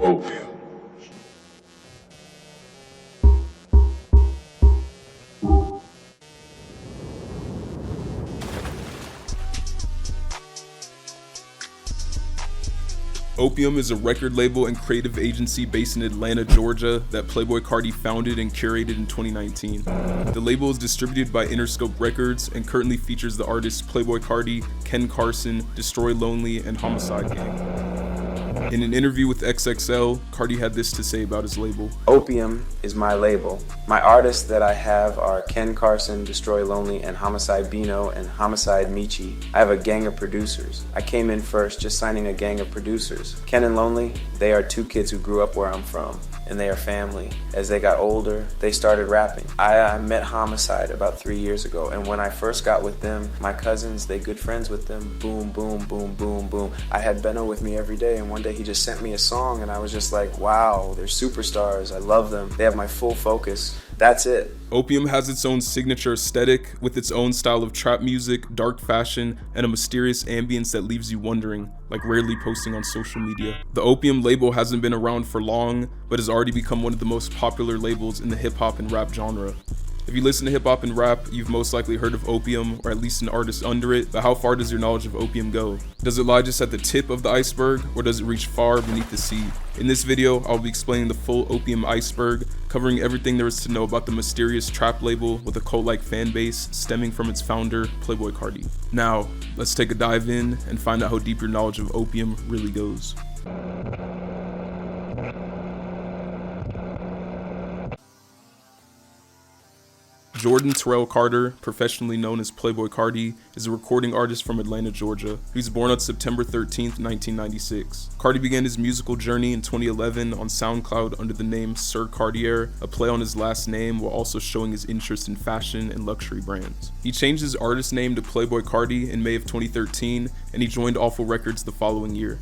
Opium. Opium is a record label and creative agency based in Atlanta, Georgia that Playboi Carti founded and curated in 2019. The label is distributed by Interscope Records and currently features the artists Playboi Carti, Carson, Destroy Lonely, and Homixide Gang. In an interview with XXL, Carti had this to say about his label. Opium is my label. My artists that I have are Carson, Destroy Lonely, and Homixide Bino and Homixide Michi. I have a gang of producers. I came in first just signing a gang of producers. Ken and Lonely, they are two kids who grew up where I'm from, and they are family. As they got older, they started rapping. I met Homixide about 3 years ago, and when I first got with them, my cousins, they good friends with them. Boom, boom, boom, boom, boom. I had Benno with me every day, and one day he just sent me a song, and I was just like, wow, they're superstars. I love them. They have my full focus. That's it. Opium has its own signature aesthetic, with its own style of trap music, dark fashion, and a mysterious ambience that leaves you wondering, like rarely posting on social media. The Opium label hasn't been around for long, but has already become one of the most popular labels in the hip-hop and rap genre. If you listen to hip-hop and rap, you've most likely heard of Opium, or at least an artist under it, but how far does your knowledge of Opium go? Does it lie just at the tip of the iceberg, or does it reach far beneath the sea? In this video, I'll be explaining the full Opium Iceberg, covering everything there is to know about the mysterious trap label with a cult-like fan base stemming from its founder, Playboi Carti. Now, let's take a dive in and find out how deep your knowledge of Opium really goes. Jordan Terrell Carter, professionally known as Playboi Carti, is a recording artist from Atlanta, Georgia. He was born on September 13th, 1996. Carti began his musical journey in 2011 on SoundCloud under the name Sir Cartier, a play on his last name while also showing his interest in fashion and luxury brands. He changed his artist name to Playboi Carti in May of 2013, and he joined Awful Records the following year.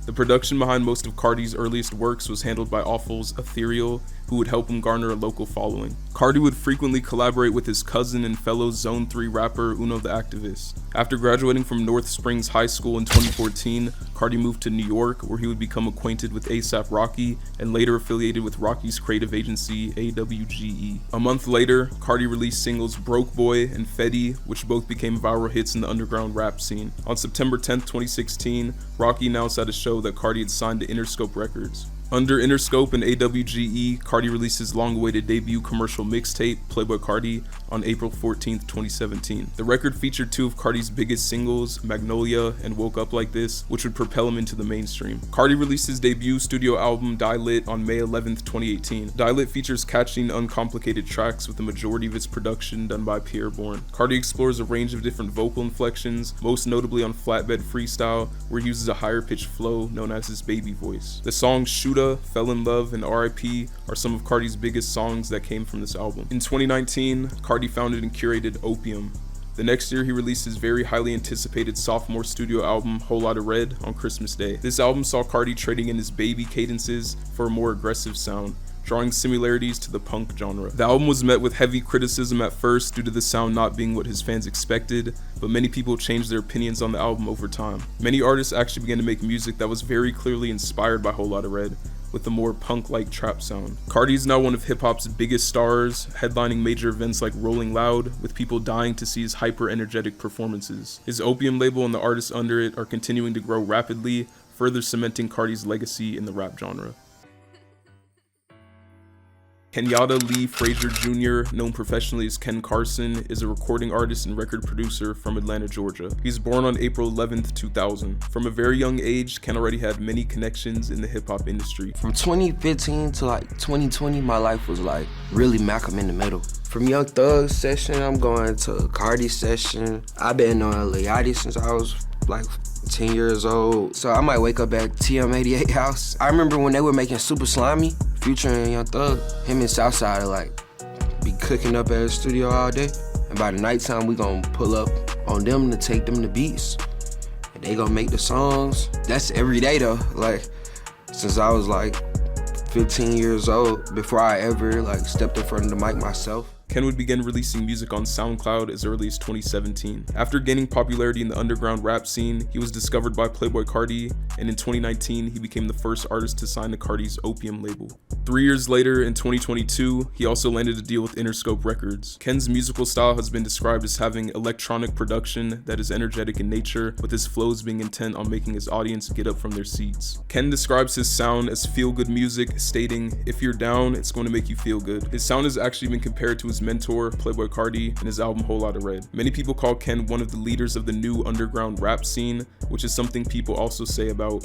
The production behind most of Carti's earliest works was handled by Awful's Ethereal, who would help him garner a local following. Carti would frequently collaborate with his cousin and fellow Zone 3 rapper Uno the Activist. After graduating from North Springs High School in 2014, Carti moved to New York, where he would become acquainted with A$AP Rocky and later affiliated with Rocky's creative agency AWGE. A month later, Carti released singles Broke Boy and Fetty, which both became viral hits in the underground rap scene. On September 10th, 2016, Rocky announced at a show that Carti had signed to Interscope Records. Under Interscope and AWGE, Carti released his long-awaited debut commercial mixtape, Playboi Carti, on April 14th, 2017. The record featured two of Carti's biggest singles, Magnolia and Woke Up Like This, which would propel him into the mainstream. Carti released his debut studio album, Die Lit, on May 11th, 2018. Die Lit features catchy and uncomplicated tracks with the majority of its production done by Pierre Bourne. Carti explores a range of different vocal inflections, most notably on Flatbed Freestyle, where he uses a higher-pitched flow known as his baby voice. The songs Shoot Fell in Love, and R.I.P. are some of Carti's biggest songs that came from this album. In 2019, Carti founded and curated Opium. The next year, he released his very highly anticipated sophomore studio album, Whole Lotta Red, on Christmas Day. This album saw Carti trading in his baby cadences for a more aggressive sound, drawing similarities to the punk genre. The album was met with heavy criticism at first due to the sound not being what his fans expected, but many people changed their opinions on the album over time. Many artists actually began to make music that was very clearly inspired by Whole Lotta Red, with a more punk-like trap sound. Carti is now one of hip-hop's biggest stars, headlining major events like Rolling Loud, with people dying to see his hyper-energetic performances. His Opium label and the artists under it are continuing to grow rapidly, further cementing Carti's legacy in the rap genre. Kenyatta Lee Frazier Jr., known professionally as Carson, is a recording artist and record producer from Atlanta, Georgia. He was born on April 11th, 2000. From a very young age, Ken already had many connections in the hip-hop industry. From 2015 to like 2020, my life was like really Malcolm in the Middle. From Young Thug session, I'm going to Carti session. I've been on Lil Yachty since I was like 10 years old. So I might wake up at TM88 house. I remember when they were making Super Slimy, Future and Young Thug, him and Southside like be cooking up at the studio all day. And by the nighttime, we gonna pull up on them to take them to beats. And they gonna make the songs. That's every day though. Like, since I was like 15 years old, before I ever like stepped in front of the mic myself. Ken would begin releasing music on SoundCloud as early as 2017. After gaining popularity in the underground rap scene, he was discovered by Playboi Carti, and in 2019, he became the first artist to sign to Carti's Opium label. 3 years later, in 2022, he also landed a deal with Interscope Records. Ken's musical style has been described as having electronic production that is energetic in nature, with his flows being intent on making his audience get up from their seats. Ken describes his sound as feel-good music, stating, "If you're down, it's going to make you feel good." His sound has actually been compared to his mentor, Playboi Carti, and his album Whole Lotta Red. Many people call Ken one of the leaders of the new underground rap scene, which is something people also say about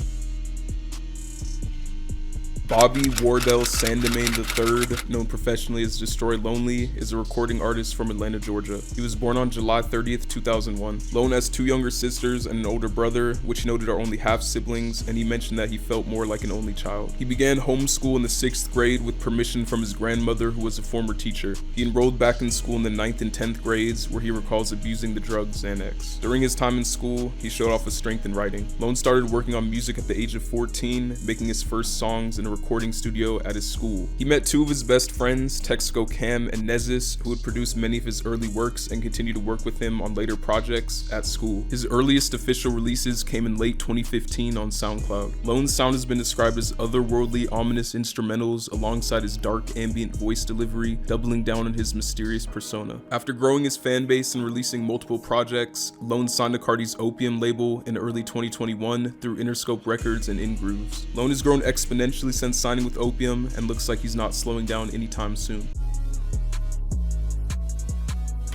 Bobby Wardell Sandemain III, known professionally as Destroy Lonely, is a recording artist from Atlanta, Georgia. He was born on July 30th, 2001. Lone has 2 younger sisters and an older brother, which he noted are only half-siblings, and he mentioned that he felt more like an only child. He began homeschool in the 6th grade with permission from his grandmother, who was a former teacher. He enrolled back in school in the 9th and 10th grades, where he recalls abusing the drug Xanax. During his time in school, he showed off his strength in writing. Lone started working on music at the age of 14, making his first songs in a recording studio at his school. He met 2 of his best friends, Texco Cam and Nezis, who would produce many of his early works and continue to work with him on later projects at school. His earliest official releases came in late 2015 on SoundCloud. Lone's sound has been described as otherworldly, ominous instrumentals alongside his dark ambient voice delivery, doubling down on his mysterious persona. After growing his fan base and releasing multiple projects, Lone signed to Carti's Opium label in early 2021 through Interscope Records and In Grooves. Lone has grown exponentially since signing with Opium and looks like he's not slowing down anytime soon.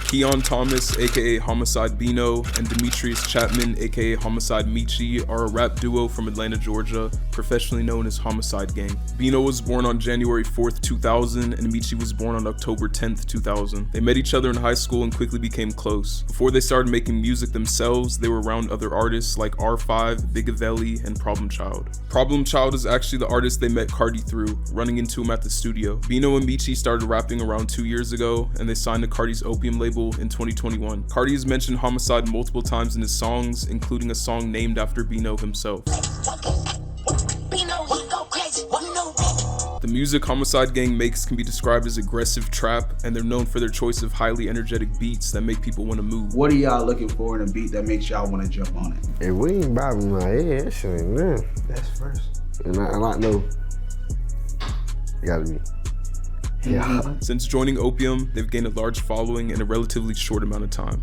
Keon Thomas, aka Homixide Bino, and Demetrius Chapman, aka Homixide Michi, are a rap duo from Atlanta, Georgia, professionally known as Homixide Gang. Bino was born on January 4th, 2000, and Michi was born on October 10th, 2000. They met each other in high school and quickly became close. Before they started making music themselves, they were around other artists like R5, Bigavelli, and Problem Child. Problem Child is actually the artist they met Carti through, running into him at the studio. Bino and Michi started rapping around 2 years ago, and they signed to Carti's Opium label in 2021. Carti has mentioned Homixide multiple times in his songs, including a song named after Bino himself. The music Homixide Gang makes can be described as aggressive trap, and they're known for their choice of highly energetic beats that make people want to move. What are y'all looking for in a beat that makes y'all want to jump on it? If we ain't bobbing my head, that shit ain't there. That's first. And I know, it gotta be. Yeah. Since joining Opium, they've gained a large following in a relatively short amount of time.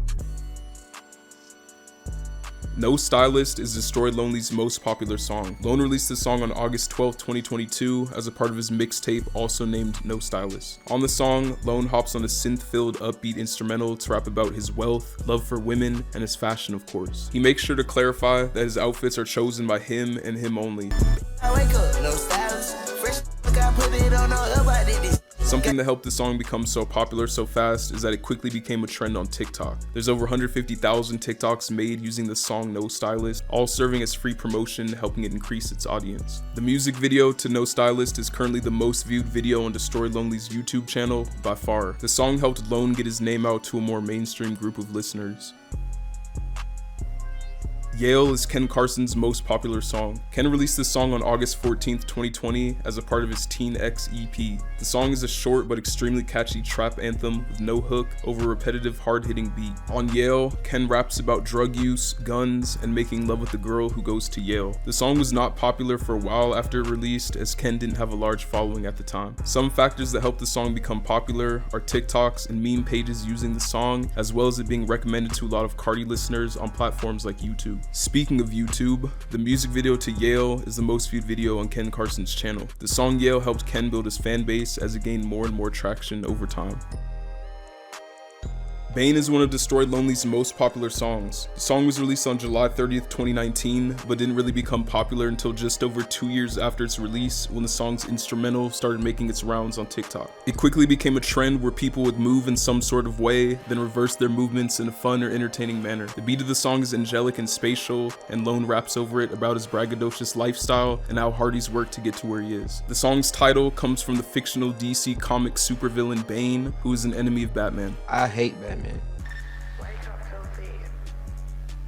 No Stylist is Destroy Lonely's most popular song. Lone released the song on August 12, 2022 as a part of his mixtape also named No Stylist. On the song, Lone hops on a synth-filled upbeat instrumental to rap about his wealth, love for women, and his fashion, of course. He makes sure to clarify that his outfits are chosen by him and him only. I wake up, no stylist, fresh, I put it on the Something that helped the song become so popular so fast is that it quickly became a trend on TikTok. There's over 150,000 TikToks made using the song No Stylist, all serving as free promotion, helping it increase its audience. The music video to No Stylist is currently the most viewed video on Destroy Lonely's YouTube channel by far. The song helped Lone get his name out to a more mainstream group of listeners. Yale is Ken Carson's most popular song. Ken released this song on August 14th, 2020 as a part of his Teen X EP. The song is a short but extremely catchy trap anthem with no hook over a repetitive hard-hitting beat. On Yale, Ken raps about drug use, guns, and making love with the girl who goes to Yale. The song was not popular for a while after it released, as Ken didn't have a large following at the time. Some factors that helped the song become popular are TikToks and meme pages using the song, as well as it being recommended to a lot of Carti listeners on platforms like YouTube. Speaking of YouTube, the music video to Yale is the most viewed video on Ken Carson's channel. The song Yale helped Ken build his fan base as it gained more and more traction over time. Bane is one of Destroy Lonely's most popular songs. The song was released on July 30th, 2019, but didn't really become popular until just over 2 years after its release, when the song's instrumental started making its rounds on TikTok. It quickly became a trend where people would move in some sort of way, then reverse their movements in a fun or entertaining manner. The beat of the song is angelic and spatial, and Lone raps over it about his braggadocious lifestyle and how hard he's worked to get to where he is. The song's title comes from the fictional DC comic supervillain Bane, who is an enemy of Batman. I hate Batman.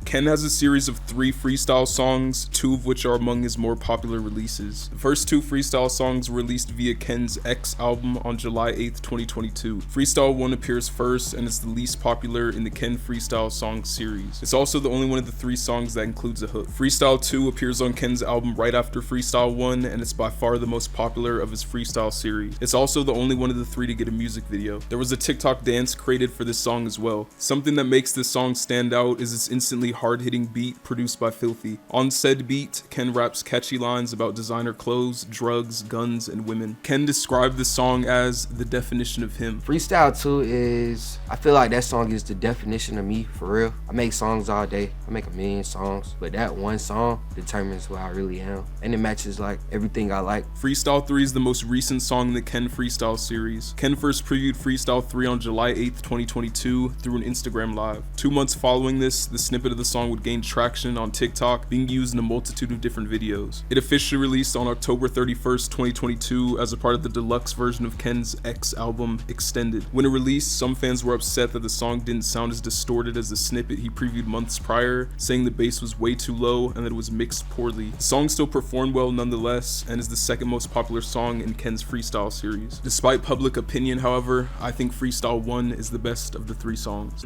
Ken has a series of 3 freestyle songs, 2 of which are among his more popular releases. The first 2 freestyle songs were released via Ken's X album on July 8th, 2022. Freestyle 1 appears first and is the least popular in the Ken freestyle song series. It's also the only one of the 3 songs that includes a hook. Freestyle 2 appears on Ken's album right after Freestyle 1, and it's by far the most popular of his freestyle series. It's also the only one of the 3 to get a music video. There was a TikTok dance created for this song as well. Something that makes this song stand out is its instantly hard-hitting beat produced by Filthy. On said beat, Ken raps catchy lines about designer clothes, drugs, guns, and women. Ken described the song as the definition of him. Freestyle 2 is, I feel like that song is the definition of me, for real. I make songs all day. I make a million songs, but that one song determines who I really am. And it matches like everything I like. Freestyle 3 is the most recent song in the Ken freestyle series. Ken first previewed Freestyle 3 on July 8th, 2022 through an Instagram live. 2 months following this, the snippet of the song would gain traction on TikTok, being used in a multitude of different videos. It officially released on October 31st, 2022 as a part of the deluxe version of Ken's X album, Extended. When it released, some fans were upset that the song didn't sound as distorted as the snippet he previewed months prior, saying the bass was way too low and that it was mixed poorly. The song still performed well nonetheless, and is the second most popular song in Ken's freestyle series. Despite public opinion, however, I think Freestyle 1 is the best of the 3 songs.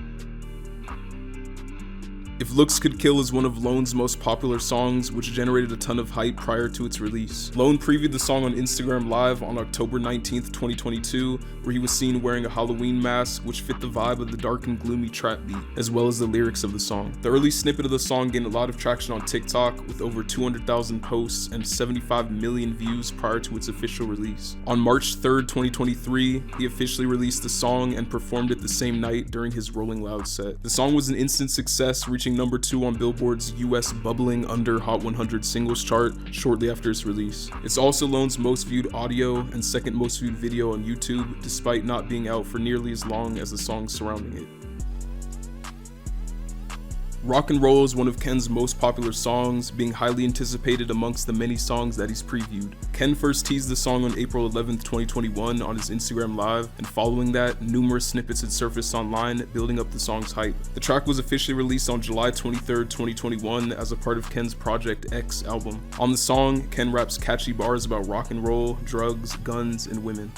If Looks Could Kill is one of Lone's most popular songs, which generated a ton of hype prior to its release. Lone previewed the song on Instagram Live on October 19th, 2022, where he was seen wearing a Halloween mask, which fit the vibe of the dark and gloomy trap beat, as well as the lyrics of the song. The early snippet of the song gained a lot of traction on TikTok, with over 200,000 posts and 75 million views prior to its official release. On March 3rd, 2023, he officially released the song and performed it the same night during his Rolling Loud set. The song was an instant success, reaching number 2 on Billboard's US Bubbling Under Hot 100 singles chart shortly after its release. It's also Lone's most viewed audio and second most viewed video on YouTube, despite not being out for nearly as long as the songs surrounding it. Rock and Roll is one of Ken's most popular songs, being highly anticipated amongst the many songs that he's previewed. Ken first teased the song on April 11th, 2021 on his Instagram Live, and following that, numerous snippets had surfaced online, building up the song's hype. The track was officially released on July 23rd, 2021 as a part of Ken's Project X album. On the song, Ken raps catchy bars about rock and roll, drugs, guns, and women.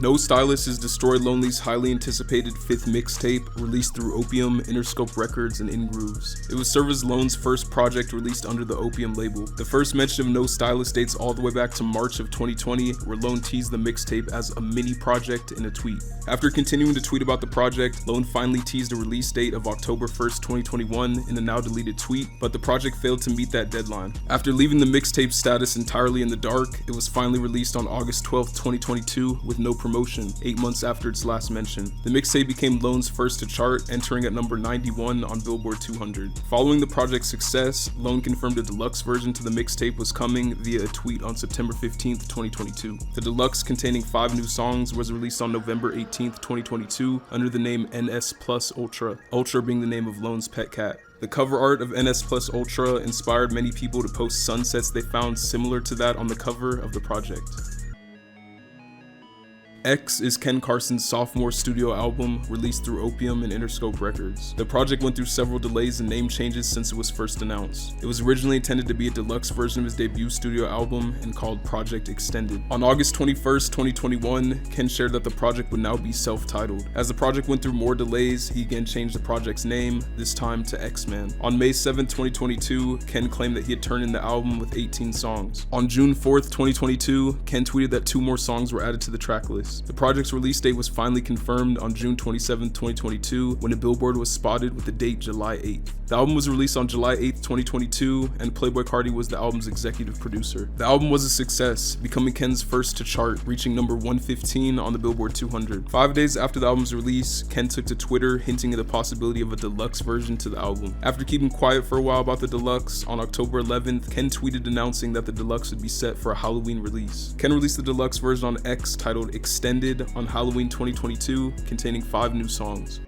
No Stylist is Destroy Lonely's highly anticipated 5th mixtape, released through Opium, Interscope Records, and In Grooves. It would serve as Lone's first project released under the Opium label. The first mention of No Stylist dates all the way back to March of 2020, where Lone teased the mixtape as a mini project in a tweet. After continuing to tweet about the project, Lone finally teased a release date of October 1st, 2021 in a now deleted tweet, but the project failed to meet that deadline. After leaving the mixtape status entirely in the dark, it was finally released on August 12th, 2022 with no promotion, 8 months after its last mention. The mixtape became Lone's first to chart, entering at number 91 on Billboard 200. Following the project's success, Lone confirmed a deluxe version to the mixtape was coming via a tweet on September 15th, 2022. The deluxe, containing 5 new songs, was released on November 18th, 2022 under the name NS Plus Ultra, Ultra being the name of Lone's pet cat. The cover art of NS Plus Ultra inspired many people to post sunsets they found similar to that on the cover of the project. X is Ken Carson's sophomore studio album, released through Opium and Interscope Records. The project went through several delays and name changes since it was first announced. It was originally intended to be a deluxe version of his debut studio album and called Project Extended. On August 21st, 2021, Ken shared that the project would now be self-titled. As the project went through more delays, he again changed the project's name, this time to X-Man. On May 7th, 2022, Ken claimed that he had turned in the album with 18 songs. On June 4th, 2022, Ken tweeted that 2 more songs were added to the track list. The project's release date was finally confirmed on June 27, 2022, when a billboard was spotted with the date July 8th. The album was released on July 8th, 2022, and Playboi Carti was the album's executive producer. The album was a success, becoming Ken's first to chart, reaching number 115 on the Billboard 200. 5 days after the album's release, Ken took to Twitter hinting at the possibility of a deluxe version to the album. After keeping quiet for a while about the deluxe, on October 11th, Ken tweeted announcing that the deluxe would be set for a Halloween release. Ken released the deluxe version on X titled Extended on Halloween 2022, containing 5 new songs.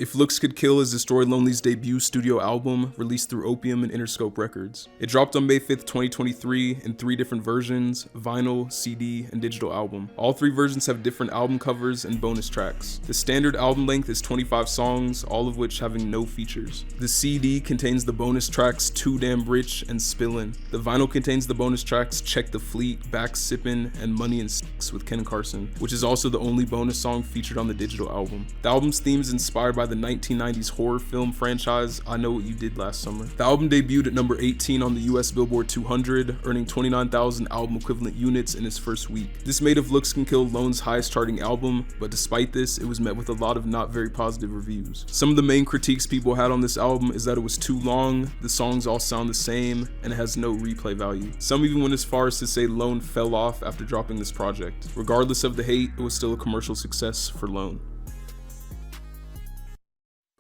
If Looks Could Kill is Destroy Lonely's debut studio album, released through Opium and Interscope Records. It dropped on May 5th, 2023 in 3 different versions: vinyl, CD, and digital album. All 3 versions have different album covers and bonus tracks. The standard album length is 25 songs, all of which having no features. The CD contains the bonus tracks Too Damn Rich and Spillin'. The vinyl contains the bonus tracks Check the Fleet, Back Sippin', and Money and Sticks with Ken Carson, which is also the only bonus song featured on the digital album. The album's theme is inspired by the 1990s horror film franchise I Know What You Did Last Summer. The album debuted at number 18 on the US Billboard 200, earning 29,000 album equivalent units in its first week. This made If Looks Can Kill Lone's highest charting album, but despite this, it was met with a lot of not very positive reviews. Some of the main critiques people had on this album is that it was too long, the songs all sound the same, and it has no replay value. Some even went as far as to say Lone fell off after dropping this project. Regardless of the hate, it was still a commercial success for Lone.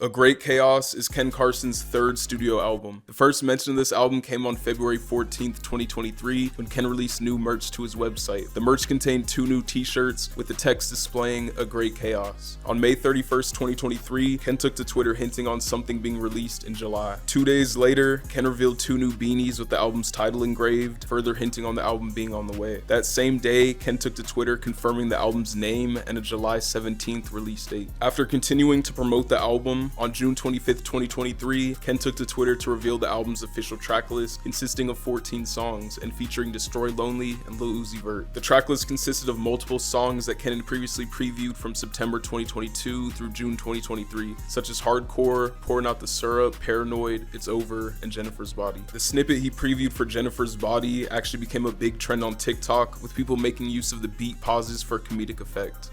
A Great Chaos is Ken Carson's 3rd studio album. The first mention of this album came on February 14th, 2023, when Ken released new merch to his website. The merch contained 2 new t-shirts with the text displaying A Great Chaos. On May 31st, 2023, Ken took to Twitter hinting on something being released in July. 2 days later, Ken revealed 2 new beanies with the album's title engraved, further hinting on the album being on the way. That same day, Ken took to Twitter confirming the album's name and a July 17th release date. After continuing to promote the album, on June 25th, 2023, Ken took to Twitter to reveal the album's official tracklist, consisting of 14 songs and featuring Destroy Lonely and Lil Uzi Vert. The tracklist consisted of multiple songs that Ken had previously previewed from September 2022 through June 2023, such as Hardcore, Pouring Out the Syrup, Paranoid, It's Over, and Jennifer's Body. The snippet he previewed for Jennifer's Body actually became a big trend on TikTok, with people making use of the beat pauses for comedic effect.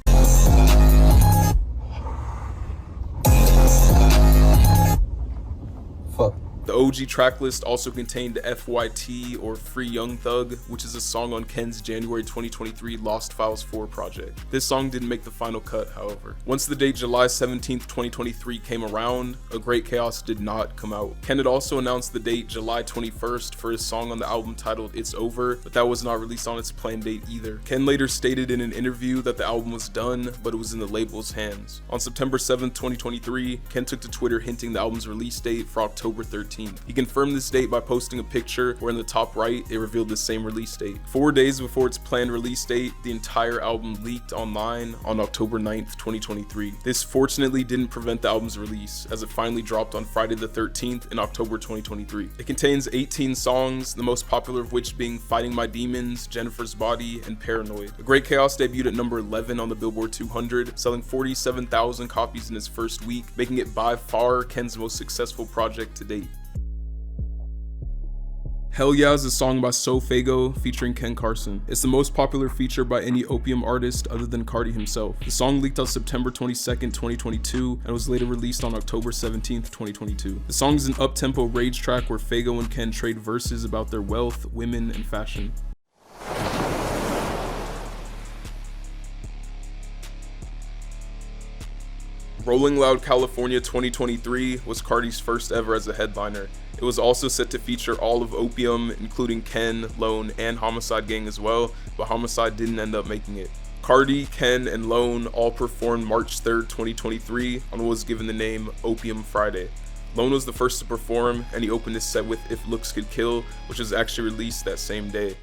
The OG tracklist also contained FYT, or Free Young Thug, which is a song on Ken's January 2023 Lost Files 4 project. This song didn't make the final cut, however. Once the date July 17th, 2023 came around, A Great Chaos did not come out. Ken had also announced the date July 21st for his song on the album titled It's Over, but that was not released on its planned date either. Ken later stated in an interview that the album was done, but it was in the label's hands. On September 7th, 2023, Ken took to Twitter hinting the album's release date for October 13th. He confirmed this date by posting a picture where in the top right it revealed the same release date. 4 days before its planned release date, the entire album leaked online on October 9th, 2023. This fortunately didn't prevent the album's release, as it finally dropped on Friday the 13th in October 2023. It contains 18 songs, the most popular of which being Fighting My Demons, Jennifer's Body, and Paranoid. A Great Chaos debuted at number 11 on the Billboard 200, selling 47,000 copies in its first week, making it by far Ken's most successful project to date. Hell Yeah is a song by Sofago featuring Ken Carson. It's the most popular feature by any Opium artist other than Carti himself. The song leaked on September 22nd, 2022 and was later released on October 17th, 2022. The song is an up-tempo rage track where Fago and Ken trade verses about their wealth, women, and fashion. Rolling Loud California 2023 was Carti's first ever as a headliner. It was also set to feature all of Opium, including Ken, Lone, and Homixide Gang as well, but Homixide didn't end up making it. Carti, Ken, and Lone all performed March 3rd, 2023 on what was given the name Opium Friday. Lone was the first to perform, and he opened his set with If Looks Could Kill, which was actually released that same day.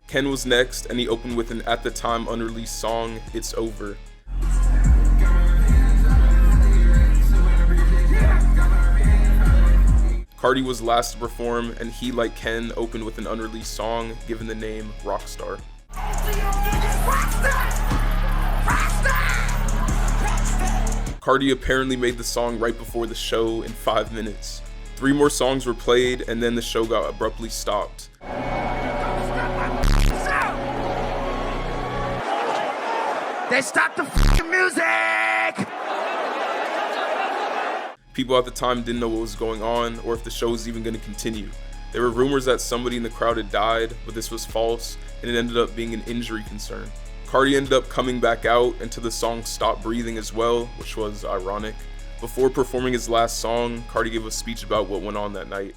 Ken was next, and he opened with an at the time unreleased song, It's Over. Carti was last to perform, and he, like Ken, opened with an unreleased song given the name Rockstar. Carti apparently made the song right before the show in 5 minutes. 3 more songs were played, and then the show got abruptly stopped. They stopped the fucking music! People at the time didn't know what was going on or if the show was even going to continue. There were rumors that somebody in the crowd had died, but this was false, and it ended up being an injury concern. Carti ended up coming back out until the song Stop Breathing as well, which was ironic. Before performing his last song, Carti gave a speech about what went on that night.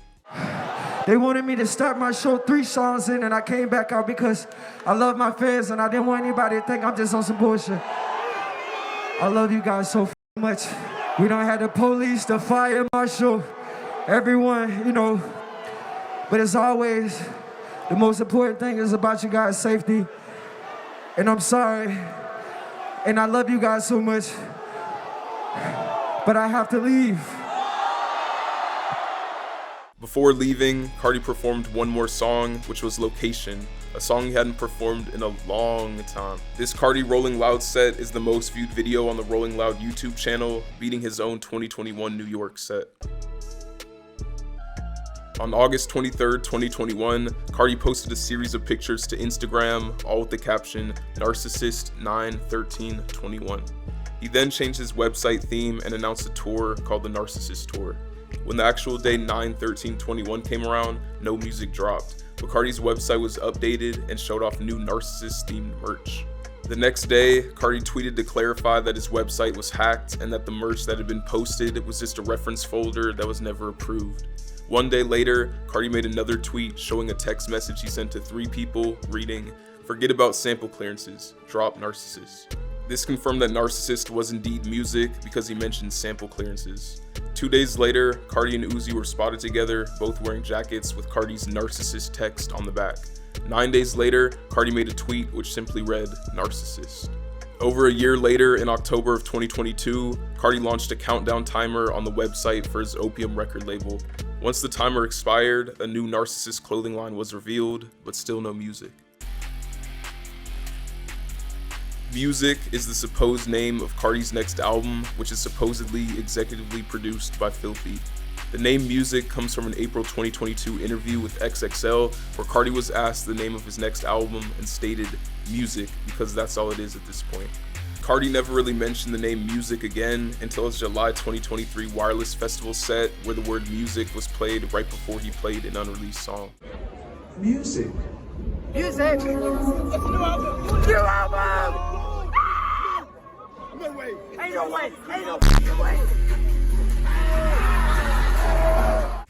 They wanted me to start my show 3 songs in, and I came back out because I love my fans and I didn't want anybody to think I'm just on some bullshit. I love you guys so much. We don't have the police, the fire marshal, everyone, you know. But as always, the most important thing is about you guys' safety. And I'm sorry. And I love you guys so much. But I have to leave. Before leaving, Carti performed one more song, which was Location, a song he hadn't performed in a long time. This Carti Rolling Loud set is the most viewed video on the Rolling Loud YouTube channel, beating his own 2021 New York set. On August 23rd, 2021, Carti posted a series of pictures to Instagram, all with the caption, Narcissist 9/13/21. He then changed his website theme and announced a tour called the Narcissist Tour. When the actual day 9/13/21 came around, no music dropped, but Carti's website was updated and showed off new Narcissist-themed merch. The next day, Carti tweeted to clarify that his website was hacked and that the merch that had been posted was just a reference folder that was never approved. One day later, Carti made another tweet showing a text message he sent to 3 people, reading, "Forget about sample clearances, drop Narcissist." This confirmed that Narcissist was indeed music because he mentioned sample clearances. 2 days later, Carti and Uzi were spotted together, both wearing jackets with Carti's Narcissist text on the back. 9 days later, Carti made a tweet which simply read, Narcissist. Over a year later, in October of 2022, Carti launched a countdown timer on the website for his Opium record label. Once the timer expired, a new Narcissist clothing line was revealed, but still no music. Music is the supposed name of Carti's next album, which is supposedly executively produced by Filthy. The name Music comes from an April 2022 interview with XXL, where Carti was asked the name of his next album and stated Music because that's all it is at this point. Carti never really mentioned the name Music again until his July 2023 Wireless Festival set, where the word music was played right before he played an unreleased song. Music. Music. New album. No way. Ain't no way. Ain't no way.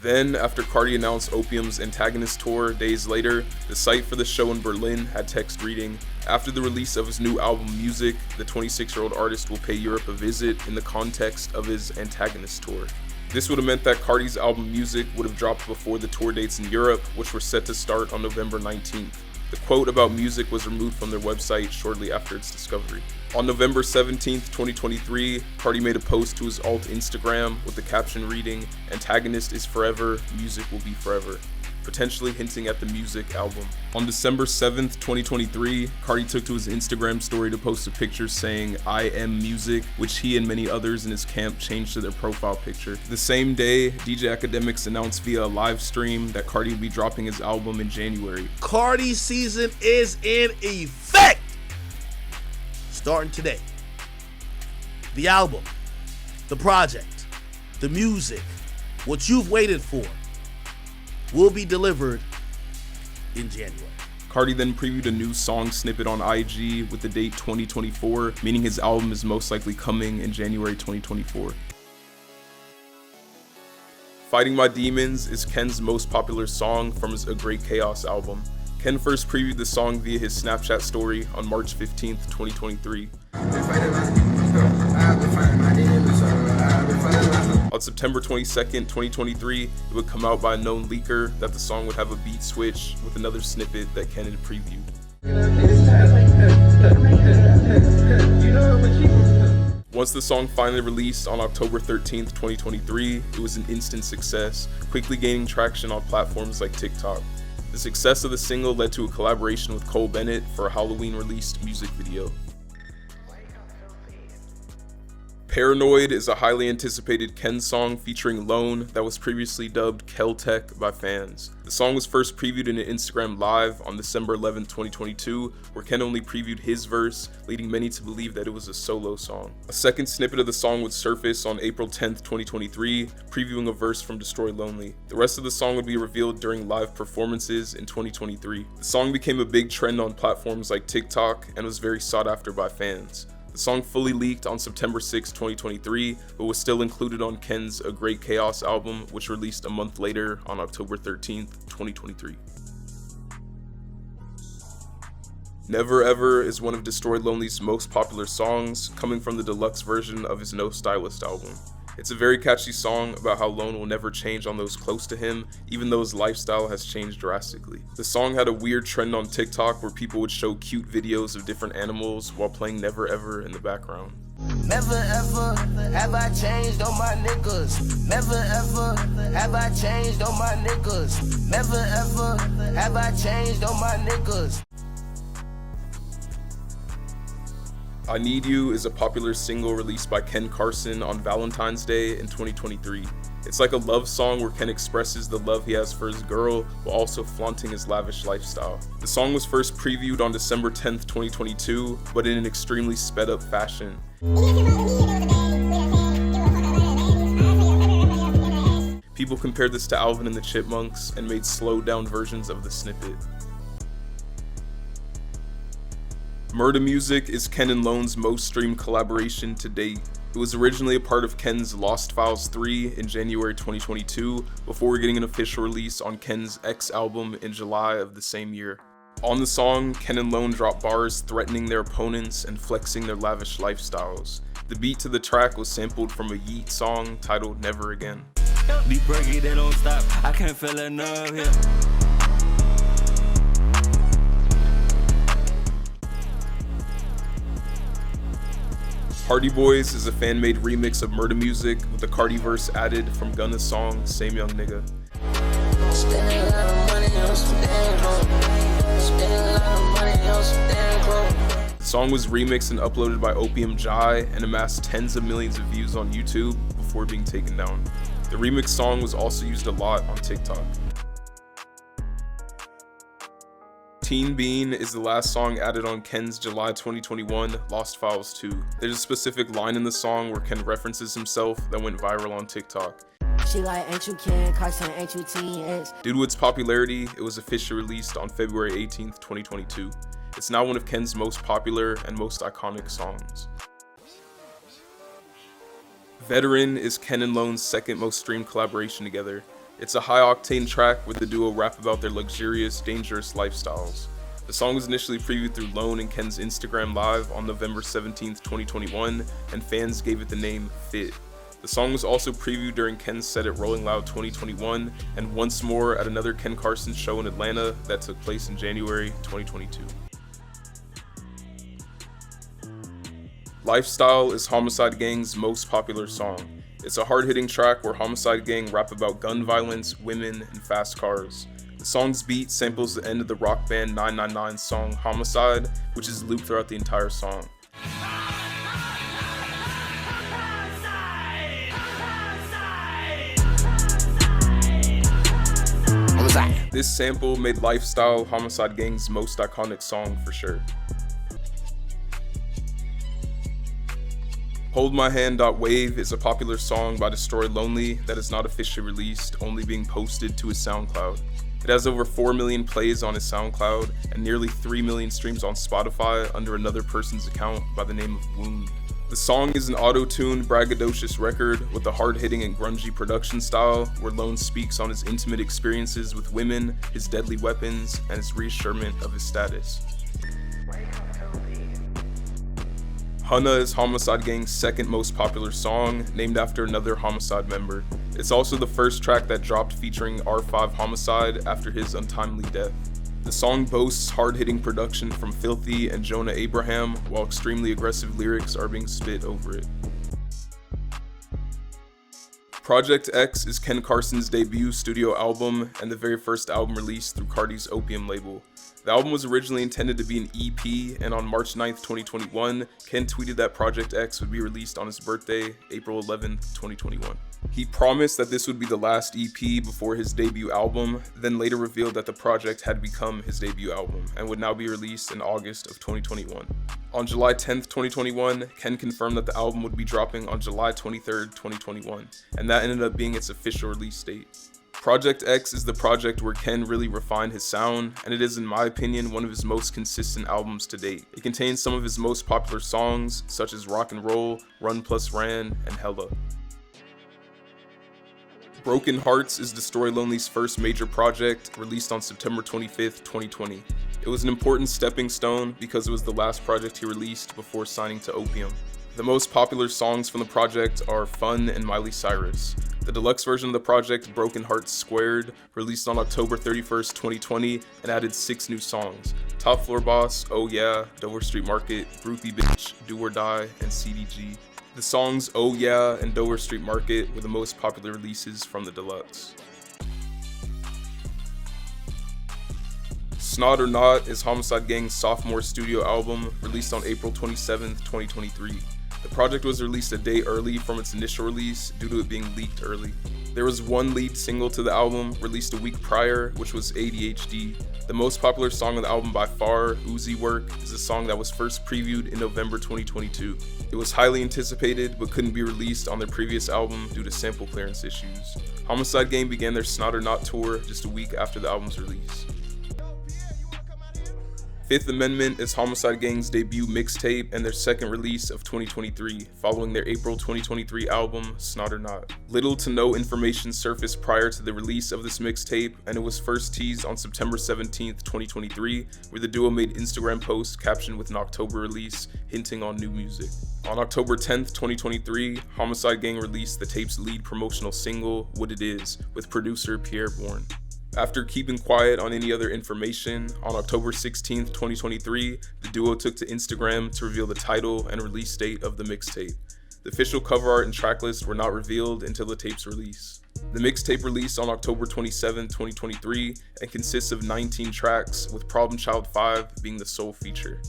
Then, after Carti announced Opium's Antagonist tour days later, the site for the show in Berlin had text reading, "After the release of his new album Music, the 26-year-old artist will pay Europe a visit in the context of his Antagonist tour." This would have meant that Carti's album Music would have dropped before the tour dates in Europe, which were set to start on November 19th. The quote about Music was removed from their website shortly after its discovery. On November 17th, 2023, Carti made a post to his alt Instagram with the caption reading, "Antagonist is forever, music will be forever," potentially hinting at the Music album. On December 7th, 2023, Carti took to his Instagram story to post a picture saying, "I am Music," which he and many others in his camp changed to their profile picture. The same day, DJ Academics announced via a live stream that Carti would be dropping his album in January. Carti season is in effect! Starting today. The album, the project, the music, what you've waited for, will be delivered in January. Carti then previewed a new song snippet on IG with the date 2024, meaning his album is most likely coming in January 2024. Fighting My Demons is Ken's most popular song from his A Great Chaos album. Ken first previewed the song via his Snapchat story on March 15th, 2023. On September 22nd, 2023, it would come out by a known leaker that the song would have a beat switch with another snippet that Ken had previewed. Once the song finally released on October 13th, 2023, it was an instant success, quickly gaining traction on platforms like TikTok. The success of the single led to a collaboration with Cole Bennett for a Halloween-released music video. Paranoid is a highly anticipated Ken song featuring Lone that was previously dubbed Kel-Tec by fans. The song was first previewed in an Instagram Live on December 11th, 2022, where Ken only previewed his verse, leading many to believe that it was a solo song. A second snippet of the song would surface on April 10th, 2023, previewing a verse from Destroy Lonely. The rest of the song would be revealed during live performances in 2023. The song became a big trend on platforms like TikTok and was very sought after by fans. The song fully leaked on September 6, 2023, but was still included on Ken's A Great Chaos album, which released a month later on October 13th, 2023. Never Ever is one of Destroy Lonely's most popular songs, coming from the deluxe version of his No Stylist album. It's a very catchy song about how Lone will never change on those close to him, even though his lifestyle has changed drastically. The song had a weird trend on TikTok where people would show cute videos of different animals while playing Never Ever in the background. Never ever have I changed on my niggas. Never ever have I changed on my niggas. Never ever have I changed on my niggas. I Need You is a popular single released by Ken Carson on Valentine's Day in 2023. It's like a love song where Ken expresses the love he has for his girl while also flaunting his lavish lifestyle. The song was first previewed on December 10th, 2022, but in an extremely sped up fashion. People compared this to Alvin and the Chipmunks and made slowed down versions of the snippet. Murda Music is Ken and Lone's most streamed collaboration to date. It was originally a part of Ken's Lost Files 3 in January 2022, before getting an official release on Ken's X album in July of the same year. On the song, Ken and Lone drop bars threatening their opponents and flexing their lavish lifestyles. The beat to the track was sampled from a Yeet song titled Never Again. Be breaky, they don't stop. I can't feel enough here. Hardy Boys is a fan-made remix of Murda Music with the Carti verse added from Gunna's song Same Young Nigga. The song was remixed and uploaded by Opium Jai and amassed tens of millions of views on YouTube before being taken down. The remix song was also used a lot on TikTok. Teen Bean is the last song added on Ken's July 2021 Lost Files 2. There's a specific line in the song where Ken references himself that went viral on TikTok. She like, ain't you Ken, Carson, ain't you Teen X? Due to its popularity, it was officially released on February 18th, 2022. It's now one of Ken's most popular and most iconic songs. Veteran is Ken and Lone's second most streamed collaboration together. It's a high-octane track where the duo rap about their luxurious, dangerous lifestyles. The song was initially previewed through Lone and Ken's Instagram Live on November 17th, 2021, and fans gave it the name Fit. The song was also previewed during Ken's set at Rolling Loud 2021, and once more at another Ken Carson show in Atlanta that took place in January 2022. Lifestyle is Homixide Gang's most popular song. It's a hard-hitting track where Homixide Gang rap about gun violence, women, and fast cars. The song's beat samples the end of the rock band 999's song Homixide, which is looped throughout the entire song. This sample made Lifestyle Homixide Gang's most iconic song for sure. Hold My Hand Wave is a popular song by Destroy Lonely that is not officially released, only being posted to his SoundCloud. It has over 4 million plays on his SoundCloud and nearly 3 million streams on Spotify under another person's account by the name of Wound. The song is an auto-tuned, braggadocious record with a hard-hitting and grungy production style where Lone speaks on his intimate experiences with women, his deadly weapons, and his reassurance of his status. Hunna is Homixide Gang's second most popular song, named after another Homixide member. It's also the first track that dropped featuring R5 Homixide after his untimely death. The song boasts hard-hitting production from Filthy and Jonah Abraham, while extremely aggressive lyrics are being spit over it. Project X is Ken Carson's debut studio album and the very first album released through Carti's Opium label. The album was originally intended to be an EP, and on March 9th, 2021, Ken tweeted that Project X would be released on his birthday, April 11th, 2021. He promised that this would be the last EP before his debut album, then later revealed that the project had become his debut album and would now be released in August of 2021. On July 10th, 2021, Ken confirmed that the album would be dropping on July 23rd, 2021, and that ended up being its official release date. Project X is the project where Ken really refined his sound, and it is in my opinion one of his most consistent albums to date. It contains some of his most popular songs, such as Rock and Roll, Run Plus Ran, and Hella. Broken Hearts is Destroy Lonely's first major project, released on September 25th, 2020. It was an important stepping stone because it was the last project he released before signing to Opium. The most popular songs from the project are Fun and Miley Cyrus. The deluxe version of the project, Broken Hearts Squared, released on October 31st, 2020, and added 6 new songs: Top Floor Boss, Oh Yeah, Dover Street Market, Groupie Bitch, Do or Die, and CDG. The songs Oh Yeah and Dover Street Market were the most popular releases from the deluxe. Snot or Not is Homixide Gang's sophomore studio album, released on April 27th, 2023. The project was released a day early from its initial release due to it being leaked early. There was one lead single to the album, released a week prior, which was ADHD. The most popular song on the album by far, Uzi Work, is a song that was first previewed in November 2022. It was highly anticipated, but couldn't be released on their previous album due to sample clearance issues. Homixide Gang began their Snot or Not tour just a week after the album's release. Fifth Amendment is Homixide Gang's debut mixtape and their second release of 2023, following their April 2023 album, Snot or Not. Little to no information surfaced prior to the release of this mixtape, and it was first teased on September 17th, 2023, where the duo made Instagram posts captioned with an October release, hinting on new music. On October 10th, 2023, Homixide Gang released the tape's lead promotional single, What It Is, with producer Pierre Bourne. After keeping quiet on any other information, on October 16th, 2023, the duo took to Instagram to reveal the title and release date of the mixtape. The official cover art and tracklist were not revealed until the tape's release. The mixtape released on October 27, 2023, and consists of 19 tracks, with Problem Child 5 being the sole feature.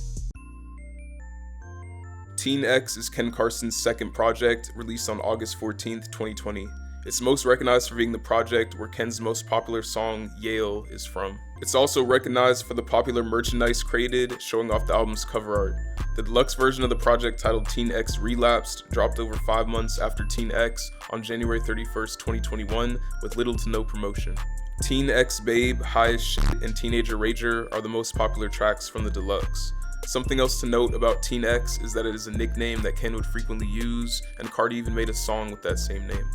Teen X is Ken Carson's second project, released on August 14th, 2020. It's most recognized for being the project where Ken's most popular song, Yale, is from. It's also recognized for the popular merchandise created, showing off the album's cover art. The deluxe version of the project, titled Teen X Relapsed, dropped over 5 months after Teen X on January 31st, 2021, with little to no promotion. Teen X Babe, High as Shit, and Teenager Rager are the most popular tracks from the deluxe. Something else to note about Teen X is that it is a nickname that Ken would frequently use, and Carti even made a song with that same name.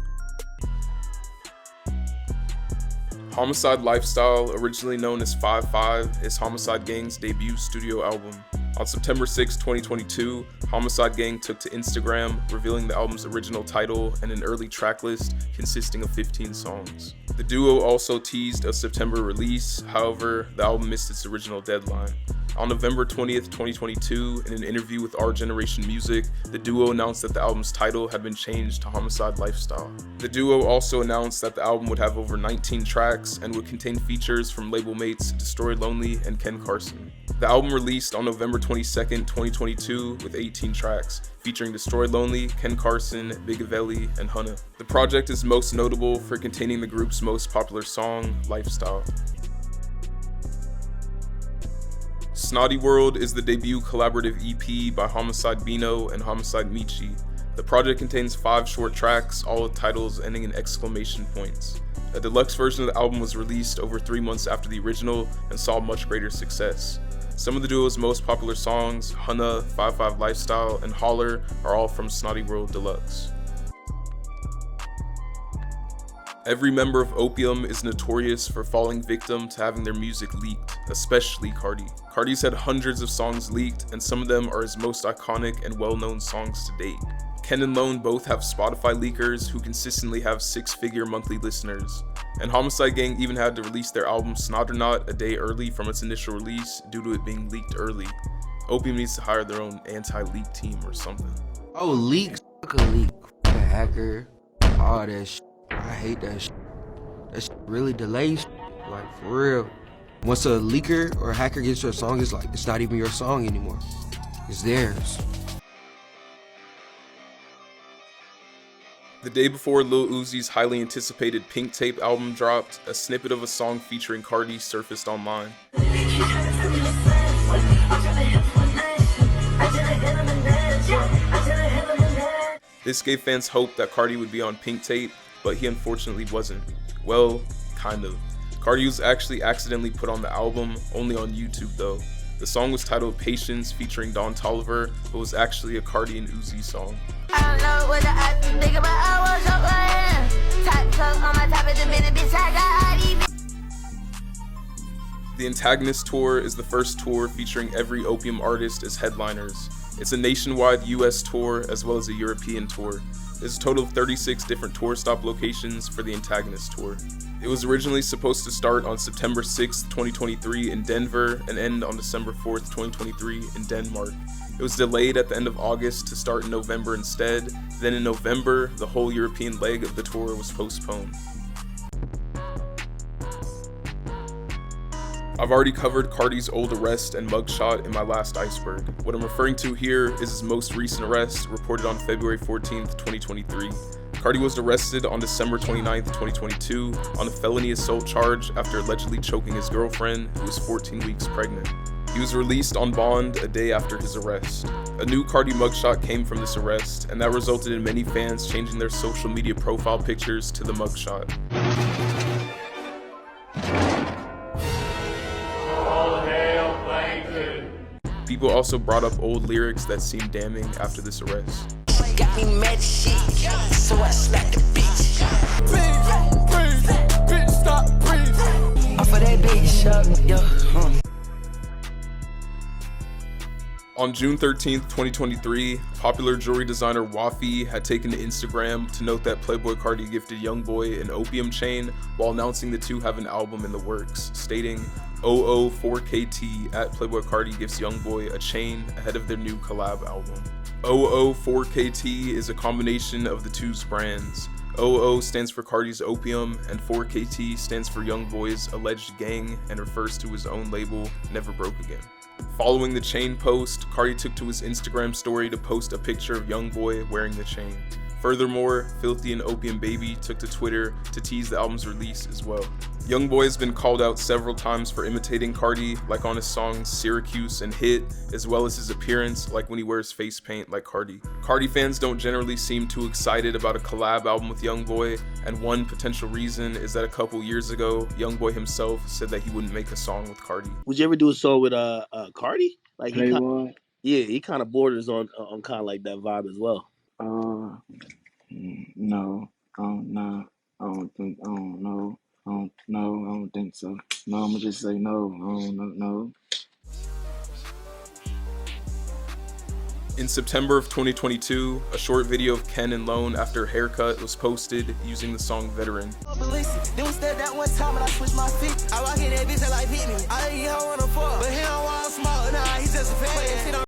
Homicide Lifestyle, originally known as 5-5, is Homixide Gang's debut studio album. On September 6, 2022, Homixide Gang took to Instagram, revealing the album's original title and an early track list consisting of 15 songs. The duo also teased a September release, however, the album missed its original deadline. On November 20th, 2022, in an interview with Our Generation Music, the duo announced that the album's title had been changed to Homicide Lifestyle. The duo also announced that the album would have over 19 tracks and would contain features from label mates Destroy Lonely and Ken Carson. The album released on November 22nd, 2022 with 18 tracks, featuring Destroy Lonely, Ken Carson, Big Avelli, and Hunna. The project is most notable for containing the group's most popular song, Lifestyle. Snotty World is the debut collaborative EP by Homixide Bino and Homixide Michi. The project contains 5 short tracks, all with titles ending in exclamation points. A deluxe version of the album was released over 3 months after the original and saw much greater success. Some of the duo's most popular songs, Hunna, 5-5 Lifestyle, and Holler, are all from Snotty World Deluxe. Every member of Opium is notorious for falling victim to having their music leaked, especially Carti. Carti's had hundreds of songs leaked, and some of them are his most iconic and well-known songs to date. Ken and Lone both have Spotify leakers who consistently have 6-figure monthly listeners. And Homixide Gang even had to release their album Snot or Not a day early from its initial release due to it being leaked early. Opium needs to hire their own anti-leak team or something. Oh, leaks? Fuck a leak. A hacker. All that shit. I hate that shit. That shit really delays, like, for real. Once a leaker or a hacker gets your song, it's like, it's not even your song anymore. It's theirs. The day before Lil Uzi's highly anticipated Pink Tape album dropped, a snippet of a song featuring Carti surfaced online. This gave fans hope that Carti would be on Pink Tape, but he unfortunately wasn't. Well, kind of. Carti was actually accidentally put on the album, only on YouTube though. The song was titled Patience featuring Don Toliver, but was actually a Carti and Uzi song. I don't know what I think about. I was up my top coat on my top of the minute, bitch. I got The Antagonist Tour is the first tour featuring every Opium artist as headliners. It's a nationwide US tour as well as a European tour. There's a total of 36 different tour stop locations for the Antagonist Tour. It was originally supposed to start on September 6th, 2023 in Denver and end on December 4th, 2023 in Denmark. It was delayed at the end of August to start in November instead. Then in November, the whole European leg of the tour was postponed. I've already covered Carti's old arrest and mugshot in my last Iceberg. What I'm referring to here is his most recent arrest, reported on February 14th, 2023. Carti was arrested on December 29th, 2022 on a felony assault charge after allegedly choking his girlfriend, who was 14 weeks pregnant. He was released on bond a day after his arrest. A new Carti mugshot came from this arrest, and that resulted in many fans changing their social media profile pictures to the mugshot. People also brought up old lyrics that seemed damning after this arrest. got me mad shit, so I slapped the bitch. Bitch, stop, breathe. Off of that bitch, yeah. On June 13th, 2023, popular jewelry designer Wafi had taken to Instagram to note that Playboi Carti gifted Youngboy an Opium chain while announcing the two have an album in the works, stating, "OO4KT at Playboi Carti gives Youngboy a chain ahead of their new collab album." OO4KT is a combination of the two's brands. OO stands for Carti's Opium, and 4KT stands for Youngboy's alleged gang and refers to his own label, Never Broke Again. Following the chain post, Carti took to his Instagram story to post a picture of Youngboy wearing the chain. Furthermore, Filthy and Opium Baby took to Twitter to tease the album's release as well. Youngboy has been called out several times for imitating Carti, like on his songs Syracuse and Hit, as well as his appearance, like when he wears face paint like Carti. Carti fans don't generally seem too excited about a collab album with Youngboy, and one potential reason is that a couple years ago, Youngboy himself said that he wouldn't make a song with Carti. Would you ever do a song with Carti? Like Playboi? He kind of borders on kind of like that vibe as well. No, nah, I don't know. I don't think so. No, I'm gonna just say no. No. In September of 2022, a short video of Ken and Lone after a haircut was posted using the song Veteran.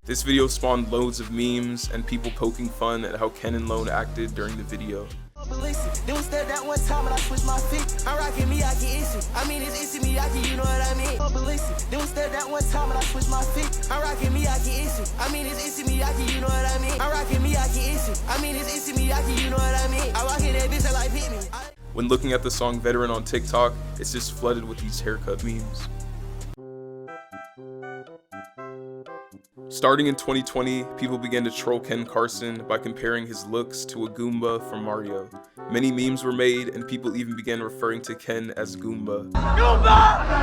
This video spawned loads of memes and people poking fun at how Ken and Lone acted during the video. Then we stepped out one time and I switched my feet. I'm rocking me, I can issue. I mean, it's issue me, I can, you know what I mean? Then we stepped out one time and I switched my feet. I'm rocking me, I can issue. I mean, it's issue me, I can, you know what I mean? I'm rocking me, I can issue. I mean, it's issue me, I can, you know what I mean? I rock in that bitch, I like hit me. When looking at the song Veteran on TikTok, it's just flooded with these haircut memes. Starting in 2020, people began to troll Ken Carson by comparing his looks to a Goomba from Mario. Many memes were made, and people even began referring to Ken as Goomba. Goomba!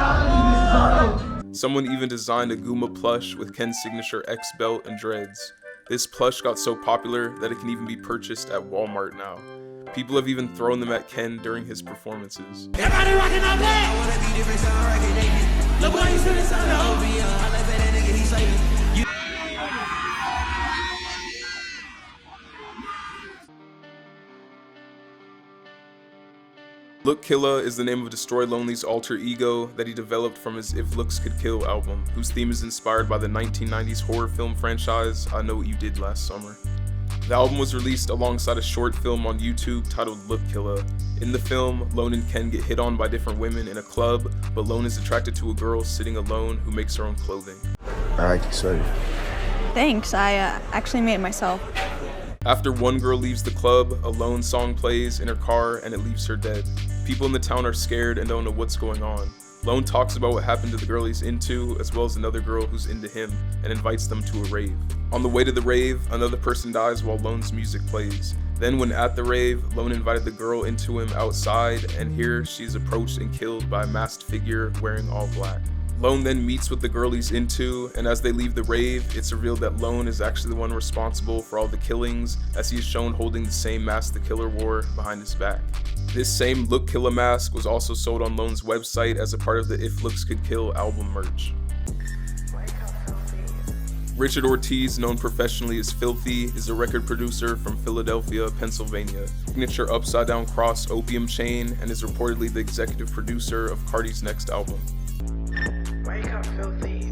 Someone even designed a Goomba plush with Ken's signature X belt and dreads. This plush got so popular that it can even be purchased at Walmart now. People have even thrown them at Ken during his performances. Everybody rocking up there! I wanna be different, so I'm rocking naked. Look why you still inside the Opium. I like that nigga, he's like you. Look Killa is the name of Destroy Lonely's alter ego that he developed from his If Looks Could Kill album, whose theme is inspired by the 1990s horror film franchise I Know What You Did Last Summer. The album was released alongside a short film on YouTube titled Look Killa. In the film, Lone and Ken get hit on by different women in a club, but Lone is attracted to a girl sitting alone who makes her own clothing. I like your sweater. Thanks, I actually made it myself. After one girl leaves the club, a Lone song plays in her car and it leaves her dead. People in the town are scared and don't know what's going on. Lone talks about what happened to the girl he's into, as well as another girl who's into him, and invites them to a rave. On the way to the rave, another person dies while Lone's music plays. Then when at the rave, Lone invited the girl into him outside, and here she's approached and killed by a masked figure wearing all black. Lone then meets with the girl he's into, and as they leave the rave, it's revealed that Lone is actually the one responsible for all the killings, as he is shown holding the same mask the killer wore behind his back. This same Look Killa mask was also sold on Lone's website as a part of the If Looks Could Kill album merch. Richard Ortiz, known professionally as Filthy, is a record producer from Philadelphia, Pennsylvania. Signature Upside Down Cross Opium Chain, and is reportedly the executive producer of Carti's next album. Wake up, filthy.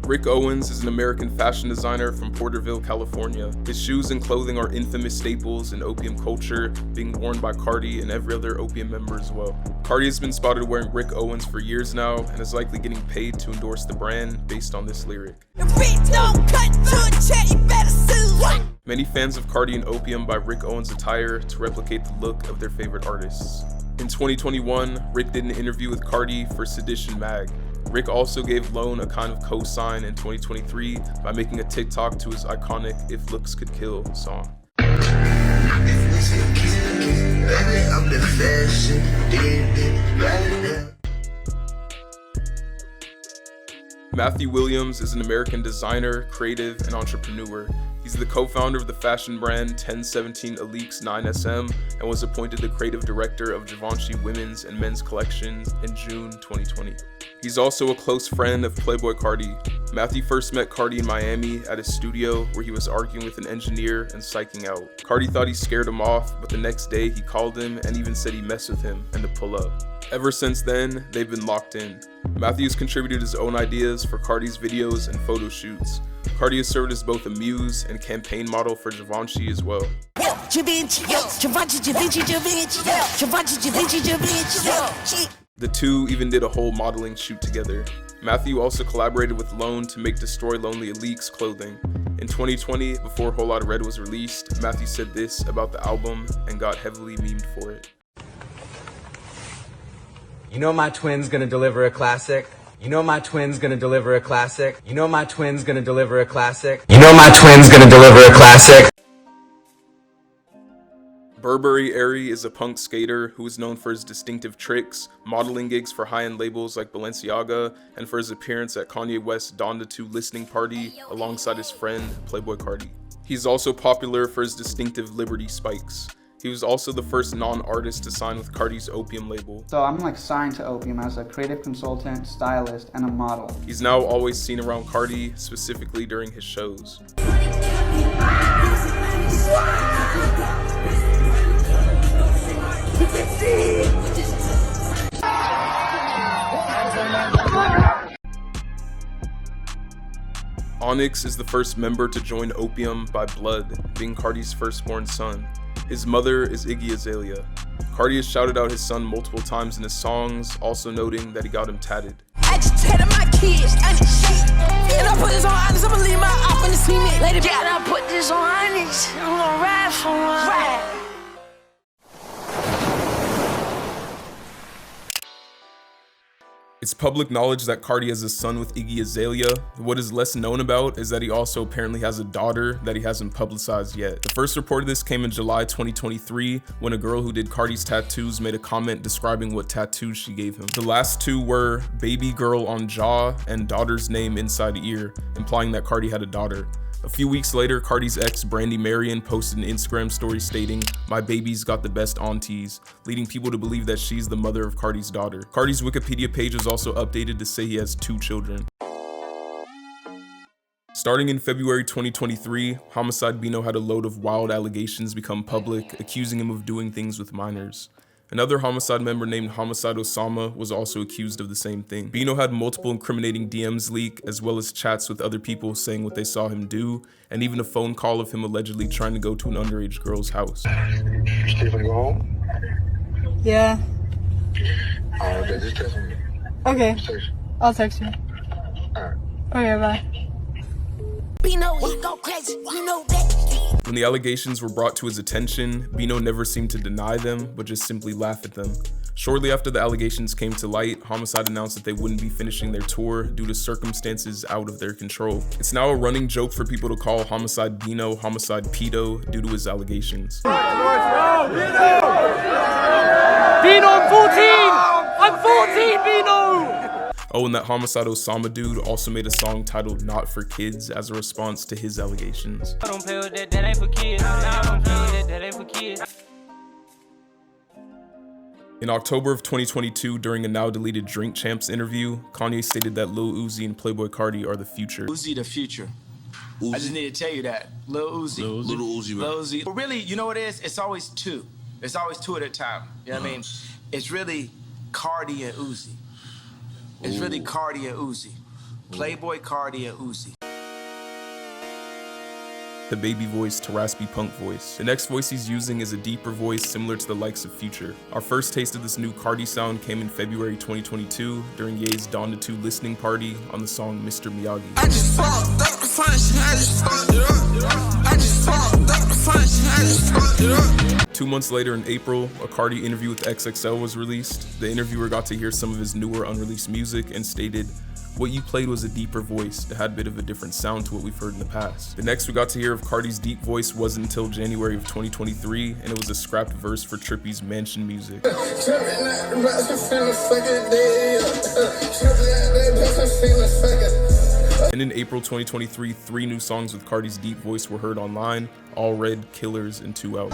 Rick Owens is an American fashion designer from Porterville, California. His shoes and clothing are infamous staples in opium culture, being worn by Carti and every other opium member as well. Carti has been spotted wearing Rick Owens for years now, and is likely getting paid to endorse the brand based on this lyric. Many fans of Carti and Opium buy Rick Owens attire to replicate the look of their favorite artists. In 2021, Rick did an interview with Carti for Sedition Mag. Rick also gave Lone a kind of cosign in 2023 by making a TikTok to his iconic If Looks Could Kill song. Matthew Williams is an American designer, creative, and entrepreneur. He's the co-founder of the fashion brand 1017 Alix 9SM and was appointed the creative director of Givenchy women's and men's collections in June 2020. He's also a close friend of Playboi Carti. Matthew first met Carti in Miami at his studio where he was arguing with an engineer and psyching out. Carti thought he scared him off, but the next day he called him and even said he messed with him and to pull up. Ever since then, they've been locked in. Matthew's contributed his own ideas for Carti's videos and photo shoots. Carti has served as both a muse and campaign model for Givenchy as well. The two even did a whole modeling shoot together. Matthew also collaborated with Lone to make Destroy Lonely Alix clothing. In 2020, before Whole Lotta Red was released, Matthew said this about the album and got heavily memed for it. You know my twin's gonna deliver a classic. You know my twin's gonna deliver a classic. You know my twin's gonna deliver a classic. You know my twin's gonna deliver a classic. Burberry Airy is a punk skater who is known for his distinctive tricks, modeling gigs for high-end labels like Balenciaga, and for his appearance at Kanye West's Donda 2 listening party alongside his friend Playboi Carti. He's also popular for his distinctive Liberty spikes. He was also the first non-artist to sign with Carti's Opium label. So I'm signed to Opium as a creative consultant, stylist, and a model. He's now always seen around Carti, specifically during his shows. Onyx is the first member to join Opium by blood, being Carti's firstborn son. His mother is Iggy Azalea. Carti has shouted out his son multiple times in his songs, also noting that he got him tatted. Agitated my kids, and shit. And I put this on Onyx, I'ma leave my op in the cement. Later, yeah, I put this on Onyx, I'm gonna ride for one. Ride. It's public knowledge that Carti has a son with Iggy Azalea. What is less known about is that he also apparently has a daughter that he hasn't publicized yet. The first report of this came in July 2023 when a girl who did Carti's tattoos made a comment describing what tattoos she gave him. The last two were baby girl on jaw and daughter's name inside ear, implying that Carti had a daughter. A few weeks later, Carti's ex, Brandy Marion, posted an Instagram story stating, "My baby's got the best aunties," leading people to believe that she's the mother of Carti's daughter. Carti's Wikipedia page was also updated to say he has 2 children. Starting in February 2023, Homixide Bino had a load of wild allegations become public, accusing him of doing things with minors. Another Homixide member named Homixide Osama was also accused of the same thing. Bino had multiple incriminating DMs leak, as well as chats with other people saying what they saw him do, and even a phone call of him allegedly trying to go to an underage girl's house. You still gonna go home? Yeah. Okay, just text me. Okay. I'll text you. Alright. Okay, bye. Bino, he go crazy, you know that. When the allegations were brought to his attention, Bino never seemed to deny them, but just simply laugh at them. Shortly after the allegations came to light, Homixide announced that they wouldn't be finishing their tour due to circumstances out of their control. It's now a running joke for people to call Homixide Bino Homixide Pedo due to his allegations. Bino, I'm 14! I'm 14, Bino! Oh, and that Homixide Osama dude also made a song titled Not For Kids as a response to his allegations. I don't play with that, that ain't for kids. I don't play with that, that ain't for kids. In October of 2022, during a now-deleted Drink Champs interview, Kanye stated that Lil Uzi and Playboi Carti are the future. Uzi the future. Uzi. I just need to tell you that. Lil Uzi. Lil Uzi. But really, you know what it is? It's always two. It's always two at a time. You know what I mean? It's really Carti and Uzi. It's really Carti and Uzi. Playboi Carti and Uzi. The baby voice to raspy punk voice. The next voice he's using is a deeper voice similar to the likes of Future. Our first taste of this new Carti sound came in February 2022 during Ye's Dawn to 2 listening party on the song Mr. Miyagi. I just fucked up the function, I just fucked it up. I just fucked up the function, I just fucked it up. 2 months later in April, a Carti interview with XXL was released. The interviewer got to hear some of his newer unreleased music and stated, "What you played was a deeper voice. It had a bit of a different sound to what we've heard in the past." The next we got to hear of Carti's deep voice wasn't until January of 2023, and it was a scrapped verse for Trippie's Mansion Music. And in April 2023, 3 new songs with Carti's deep voice were heard online, All Red, Killers, and 2 Out.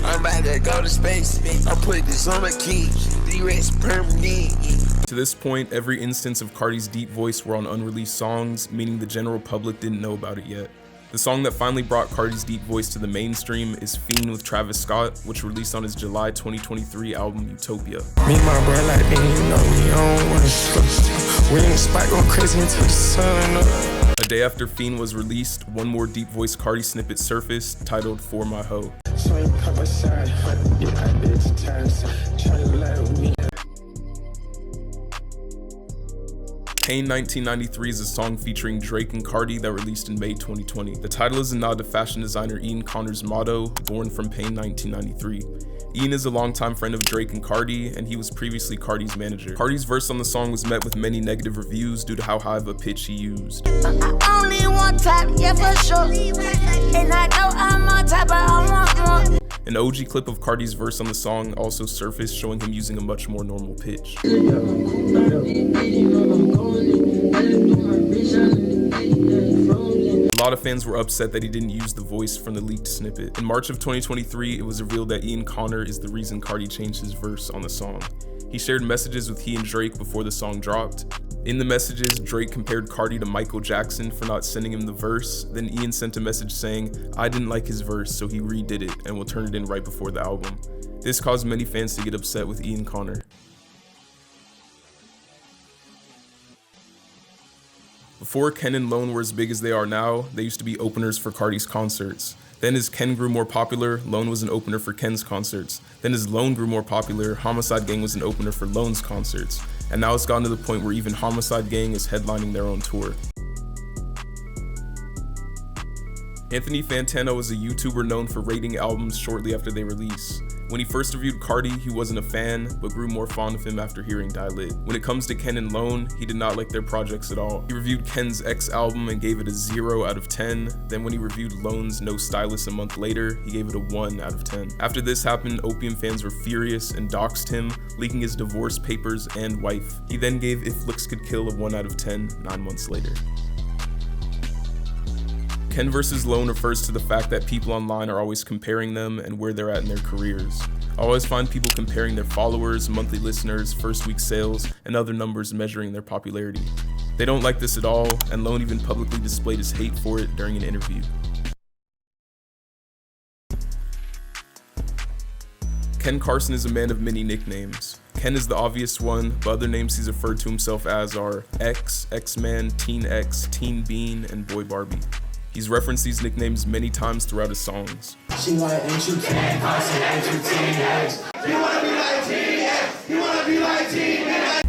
I'm about to go to space. I put this on my key. D-Rex permanent. To this point, every instance of Carti's deep voice were on unreleased songs, meaning the general public didn't know about it yet. The song that finally brought Carti's deep voice to the mainstream is Fiend with Travis Scott, which released on his July 2023 album Utopia. Me and my bro like me, you know we don't wanna switch. We in the spot going crazy until the sun up. A day after Fiend was released, one more deep voice Carti snippet surfaced, titled For My Hoe. So you pop aside, yeah, I did the times. Try to lie with me. Pain 1993 is a song featuring Drake and Carti that released in May 2020. The title is a nod to fashion designer Ian Connor's motto, Born from Pain 1993. Ian is a longtime friend of Drake and Carti, and he was previously Carti's manager. Carti's verse on the song was met with many negative reviews due to how high of a pitch he used. Only one time, yeah, for sure. And I know I'm on top, but I want more. An OG clip of Carti's verse on the song also surfaced, showing him using a much more normal pitch. A lot of fans were upset that he didn't use the voice from the leaked snippet. In March of 2023, it was revealed that Ian Connor is the reason Carti changed his verse on the song. He shared messages with he and Drake before the song dropped. In the messages, Drake compared Carti to Michael Jackson for not sending him the verse. Then Ian sent a message saying, "I didn't like his verse, so he redid it and will turn it in right before the album." This caused many fans to get upset with Ian Connor. Before Ken and Lone were as big as they are now, they used to be openers for Carti's concerts. Then as Ken grew more popular, Lone was an opener for Ken's concerts. Then as Lone grew more popular, Homixide Gang was an opener for Lone's concerts. And now it's gotten to the point where even Homixide Gang is headlining their own tour. Anthony Fantano is a YouTuber known for rating albums shortly after they release. When he first reviewed Carti, he wasn't a fan, but grew more fond of him after hearing Die Lit. When it comes to Ken and Lone, he did not like their projects at all. He reviewed Ken's X album and gave it a 0 out of 10. Then when he reviewed Lone's No Stylist a month later, he gave it a 1 out of 10. After this happened, Opium fans were furious and doxed him, leaking his divorce papers and wife. He then gave If Looks Could Kill a 1 out of 10 9 months later. Ken vs. Lone refers to the fact that people online are always comparing them and where they're at in their careers. I always find people comparing their followers, monthly listeners, first week sales, and other numbers measuring their popularity. They don't like this at all, and Lone even publicly displayed his hate for it during an interview. Ken Carson is a man of many nicknames. Ken is the obvious one, but other names he's referred to himself as are X, X-Man, Teen X, Teen Bean, and Boy Barbie. He's referenced these nicknames many times throughout his songs. She like, ain't you Ken Carson, ain't you TX? You wanna be like TX? You wanna be like TX?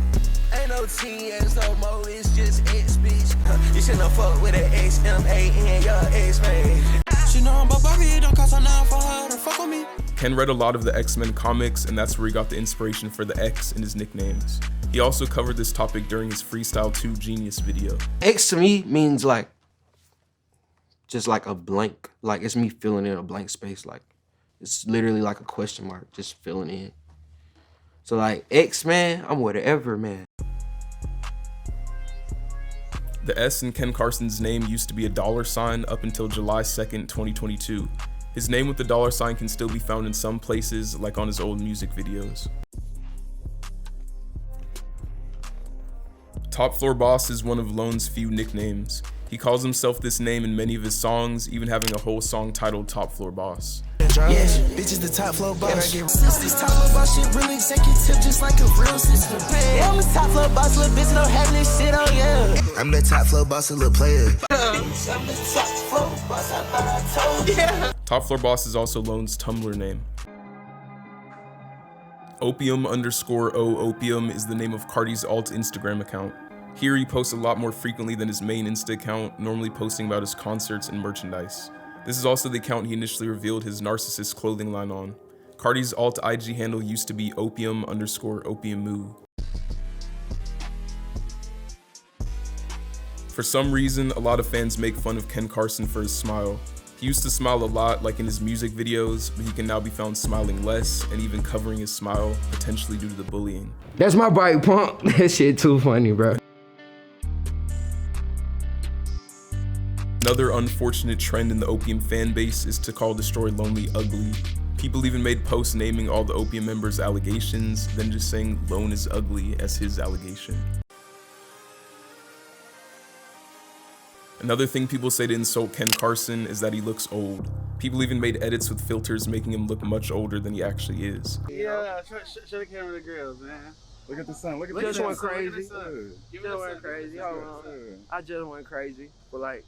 Ain't no TX no more, it's just X, bitch. You shouldn't fuck with an XMAN, your X-Man. She know I'm above it, don't cost a nine for her to fuck with me. Ken read a lot of the X-Men comics, and that's where he got the inspiration for the X in his nicknames. He also covered this topic during his Freestyle 2 Genius video. X to me means like, just like a blank, like it's me filling in a blank space. Like it's literally like a question mark, just filling in. So like X, man, I'm whatever, man. The S in Ken Carson's name used to be a $sign up until July 2nd, 2022. His name with the $sign can still be found in some places, like on his old music videos. Top Floor Boss is one of Lone's few nicknames. He calls himself this name in many of his songs, even having a whole song titled Top Floor Boss. Yeah, bitch is the top floor boss. This top floor boss shit really executive, just like a real system. Yeah, I'm the top floor boss, little bitch, don't have this shit on you. I'm the top floor boss, a little player. I'm the top floor boss, I thought I told you. Top Floor Boss is also Lone's Tumblr name. Opium_O Opium is the name of Carti's alt Instagram account. Here he posts a lot more frequently than his main Insta account, normally posting about his concerts and merchandise. This is also the account he initially revealed his Narcissist clothing line on. Carti's alt IG handle used to be Opium_OpiumMoo. For some reason, a lot of fans make fun of Ken Carson for his smile. He used to smile a lot, like in his music videos, but he can now be found smiling less and even covering his smile, potentially due to the bullying. That's my bike pump. That shit too funny, bro. Another unfortunate trend in the Opium fan base is to call Destroy Lonely ugly. People even made posts naming all the Opium members' allegations, then just saying Lone is ugly as his allegation. Another thing people say to insult Ken Carson is that he looks old. People even made edits with filters making him look much older than he actually is. Yeah, show the camera the grills, man. Look at the sun. Look at the sun. Just went crazy. Just went crazy. Hold on. I just went crazy. But like,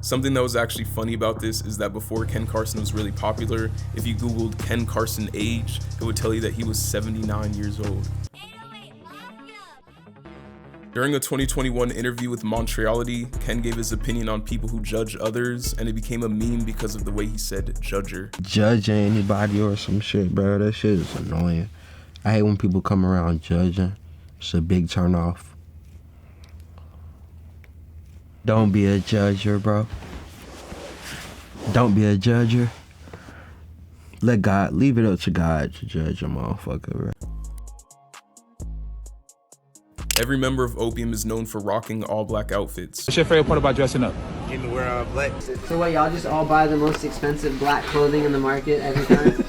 something that was actually funny about this is that before Ken Carson was really popular, if you googled Ken Carson age, it would tell you that he was 79 years old. During a 2021 interview with Montreality, Ken gave his opinion on people who judge others, and it became a meme because of the way he said judger. Judging anybody or some shit, bro, that shit is annoying. I hate when people come around judging. It's a big turn off. Don't be a judger, bro. Don't be a judger. Let God, leave it up to God to judge a motherfucker, bro. Every member of Opium is known for rocking all black outfits. What's your favorite part about dressing up? Getting to wear all black. So what, y'all just all buy the most expensive black clothing in the market every time?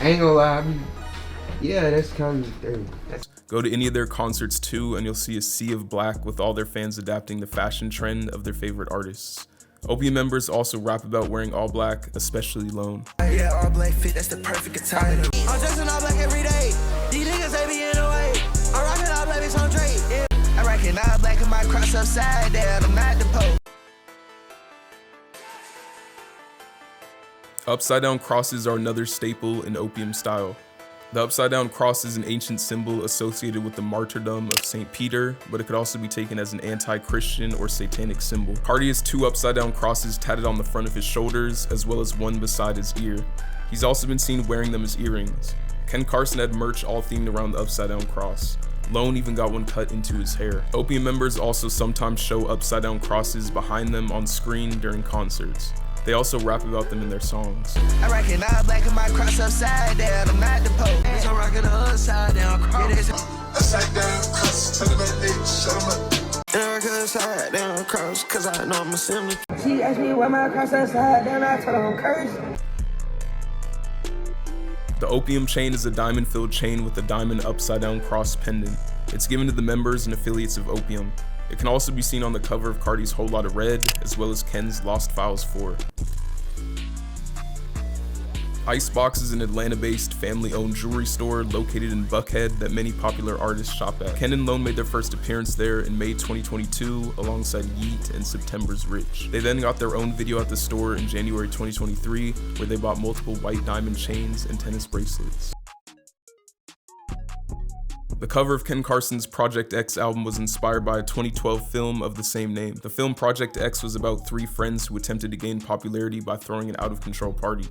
I ain't gonna lie, yeah, that's kind of the thing. Go to any of their concerts too, and you'll see a sea of black with all their fans adapting the fashion trend of their favorite artists. Opium members also rap about wearing all black, especially Lone. Yeah, all black fit, that's the perfect attire. I'm dressing all black every day. These niggas, they be in the way. I'm rocking all black, bitch, on Drake. Yeah. I'm rocking all black and my cross upside down. I'm not the Pope. Upside down crosses are another staple in Opium style. The upside down cross is an ancient symbol associated with the martyrdom of St. Peter, but it could also be taken as an anti-Christian or satanic symbol. Carti has 2 upside down crosses tatted on the front of his shoulders, as well as one beside his ear. He's also been seen wearing them as earrings. Ken Carson had merch all themed around the upside down cross. Lone even got one cut into his hair. Opium members also sometimes show upside down crosses behind them on screen during concerts. They also rap about them in their songs. I reckon all black and my cross upside down. I'm not the Pope. I'm rocking the upside down cross. Upside down cross. Tell them that they shut them up. I rock upside down cross, cause I know I'm a sinner. She asked me why my cross upside down. I told her I'm cursed. The Opium chain is a diamond-filled chain with a diamond upside-down cross pendant. It's given to the members and affiliates of Opium. It can also be seen on the cover of Carti's Whole Lotta Red, as well as Ken's Lost Files 4. Icebox is an Atlanta-based, family-owned jewelry store located in Buckhead that many popular artists shop at. Ken and Lone made their first appearance there in May 2022 alongside Yeet and September's Rich. They then got their own video at the store in January 2023 where they bought multiple white diamond chains and tennis bracelets. The cover of Ken Carson's Project X album was inspired by a 2012 film of the same name. The film Project X was about 3 friends who attempted to gain popularity by throwing an out-of-control party.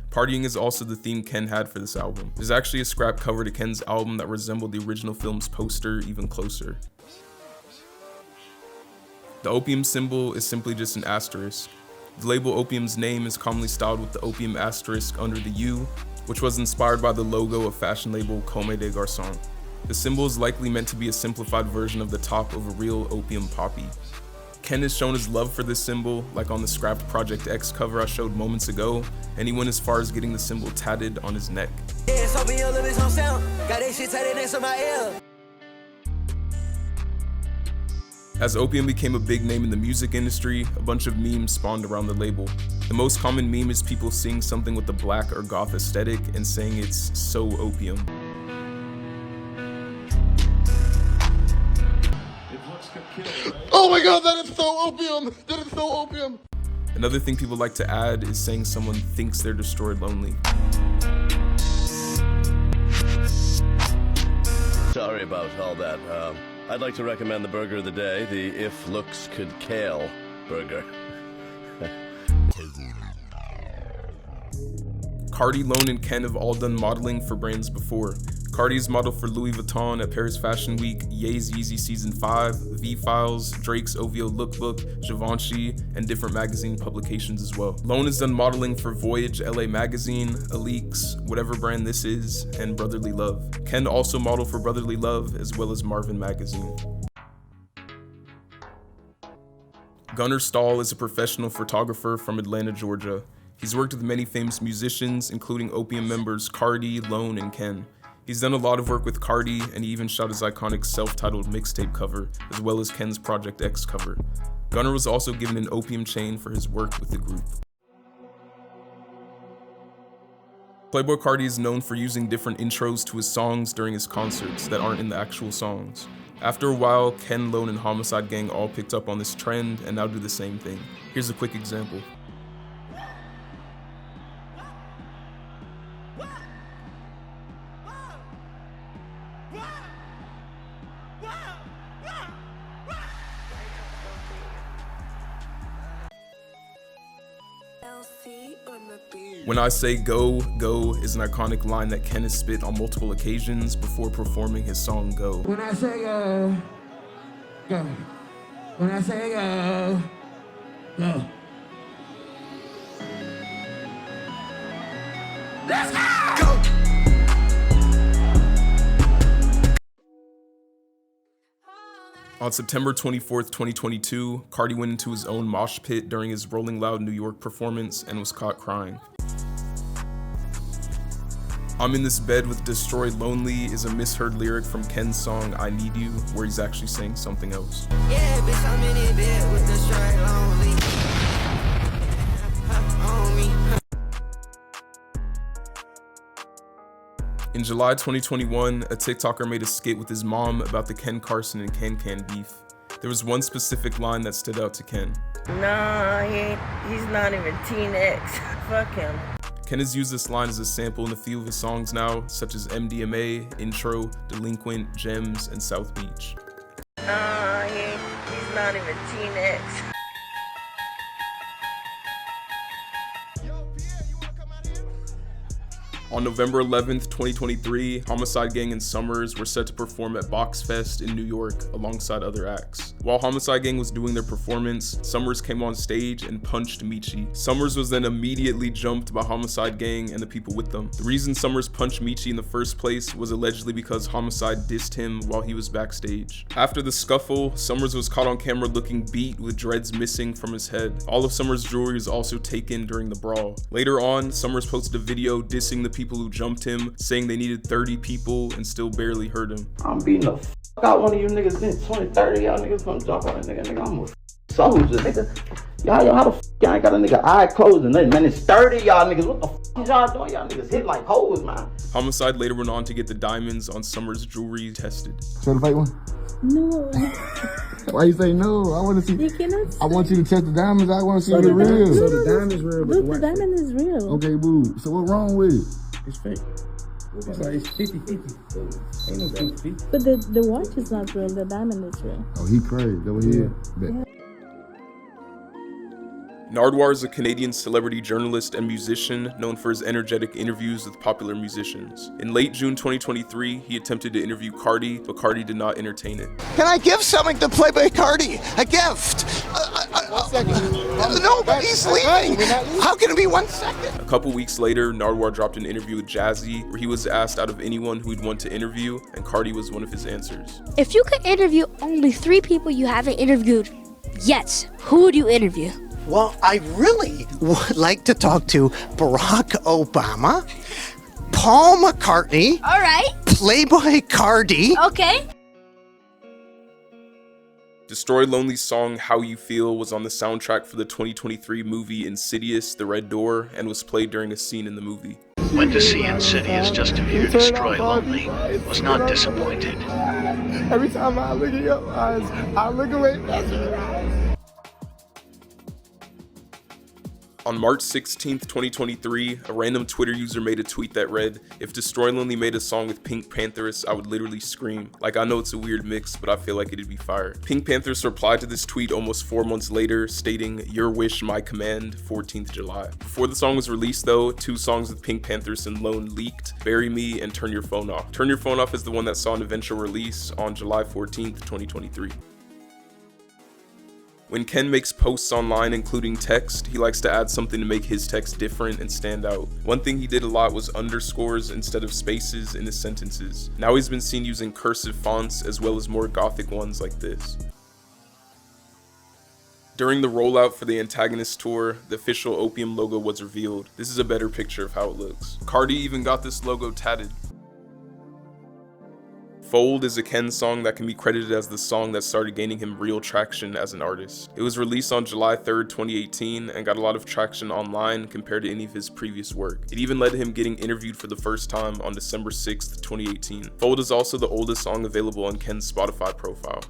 Partying is also the theme Ken had for this album. There's actually a scrap cover to Ken's album that resembled the original film's poster even closer. The Opium symbol is simply just an asterisk. The label Opium's name is commonly styled with the Opium asterisk under the U, which was inspired by the logo of fashion label Comme des Garçons. The symbol is likely meant to be a simplified version of the top of a real opium poppy. Ken has shown his love for this symbol, like on the scrapped Project X cover I showed moments ago, and he went as far as getting the symbol tatted on his neck. As Opium became a big name in the music industry, a bunch of memes spawned around the label. The most common meme is people seeing something with a black or goth aesthetic and saying it's so Opium. Oh my god, that is so Opium! That is so Opium! Another thing people like to add is saying someone thinks they're destroyed lonely. Sorry about all that. I'd like to recommend the burger of the day, the If Looks Could Kale burger. Carti, Lone, and Ken have all done modeling for brands before. Carti's modeled for Louis Vuitton at Paris Fashion Week, Ye's Yeezy Season 5, V-Files, Drake's OVO Lookbook, Givenchy, and different magazine publications as well. Lone has done modeling for Voyage, LA Magazine, Alix, whatever brand this is, and Brotherly Love. Ken also modeled for Brotherly Love as well as Marvin Magazine. Gunnar Stahl is a professional photographer from Atlanta, Georgia. He's worked with many famous musicians, including Opium members Carti, Lone, and Ken. He's done a lot of work with Carti, and he even shot his iconic self-titled mixtape cover, as well as Ken's Project X cover. Gunnar was also given an Opium chain for his work with the group. Playboi Carti is known for using different intros to his songs during his concerts that aren't in the actual songs. After a while, Ken, Lone, and Homixide Gang all picked up on this trend and now do the same thing. Here's a quick example. When I say go, go is an iconic line that Ken has spit on multiple occasions before performing his song Go. When I say go, go. When I say go, go. Let's go! Go! On September 24th, 2022, Carti went into his own mosh pit during his Rolling Loud New York performance and was caught crying. I'm in this bed with Destroyed Lonely is a misheard lyric from Ken's song I Need You, where he's actually saying something else. Yeah, bitch, I'm in this bed with Destroyed Lonely. On me. In July 2021, a TikToker made a skit with his mom about the Ken Carson and Can beef. There was one specific line that stood out to Ken. Nah, he's not even Teen X. Fuck him. Ken has used this line as a sample in a few of his songs now, such as MDMA, Intro, Delinquent, Gems, and South Beach. Nah, he's not even Teen X. On November 11th, 2023, Homixide Gang and Summers were set to perform at Box Fest in New York alongside other acts. While Homixide Gang was doing their performance, Summers came on stage and punched Michi. Summers was then immediately jumped by Homixide Gang and the people with them. The reason Summers punched Michi in the first place was allegedly because Homixide dissed him while he was backstage. After the scuffle, Summers was caught on camera looking beat with dreads missing from his head. All of Summers' jewelry was also taken during the brawl. Later on, Summers posted a video dissing the people who jumped him, saying they needed 30 people and still barely hurt him. I'm beating the fuck out one of you niggas, then 20, 30 y'all niggas gonna jump on a nigga, I'm gonna soldier, nigga. Y'all, how the f*** y'all ain't got a nigga eye closed and nothing, man? It's 30 y'all niggas. What the f*** is y'all doing? Y'all niggas hit like hoes, man. Homixide later went on to get the diamonds on Summer's jewelry tested. Show the fake one? No. Why you say no? I want to see. You cannot say. I want you to test the diamonds. I want to see if they're real. So the diamond is real. Look, the diamond is real. Okay, boo. So what's wrong with it? It's fake. It's like it's 50-50. So ain't no 50-50. But the watch is not real. The diamond is real. Oh, he crazy. That what he is? Bet. Nardwuar is a Canadian celebrity journalist and musician known for his energetic interviews with popular musicians. In late June 2023, he attempted to interview Carti, but Carti did not entertain it. Can I give something to Playboi Carti? A gift? 1 second. No, but he's leaving. How can it be 1 second? A couple weeks later, Nardwuar dropped an interview with Jazzy, where he was asked out of anyone who he'd want to interview, and Carti was one of his answers. If you could interview only 3 people you haven't interviewed yet, who would you interview? Well, I really would like to talk to Barack Obama, Paul McCartney, All right. Playboi Carti. Okay. Destroy Lonely's song How You Feel was on the soundtrack for the 2023 movie Insidious: The Red Door and was played during a scene in the movie. Went to see Insidious just to hear Destroy Lonely. Was not disappointed. Every time I look at your eyes, I look away past your eyes. On March 16th, 2023, a random Twitter user made a tweet that read, "If Destroy Lonely made a song with Pink Panthers, I would literally scream. Like, I know it's a weird mix, but I feel like it'd be fire." Pink Panthers replied to this tweet almost 4 months later, stating, "Your wish, my command, 14th July. Before the song was released though, 2 songs with Pink Panthers and Lone leaked, Bury Me and Turn Your Phone Off. Turn Your Phone Off is the one that saw an eventual release on July 14th, 2023. When Ken makes posts online including text, he likes to add something to make his text different and stand out. One thing he did a lot was underscores instead of spaces in his sentences. Now he's been seen using cursive fonts as well as more gothic ones like this. During the rollout for the Antagonist tour, the official Opium logo was revealed. This is a better picture of how it looks. Carti even got this logo tatted. Fold is a Ken song that can be credited as the song that started gaining him real traction as an artist. It was released on July 3rd, 2018 and got a lot of traction online compared to any of his previous work. It even led to him getting interviewed for the first time on December 6th, 2018. Fold is also the oldest song available on Ken's Spotify profile.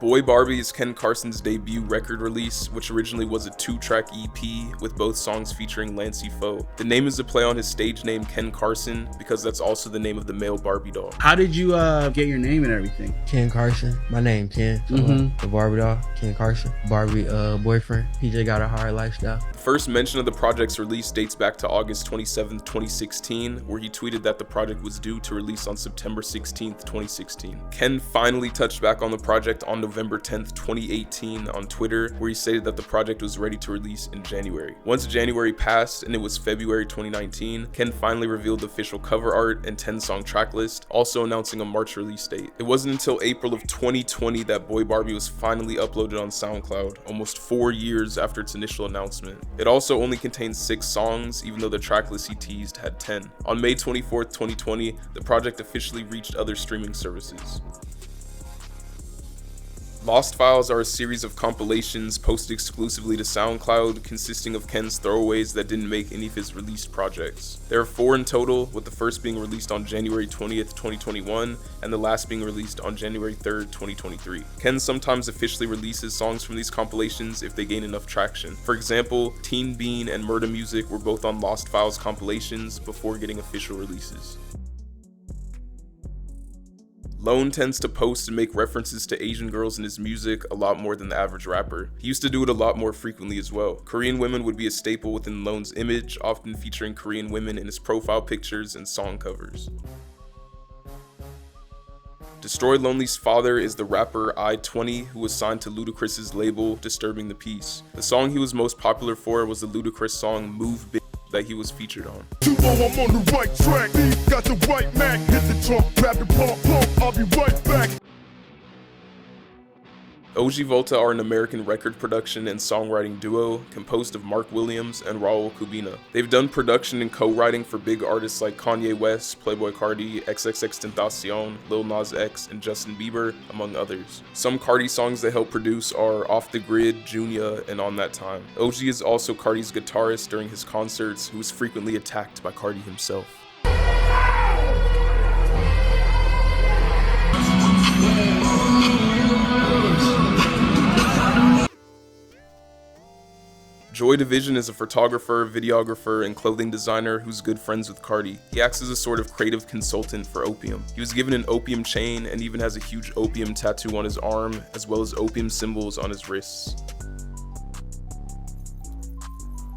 Boy Barbie is Ken Carson's debut record release, which originally was a 2-track EP with both songs featuring Lancey Foe. The name is a play on his stage name Ken Carson because that's also the name of the male Barbie doll. How did you get your name and everything? Ken Carson. My name Ken. The Barbie doll, Ken Carson. Barbie boyfriend. He just got a hard lifestyle. The first mention of the project's release dates back to August 27th, 2016, where he tweeted that the project was due to release on September 16th, 2016. Ken finally touched back on the project on November 10th, 2018 on Twitter, where he stated that the project was ready to release in January. Once January passed and it was February 2019, Ken finally revealed the official cover art and 10-song track list, also announcing a March release date. It wasn't until April of 2020 that Boy Barbie was finally uploaded on SoundCloud, almost 4 years after its initial announcement. It also only contains 6 songs, even though the track list he teased had 10. On May 24th, 2020, the project officially reached other streaming services. Lost Files are a series of compilations posted exclusively to SoundCloud, consisting of Ken's throwaways that didn't make any of his released projects. There are 4 in total, with the first being released on January 20th, 2021, and the last being released on January 3rd, 2023. Ken sometimes officially releases songs from these compilations if they gain enough traction. For example, Teen Bean and Murda Music were both on Lost Files compilations before getting official releases. Lone tends to post and make references to Asian girls in his music a lot more than the average rapper. He used to do it a lot more frequently as well. Korean women would be a staple within Lone's image, often featuring Korean women in his profile pictures and song covers. Destroy Lonely's father is the rapper I-20, who was signed to Ludacris's label, Disturbing the Peace. The song he was most popular for was the Ludacris song Move Bitch that he was featured on. I'm on the right track, got the right Mac, hit the trunk, grab the pump, I'll be right back. OG Volta are an American record production and songwriting duo composed of Mark Williams and Raul Cubina. They've done production and co-writing for big artists like Kanye West, Playboi Carti, XXXTentacion, Lil Nas X, and Justin Bieber, among others. Some Carti songs they help produce are Off the Grid, Junior, and On That Time. OG is also Carti's guitarist during his concerts, who is frequently attacked by Carti himself. Joy Division is a photographer, videographer, and clothing designer who's good friends with Carti. He acts as a sort of creative consultant for Opium. He was given an opium chain and even has a huge opium tattoo on his arm, as well as opium symbols on his wrists.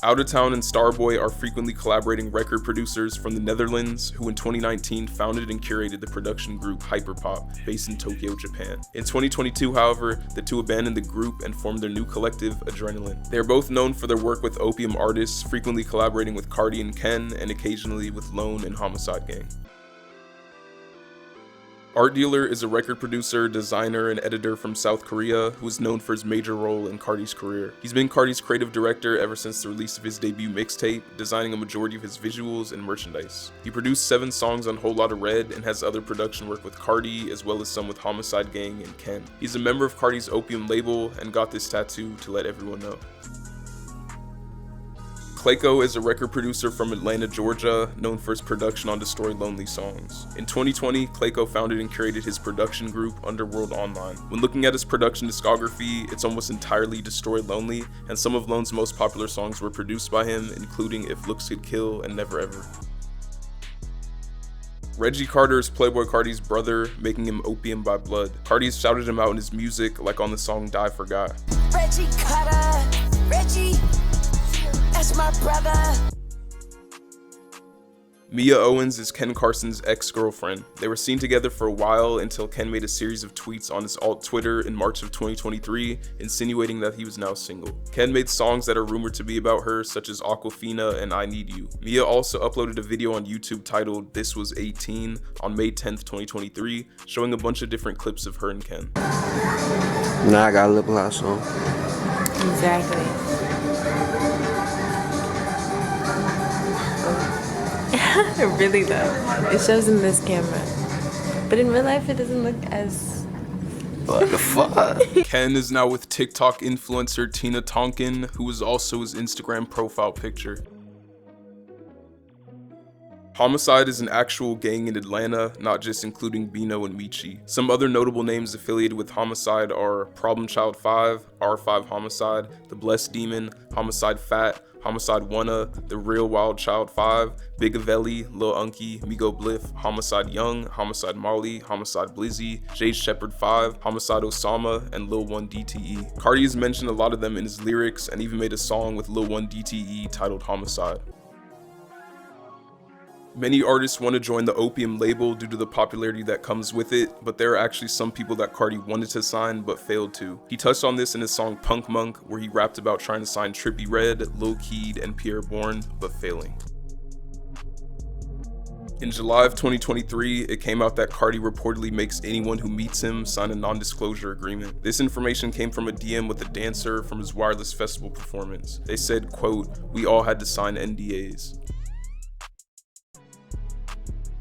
Out of Town and Starboy are frequently collaborating record producers from the Netherlands, who in 2019 founded and curated the production group Hyperpop, based in Tokyo, Japan. In 2022, however, the two abandoned the group and formed their new collective, Adrenaline. They are both known for their work with Opium artists, frequently collaborating with Carti and Ken, and occasionally with Lone and Homixide Gang. Art Dealer is a record producer, designer, and editor from South Korea who is known for his major role in Carti's career. He's been Carti's creative director ever since the release of his debut mixtape, designing a majority of his visuals and merchandise. He produced 7 songs on Whole Lotta Red and has other production work with Carti, as well as some with Homixide Gang and Ken. He's a member of Carti's Opium label and got this tattoo to let everyone know. Clayco is a record producer from Atlanta, Georgia, known for his production on Destroy Lonely songs. In 2020, Clayco founded and curated his production group, Underworld Online. When looking at his production discography, it's almost entirely Destroy Lonely, and some of Lone's most popular songs were produced by him, including If Looks Could Kill and Never Ever. Reggie Carter is Playboi Carti's brother, making him Opium by blood. Carti has shouted him out in his music, like on the song Die For God. Reggie Carter, Reggie. That's my brother. Mia Owens is Ken Carson's ex-girlfriend. They were seen together for a while until Ken made a series of tweets on his alt Twitter in March of 2023, insinuating that he was now single. Ken made songs that are rumored to be about her, such as Aquafina and I Need You. Mia also uploaded a video on YouTube titled This Was 18 on May 10th, 2023, showing a bunch of different clips of her and Ken. Now I got a lip gloss on. Exactly. Really though, it shows in this camera, but in real life it doesn't look as. What the fuck? Ken is now with TikTok influencer Tina Tonkin, who is also his Instagram profile picture. Homixide is an actual gang in Atlanta, not just including Bino and Michi. Some other notable names affiliated with Homixide are Problem Child 5, R5 Homixide, The Blessed Demon, Homixide Fat, Homixide Wanna, The Real Wild Child 5, Big Avelli, Lil Unky, Migo Bliff, Homixide Young, Homixide Molly, Homixide Blizzy, Jay Shepherd 5, Homixide Osama, and Lil 1 DTE. Carti has mentioned a lot of them in his lyrics and even made a song with Lil 1 DTE titled Homixide. Many artists want to join the Opium label due to the popularity that comes with it, but there are actually some people that Carti wanted to sign but failed to. He touched on this in his song Punk Monk, where he rapped about trying to sign Trippie Redd, Lil Keed, and Pierre Bourne, but failing. In July of 2023, it came out that Carti reportedly makes anyone who meets him sign a non-disclosure agreement. This information came from a DM with a dancer from his Wireless Festival performance. They said, quote, "We all had to sign NDAs."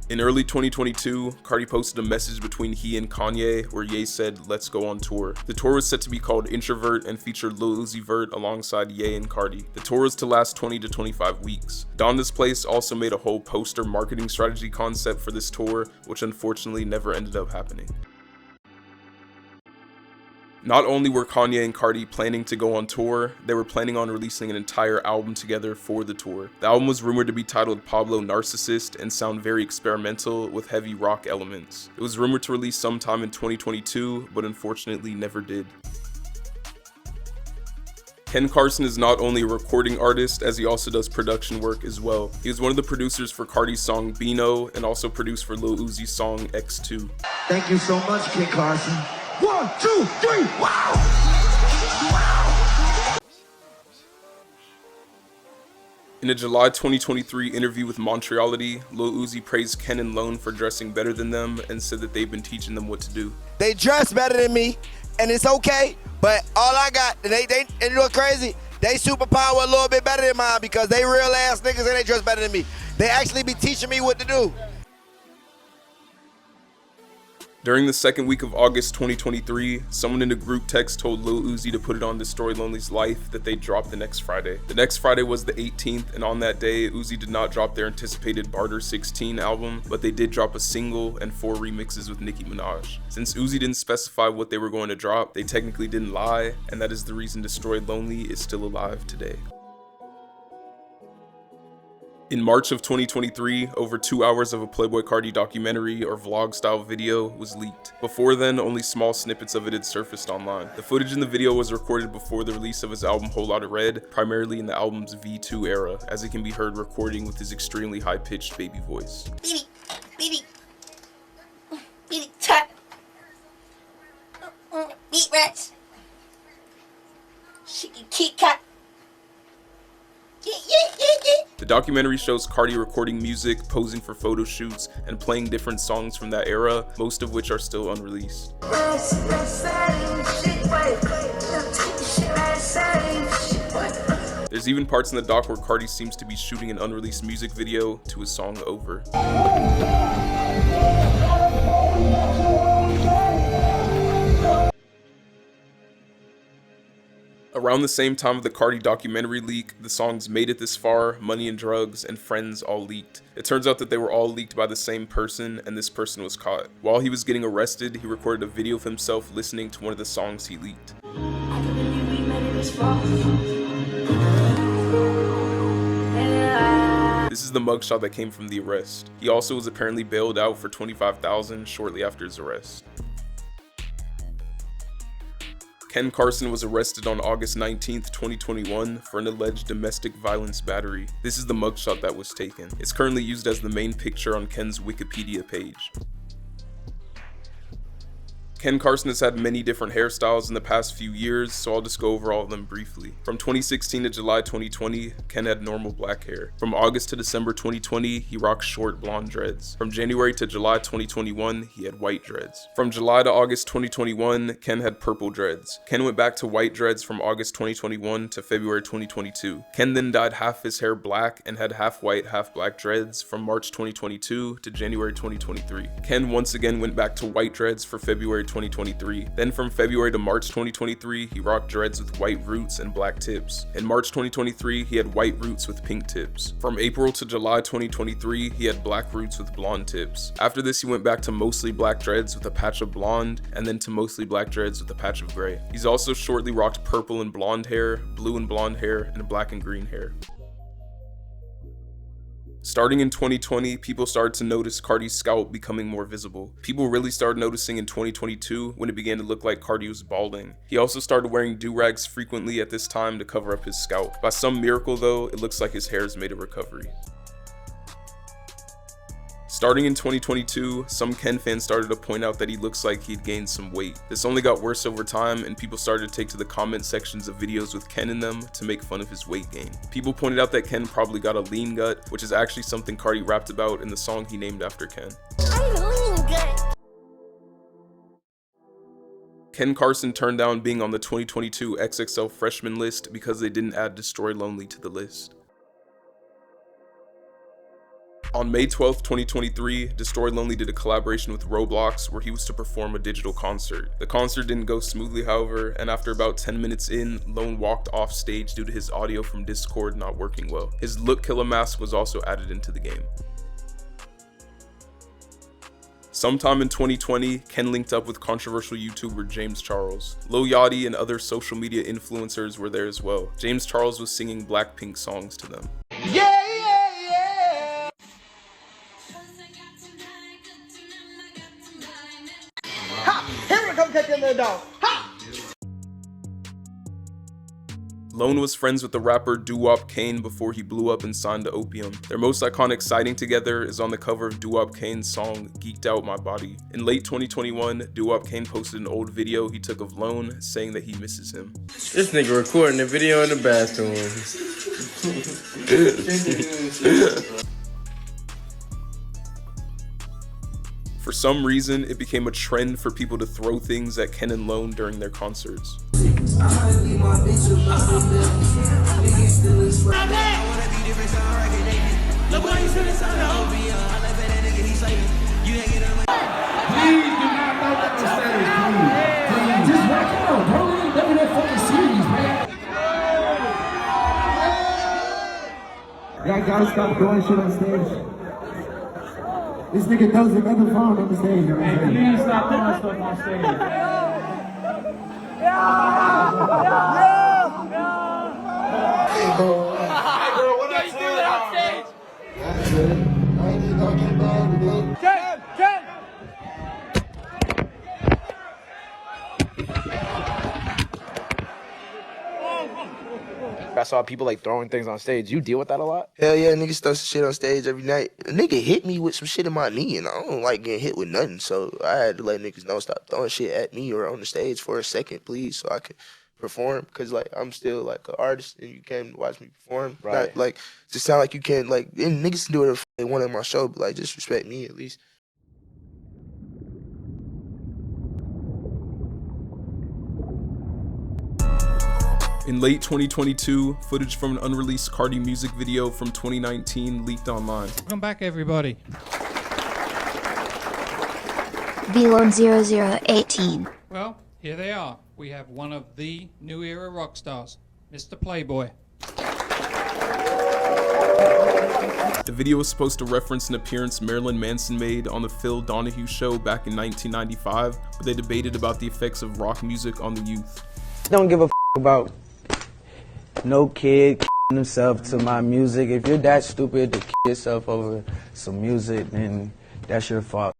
In early 2022, Carti posted a message between he and Kanye where Ye said, "Let's go on tour." The tour was set to be called Introvert and featured Lil Uzi Vert alongside Ye and Carti. The tour was to last 20 to 25 weeks. Donda's Place also made a whole poster marketing strategy concept for this tour, which unfortunately never ended up happening. Not only were Kanye and Carti planning to go on tour, they were planning on releasing an entire album together for the tour. The album was rumored to be titled Pablo Narcissist and sound very experimental with heavy rock elements. It was rumored to release sometime in 2022, but unfortunately never did. Ken Carson is not only a recording artist, as he also does production work as well. He was one of the producers for Carti's song Bino and also produced for Lil Uzi's song X2. Thank you so much, Ken Carson. 1, 2, 3, wow! In a July 2023 interview with Montreality, Lil Uzi praised Ken and Lone for dressing better than them and said that they've been teaching them what to do. They dress better than me, and it's okay, But all I got, and you know what's crazy? They superpower a little bit better than mine because they real ass niggas and they dress better than me. They actually be teaching me what to do. During the second week of August 2023, someone in the group text told Lil Uzi to put it on Destroy Lonely's Life that they'd drop the next Friday. The next Friday was the 18th, and on that day, Uzi did not drop their anticipated Barter 16 album, but they did drop a single and 4 remixes with Nicki Minaj. Since Uzi didn't specify what they were going to drop, they technically didn't lie, and that is the reason Destroy Lonely is still alive today. In March of 2023, over 2 hours of a Playboi Carti documentary or vlog-style video was leaked. Before then, only small snippets of it had surfaced online. The footage in the video was recorded before the release of his album Whole Lotta Red, primarily in the album's V2 era, as it can be heard recording with his extremely high-pitched baby voice. Beat tap. Beat rats. She can kick cat. The documentary shows Carti recording music, posing for photo shoots, and playing different songs from that era, most of which are still unreleased. There's even parts in the doc where Carti seems to be shooting an unreleased music video to his song Over. Around the same time of the Carti documentary leak, the songs Made It This Far, Money and Drugs, and Friends all leaked. It turns out that they were all leaked by the same person, and this person was caught. While he was getting arrested, he recorded a video of himself listening to one of the songs he leaked. This is the mugshot that came from the arrest. He also was apparently bailed out for $25,000 shortly after his arrest. Ken Carson was arrested on August 19th, 2021 for an alleged domestic violence battery. This is the mugshot that was taken. It's currently used as the main picture on Ken's Wikipedia page. Ken Carson has had many different hairstyles in the past few years, so I'll just go over all of them briefly. From 2016 to July 2020, Ken had normal black hair. From August to December 2020, he rocked short blonde dreads. From January to July 2021, he had white dreads. From July to August 2021, Ken had purple dreads. Ken went back to white dreads from August 2021 to February 2022. Ken then dyed half his hair black and had half white, half black dreads from March 2022 to January 2023. Ken once again went back to white dreads for February 2023. Then from February to March 2023, he rocked dreads with white roots and black tips. In March 2023, he had white roots with pink tips. From April to July 2023, he had black roots with blonde tips. After this, he went back to mostly black dreads with a patch of blonde, and then to mostly black dreads with a patch of gray. He's also shortly rocked purple and blonde hair, blue and blonde hair, and black and green hair. Starting in 2020, people started to notice Carti's scalp becoming more visible. People really started noticing in 2022 when it began to look like Carti was balding. He also started wearing do-rags frequently at this time to cover up his scalp. By some miracle though, it looks like his hair has made a recovery. Starting in 2022, some Ken fans started to point out that he looks like he'd gained some weight. This only got worse over time, and people started to take to the comment sections of videos with Ken in them to make fun of his weight gain. People pointed out that Ken probably got a lean gut, which is actually something Carti rapped about in the song he named after Ken. Ken Carson turned down being on the 2022 XXL freshman list because they didn't add Destroy Lonely to the list. On May 12th, 2023, Destroy Lonely did a collaboration with Roblox where he was to perform a digital concert. The concert didn't go smoothly, however, and after about 10 minutes in, Lone walked off stage due to his audio from Discord not working well. His Look Killer mask was also added into the game. Sometime in 2020, Ken linked up with controversial YouTuber James Charles. Lil Yachty and other social media influencers were there as well. James Charles was singing Blackpink songs to them. Yeah! Come catch that little dog. Ha! Lone was friends with the rapper Doo-Wop Kane before he blew up and signed to Opium. Their most iconic sighting together is on the cover of Doo-Wop Kane's song Geeked Out My Body. In late 2021, Doo-Wop Kane posted an old video he took of Lone saying that he misses him. This nigga recording the video in the bathroom. For some reason, it became a trend for people to throw things at Ken and Lone during their concerts. Look why you should have signed up. Please do not throw that on stage, please. Just rock out, bro. We ain't never that fucking serious, man. Y'all gotta stop throwing shit on stage. This nigga does another phone on the stage. Hey, please stop throwing stuff on stage. Hey, bro, what are you doing on stage? I saw people like throwing things on stage. You deal with that a lot? Hell yeah, niggas throw some shit on stage every night. A nigga hit me with some shit in my knee, and I don't like getting hit with nothing, so I had to let niggas know stop throwing shit at me or on the stage for a second, please, so I could perform, because like I'm still like an artist and you came to watch me perform. Right. Not, like, just sound like you can't, like, and niggas can do whatever they want on my show, but like just respect me at least. In late 2022, footage from an unreleased Carti music video from 2019 leaked online. Welcome back, everybody. Vlone 0018. Well, here they are. We have one of the new era rock stars, Mr. Playboi. The video was supposed to reference an appearance Marilyn Manson made on the Phil Donahue show back in 1995, where they debated about the effects of rock music on the youth. Don't give a about no kid himself to my music. If you're that stupid to kill yourself over some music, then that's your fault.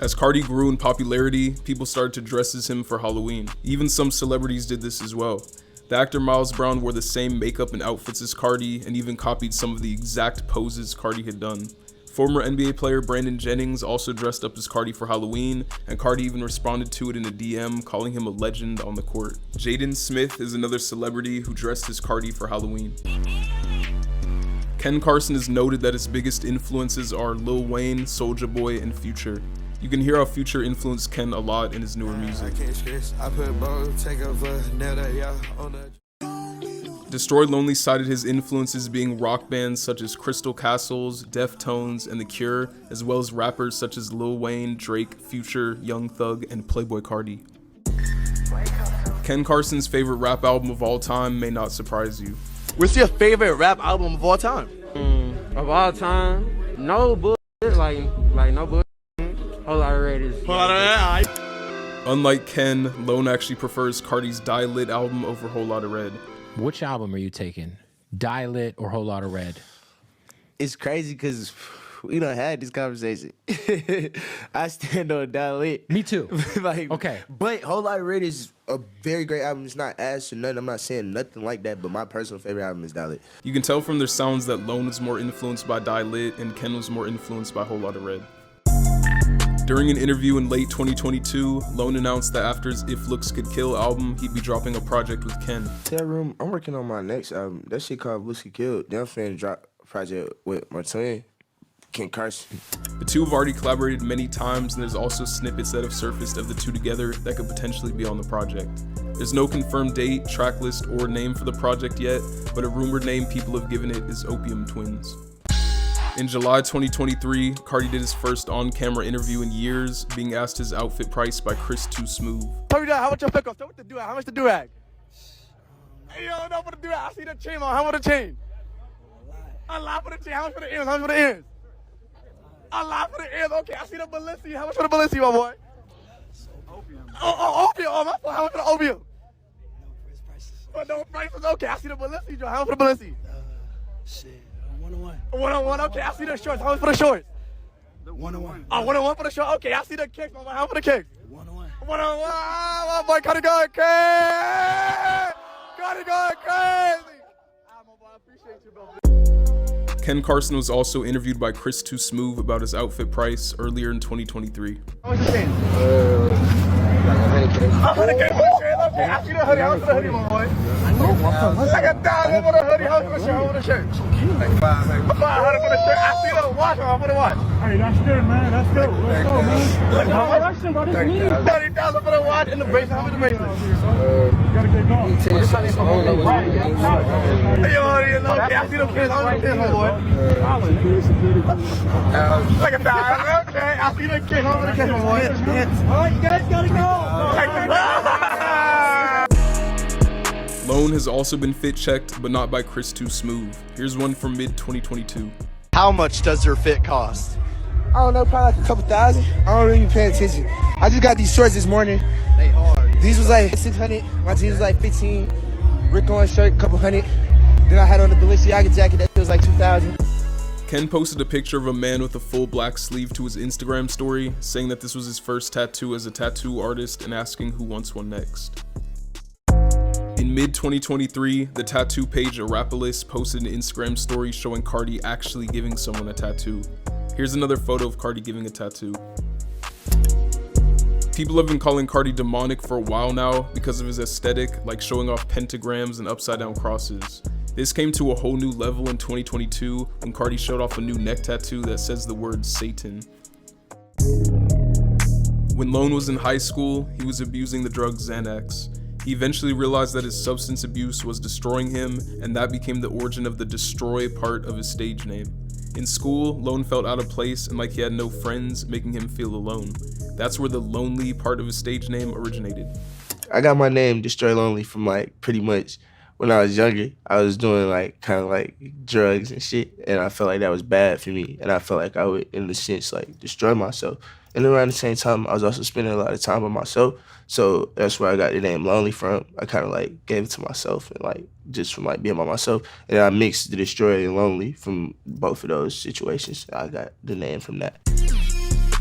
As Carti grew in popularity, people started to dress as him for Halloween. Even some celebrities did this as well. The actor Miles Brown wore the same makeup and outfits as Carti and even copied some of the exact poses Carti had done. Former NBA player Brandon Jennings also dressed up as Carti for Halloween, and Carti even responded to it in a DM, calling him a legend on the court. Jaden Smith is another celebrity who dressed as Carti for Halloween. Ken Carson has noted that his biggest influences are Lil Wayne, Soulja Boy, and Future. You can hear how Future influenced Ken a lot in his newer music. Destroy Lonely cited his influences being rock bands such as Crystal Castles, Deftones, and The Cure, as well as rappers such as Lil Wayne, Drake, Future, Young Thug, and Playboi Carti. Ken Carson's favorite rap album of all time may not surprise you. What's your favorite rap album of all time? Of all time, no bullshit, like no bullshit. Whole lot of red is. Unlike Ken, Lone actually prefers Carti's Die Lit album over Whole Lotta Red. Which album are you taking? Die Lit or Whole Lotta Red? It's crazy because we done had this conversation. I stand on Die Lit. Me too. Like, okay. But Whole Lotta Red is a very great album. It's not ass or nothing. I'm not saying nothing like that, but my personal favorite album is Die Lit. You can tell from their sounds that Lone was more influenced by Die Lit and Ken was more influenced by Whole Lotta Red. During an interview in late 2022, Lone announced that after his If Looks Could Kill album, he'd be dropping a project with Ken. That room, I'm working on my next album. That shit called Whiskey Killed. Then I'm finna drop a project with my twin, Ken Carson. The two have already collaborated many times, and there's also snippets that have surfaced of the two together that could potentially be on the project. There's no confirmed date, track list, or name for the project yet, but a rumored name people have given it is Opium Twins. In July 2023, Carti did his first on-camera interview in years, being asked his outfit price by Chris Too Smooth. Tell me that, how much your pick-up? Tell me what the do-rag. How much the do-rag? Hey, you don't know for the do-rag. I see the chain on. How much the chain? A lot for the chain. How much for the ears? How much for the ears? A lot for the ears. Okay, I see the Balenci. How much for the Balenci, my boy? Opium. Oh, Opium. Oh, my fault. How much for the Opium? But no prices. Okay, I see the Balenci, Joe. How much for the Balenci? Shit. 101. 101, okay, I see the shorts. How much for the shorts? 101. Oh, 101 for the shorts. Okay, I see the kicks. How much for the kicks? 101. 101. My boy, Carti going crazy. Carti going crazy. My boy, I appreciate you, bro. Ken Carson was also interviewed by Chris Too Smooth about his outfit price earlier in 2023. How much the chain? 100K for the chain. I see the hoodie. How much for the hoodie, my boy? Like $1,000 for the hoodie. How much for the shirt? How much for the shirt? Like 500 for the shirt. I see the watch. How much for the watch? Hey, that's good, man. That's good. Let's go, man. Like how much? 30,000 for the watch and the bracelet. How much the bracelet? Gotta get going. Hey, yo, you know, I see them kids. How much the kids, my boy? Like $1,000. Okay, I see the kids. How much the kids, my boy? All right, you guys gotta go. Lone has also been fit checked, but not by Chris Too Smooth. Here's one from mid-2022. How much does your fit cost? I don't know, probably like a couple thousand. I don't really pay attention. I just got these shorts this morning. They hard. These was like 600. My jeans was like 15. Rick Owens shirt, couple hundred. Then I had on the Balenciaga jacket that was like 2,000. Ken posted a picture of a man with a full black sleeve to his Instagram story, saying that this was his first tattoo as a tattoo artist and asking who wants one next. In mid-2023, the tattoo page Arapolis posted an Instagram story showing Carti actually giving someone a tattoo. Here's another photo of Carti giving a tattoo. People have been calling Carti demonic for a while now because of his aesthetic, like showing off pentagrams and upside down crosses. This came to a whole new level in 2022 when Carti showed off a new neck tattoo that says the word Satan. When Lone was in high school, he was abusing the drug Xanax. He eventually realized that his substance abuse was destroying him, and that became the origin of the Destroy part of his stage name. In school, Lone felt out of place and like he had no friends, making him feel alone. That's where the lonely part of his stage name originated. I got my name Destroy Lonely from like pretty much when I was younger. I was doing like kind of like drugs and shit, and I felt like that was bad for me, and I felt like I would, in a sense, like destroy myself. And around the same time, I was also spending a lot of time by myself, so that's where I got the name Lonely from. I kind of like gave it to myself, and like just from like being by myself, and I mixed the Destroy and Lonely from both of those situations. I got the name from that.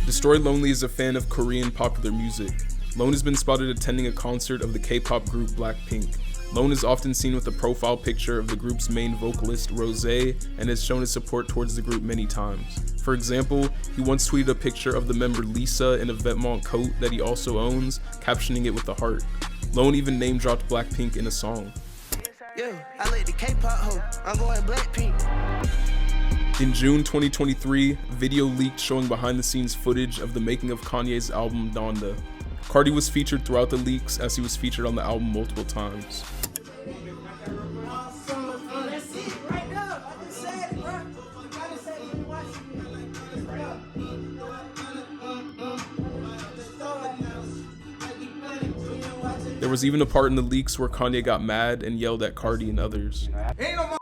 Destroy Lonely is a fan of Korean popular music. Lone has been spotted attending a concert of the K-pop group Blackpink. Lone is often seen with a profile picture of the group's main vocalist, Rosé, and has shown his support towards the group many times. For example, he once tweeted a picture of the member Lisa in a Vetements coat that he also owns, captioning it with a heart. Lone even name-dropped Blackpink in a song. Yo, I like the K-pop hoe. I'm going Blackpink. In June 2023, a video leaked showing behind-the-scenes footage of the making of Kanye's album Donda. Carti was featured throughout the leaks as he was featured on the album multiple times. There was even a part in the leaks where Kanye got mad and yelled at Carti and others. Ain't no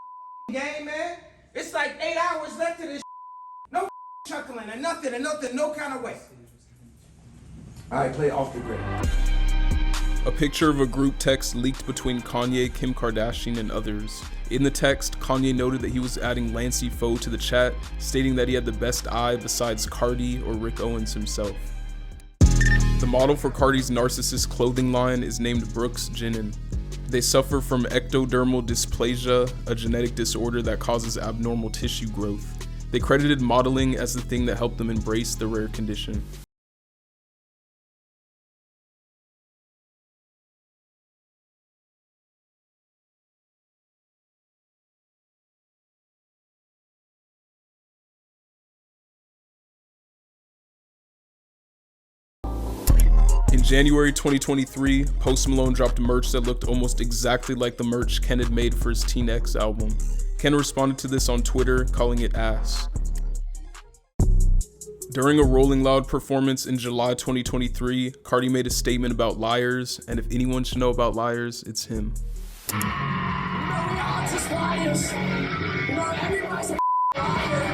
game, man. It's like 8 hours left to this. No chuckling and nothing, no kind of way. All right, play off the grid. A picture of a group text leaked between Kanye, Kim Kardashian, and others. In the text, Kanye noted that he was adding Lancey Foe to the chat, stating that he had the best eye besides Carti or Rick Owens himself. The model for Carti's narcissist clothing line is named Brooks Jennin. They suffer from ectodermal dysplasia, a genetic disorder that causes abnormal tissue growth. They credited modeling as the thing that helped them embrace the rare condition. In January 2023, Post Malone dropped merch that looked almost exactly like the merch Ken had made for his Teen X album. Ken responded to this on Twitter, calling it ass. During a Rolling Loud performance in July 2023, Carti made a statement about liars, and if anyone should know about liars, it's him. You know we all just liars. You know everybody's a liar.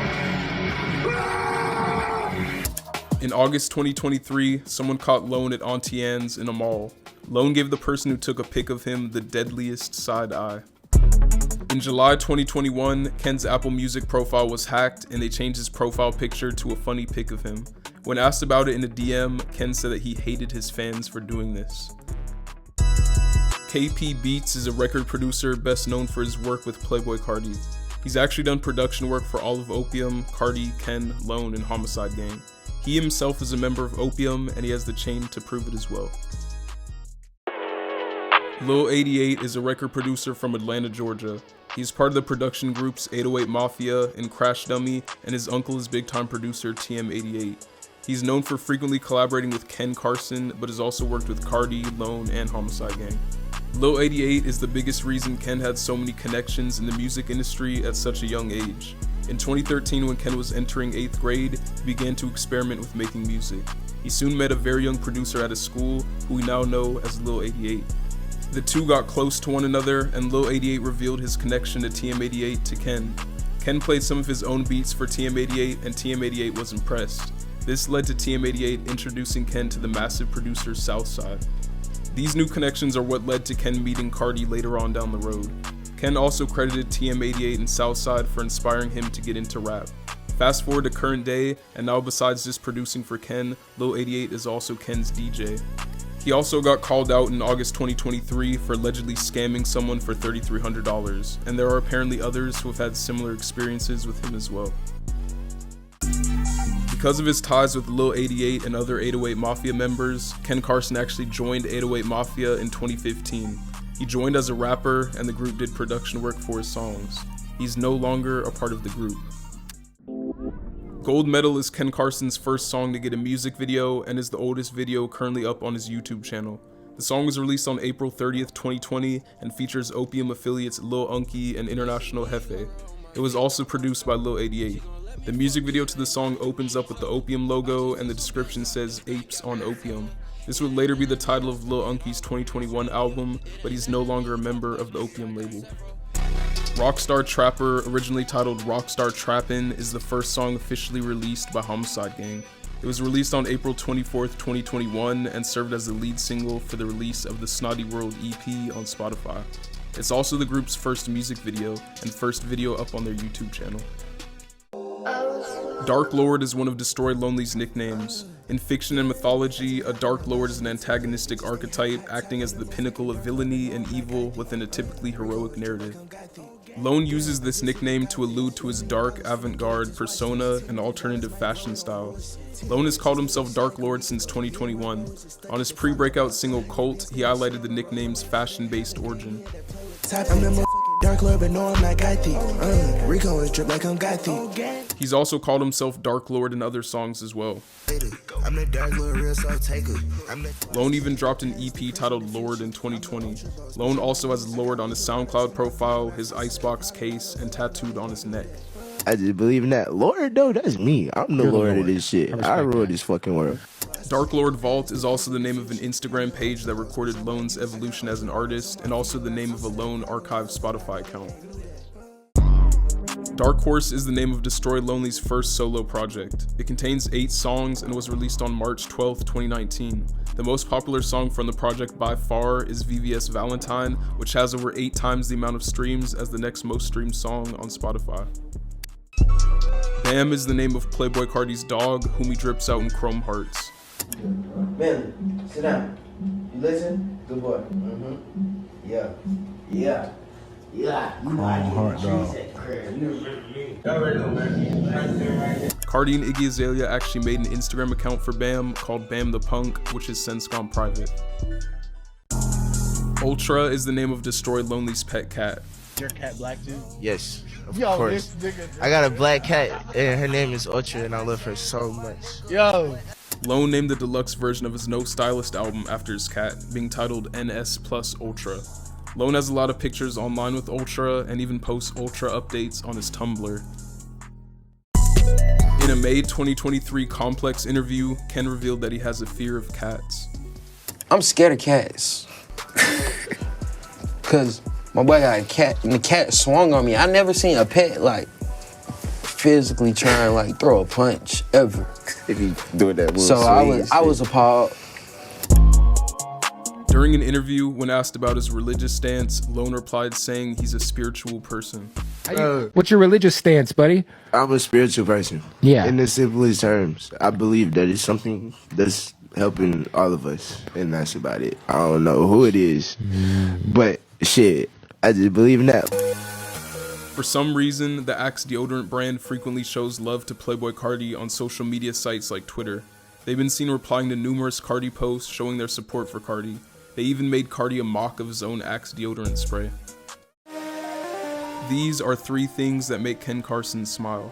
In August 2023, someone caught Lone at Auntie Anne's in a mall. Lone gave the person who took a pic of him the deadliest side eye. In July 2021, Ken's Apple Music profile was hacked and they changed his profile picture to a funny pic of him. When asked about it in a DM, Ken said that he hated his fans for doing this. KP Beats is a record producer best known for his work with Playboi Carti. He's actually done production work for all of Opium, Carti, Ken, Lone, and Homixide Gang. He himself is a member of Opium, and he has the chain to prove it as well. Lil 88 is a record producer from Atlanta, Georgia. He's part of the production groups 808 Mafia and Crash Dummy, and his uncle is big-time producer TM88. He's known for frequently collaborating with Ken Carson, but has also worked with Carti, Lone, and Homixide Gang. Lil 88 is the biggest reason Ken had so many connections in the music industry at such a young age. In 2013, when Ken was entering 8th grade, he began to experiment with making music. He soon met a very young producer at his school, who we now know as Lil 88. The two got close to one another, and Lil 88 revealed his connection to TM88 to Ken. Ken played some of his own beats for TM88, and TM88 was impressed. This led to TM88 introducing Ken to the massive producer Southside. These new connections are what led to Ken meeting Carti later on down the road. Ken also credited TM88 and Southside for inspiring him to get into rap. Fast forward to current day, and now besides just producing for Ken, Lil 88 is also Ken's DJ. He also got called out in August 2023 for allegedly scamming someone for $3,300, and there are apparently others who have had similar experiences with him as well. Because of his ties with Lil 88 and other 808 Mafia members, Ken Carson actually joined 808 Mafia in 2015. He joined as a rapper, and the group did production work for his songs. He's no longer a part of the group. Gold Medal is Ken Carson's first song to get a music video and is the oldest video currently up on his YouTube channel. The song was released on April 30th, 2020 and features Opium affiliates Lil Unky and International Jefe. It was also produced by Lil 88. The music video to the song opens up with the Opium logo and the description says "Apes on Opium." This would later be the title of Lil Unky's 2021 album, but he's no longer a member of the Opium label. Rockstar Trapper, originally titled Rockstar Trappin', is the first song officially released by Homixide Gang. It was released on April 24th, 2021 and served as the lead single for the release of the Snotty World EP on Spotify. It's also the group's first music video and first video up on their YouTube channel. Dark Lord is one of Destroy Lonely's nicknames. In fiction and mythology, a Dark Lord is an antagonistic archetype acting as the pinnacle of villainy and evil within a typically heroic narrative. Lone uses this nickname to allude to his dark, avant-garde persona and alternative fashion style. Lone has called himself Dark Lord since 2021. On his pre-breakout single Cult, he highlighted the nickname's fashion-based origin. Dark Lord, but no, I'm not Carti. Rico is drip like I'm Carti. He's also called himself Dark Lord in other songs as well. I'm the Dark Lord, real soul taker. Lone even dropped an EP titled Lord in 2020. Lone also has Lord on his SoundCloud profile, his icebox case, and tattooed on his neck. I just believe in that. Lord, though, that's me. I'm the Lord of this shit. I rule this fucking world. Dark Lord Vault is also the name of an Instagram page that recorded Lone's evolution as an artist, and also the name of a Lone archived Spotify account. Dark Horse is the name of Destroy Lonely's first solo project. It contains 8 songs and was released on March 12, 2019. The most popular song from the project by far is VVS Valentine, which has over 8 times the amount of streams as the next most streamed song on Spotify. Bam is the name of Playboi Carti's dog, whom he drips out in chrome hearts. Billy, sit down. You listen? Good boy. Yeah. Yeah. Yeah. Carti and Iggy Azalea actually made an Instagram account for Bam called Bam the Punk, which has since gone private. Ultra is the name of Destroy Lonely's pet cat. Your cat black too? Yes, of course. I got a black cat, and her name is Ultra, and I love her so much. Yo. Lone named the deluxe version of his No Stylist album after his cat, being titled NS Plus Ultra. Lone has a lot of pictures online with Ultra and even posts Ultra updates on his Tumblr. In a May 2023 Complex interview, Ken revealed that he has a fear of cats. I'm scared of cats. Cause my boy got a cat and the cat swung on me. I never seen a pet like physically try and like throw a punch ever. If he do that, so I was appalled. During an interview, when asked about his religious stance, Lone replied saying he's a spiritual person. What's your religious stance, buddy? I'm a spiritual person. Yeah. In the simplest terms, I believe that it's something that's helping all of us, and that's about it. I don't know who it is, but shit, I just believe in that. For some reason, the Axe deodorant brand frequently shows love to Playboi Carti on social media sites like Twitter. They've been seen replying to numerous Carti posts showing their support for Carti. They even made Carti a mock of his own Axe deodorant spray. These are 3 things that make Ken Carson smile.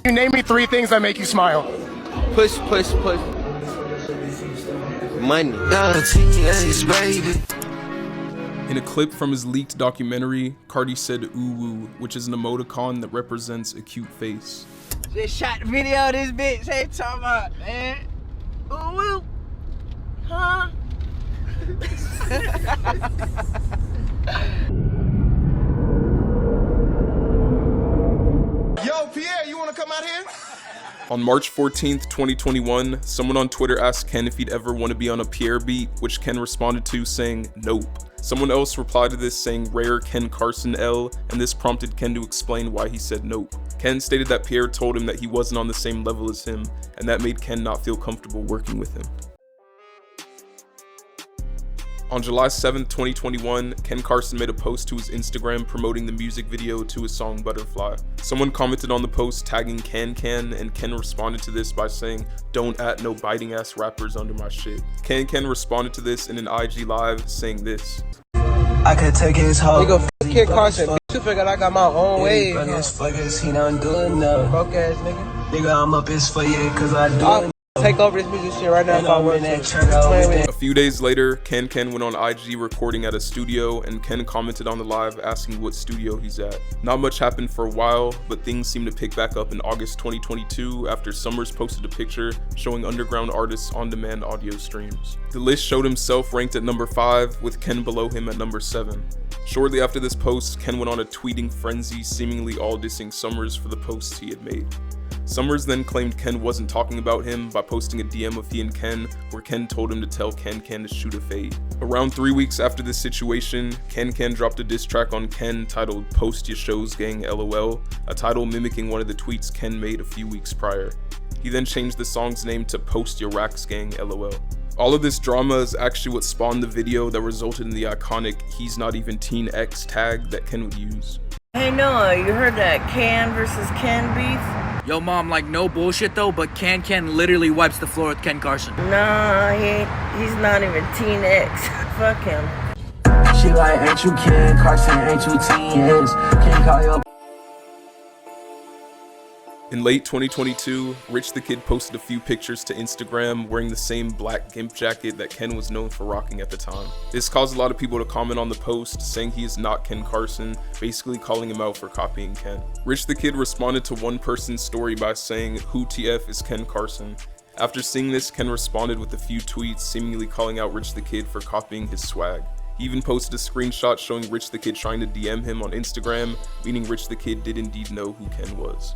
You name me 3 things that make you smile. Push, push, push. Money. In a clip from his leaked documentary, Carti said "ooh woo," which is an emoticon that represents a cute face. Just shot the video of this bitch. Hey, talking about, man. Ooh woo. Huh? Yo, Pierre, you wanna come out here? On March 14th, 2021, someone on Twitter asked Ken if he'd ever want to be on a Pierre beat, which Ken responded to saying, nope. Someone else replied to this saying rare Ken Carson L, and this prompted Ken to explain why he said nope. Ken stated that Pierre told him that he wasn't on the same level as him, and that made Ken not feel comfortable working with him. On July 7th, 2021, Ken Carson made a post to his Instagram promoting the music video to his song Butterfly. Someone commented on the post tagging Can, and Ken responded to this by saying, "Don't at no biting ass rappers under my shit." Can responded to this in an IG live saying this. I could take his hoe. Nigga, Kid Carson, you figured I got my own way. Fuckers, he done do enough. Broke ass nigga. Nigga, I'm up his for you, cause I do enough. Take over this music shit right now if I want to. A few days later, Ken went on IG recording at a studio, and Ken commented on the live asking what studio he's at. Not much happened for a while, but things seemed to pick back up in August 2022 after Summers posted a picture showing underground artists on-demand audio streams. The list showed himself ranked at number 5, with Ken below him at number 7. Shortly after this post, Ken went on a tweeting frenzy, seemingly all dissing Summers for the posts he had made. Summers then claimed Ken wasn't talking about him by posting a DM of he and Ken, where Ken told him to tell Ken to shoot a fade. Around 3 weeks after this situation, Ken dropped a diss track on Ken titled "Post Ya Shows Gang LOL," a title mimicking one of the tweets Ken made a few weeks prior. He then changed the song's name to "Post Ya Racks Gang LOL." All of this drama is actually what spawned the video that resulted in the iconic "He's Not Even Teen X" tag that Ken would use. Hey Noah, you heard that Can versus Ken beef? Yo mom, like no bullshit though, but Can literally wipes the floor with Ken Carson. Nah, he's not even Teen X. Fuck him. She like, ain't you Ken Carson, ain't you Teen X? Can't call your. In late 2022, Rich the Kid posted a few pictures to Instagram wearing the same black gimp jacket that Ken was known for rocking at the time. This caused a lot of people to comment on the post, saying he is not Ken Carson, basically calling him out for copying Ken. Rich the Kid responded to one person's story by saying, "Who TF is Ken Carson?" After seeing this, Ken responded with a few tweets seemingly calling out Rich the Kid for copying his swag. He even posted a screenshot showing Rich the Kid trying to DM him on Instagram, meaning Rich the Kid did indeed know who Ken was.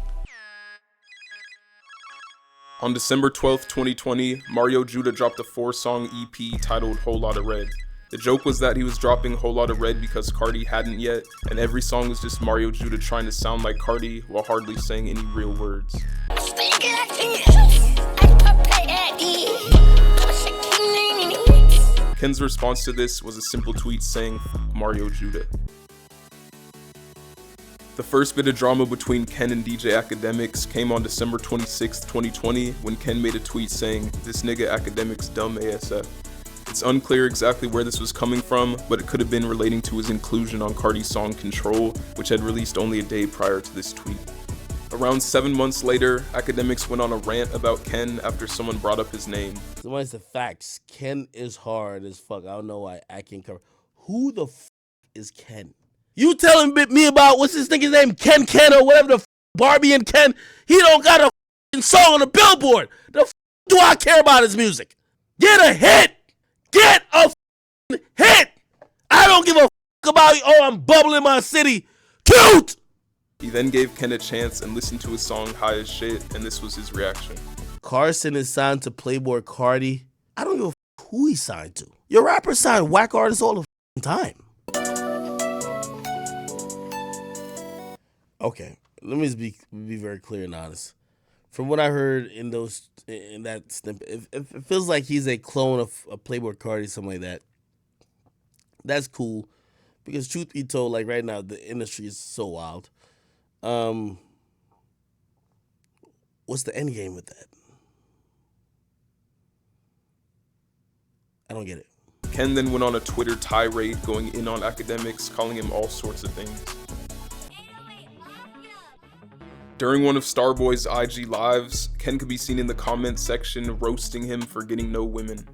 On December 12th, 2020, Mario Judah dropped a 4-song EP titled Whole Lotta Red. The joke was that he was dropping Whole Lotta Red because Carti hadn't yet, and every song was just Mario Judah trying to sound like Carti while hardly saying any real words. Ken's response to this was a simple tweet saying, "F Mario Judah." The first bit of drama between Ken and DJ Academics came on December 26th, 2020, when Ken made a tweet saying, "This nigga Academics dumb ASF." It's unclear exactly where this was coming from, but it could have been relating to his inclusion on Carti's song Control, which had released only a day prior to this tweet. Around 7 months later, Academics went on a rant about Ken after someone brought up his name. Somebody's the facts. Ken is hard as fuck. I don't know why I can't cover. Who the f is Ken? You telling me about what's this nigga's name? Ken or whatever the f Barbie and Ken. He don't got a f song on the Billboard. The f do I care about his music? Get a hit. Get a f hit. I don't give a f about, oh, I'm bubbling my city. Cute. He then gave Ken a chance and listened to his song High as Shit, and this was his reaction. Carson is signed to Playboi Carti. I don't give a f who he signed to. Your rappers sign whack artists all the f time. Okay, let me just be very clear and honest. From what I heard in that snippet, it feels like he's a clone of Playboi Carti, something like that. That's cool, because truth be told, like right now, the industry is so wild. What's the end game with that? I don't get it. Ken then went on a Twitter tirade going in on academics, calling him all sorts of things. During one of Starboy's IG lives, Ken could be seen in the comments section roasting him for getting no women.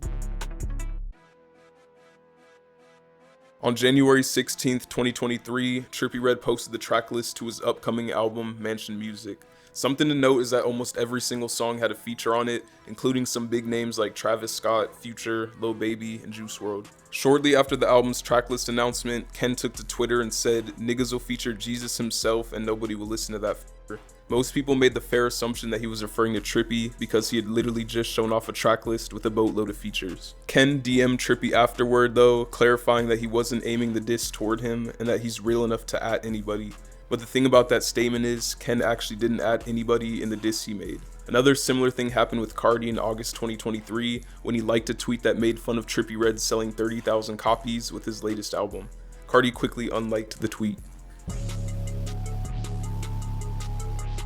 On January 16th, 2023, Trippie Redd posted the track list to his upcoming album, Mansion Music. Something to note is that almost every single song had a feature on it, including some big names like Travis Scott, Future, Lil Baby, and Juice WRLD. Shortly after the album's tracklist announcement, Ken took to Twitter and said, "Niggas will feature Jesus himself and nobody will listen to that f***er." Most people made the fair assumption that he was referring to Trippie because he had literally just shown off a track list with a boatload of features. Ken DM'd Trippie afterward though, clarifying that he wasn't aiming the diss toward him and that he's real enough to at anybody. But the thing about that statement is, Ken actually didn't at anybody in the diss he made. Another similar thing happened with Carti in August 2023 when he liked a tweet that made fun of Trippie Redd selling 30,000 copies with his latest album. Carti quickly unliked the tweet.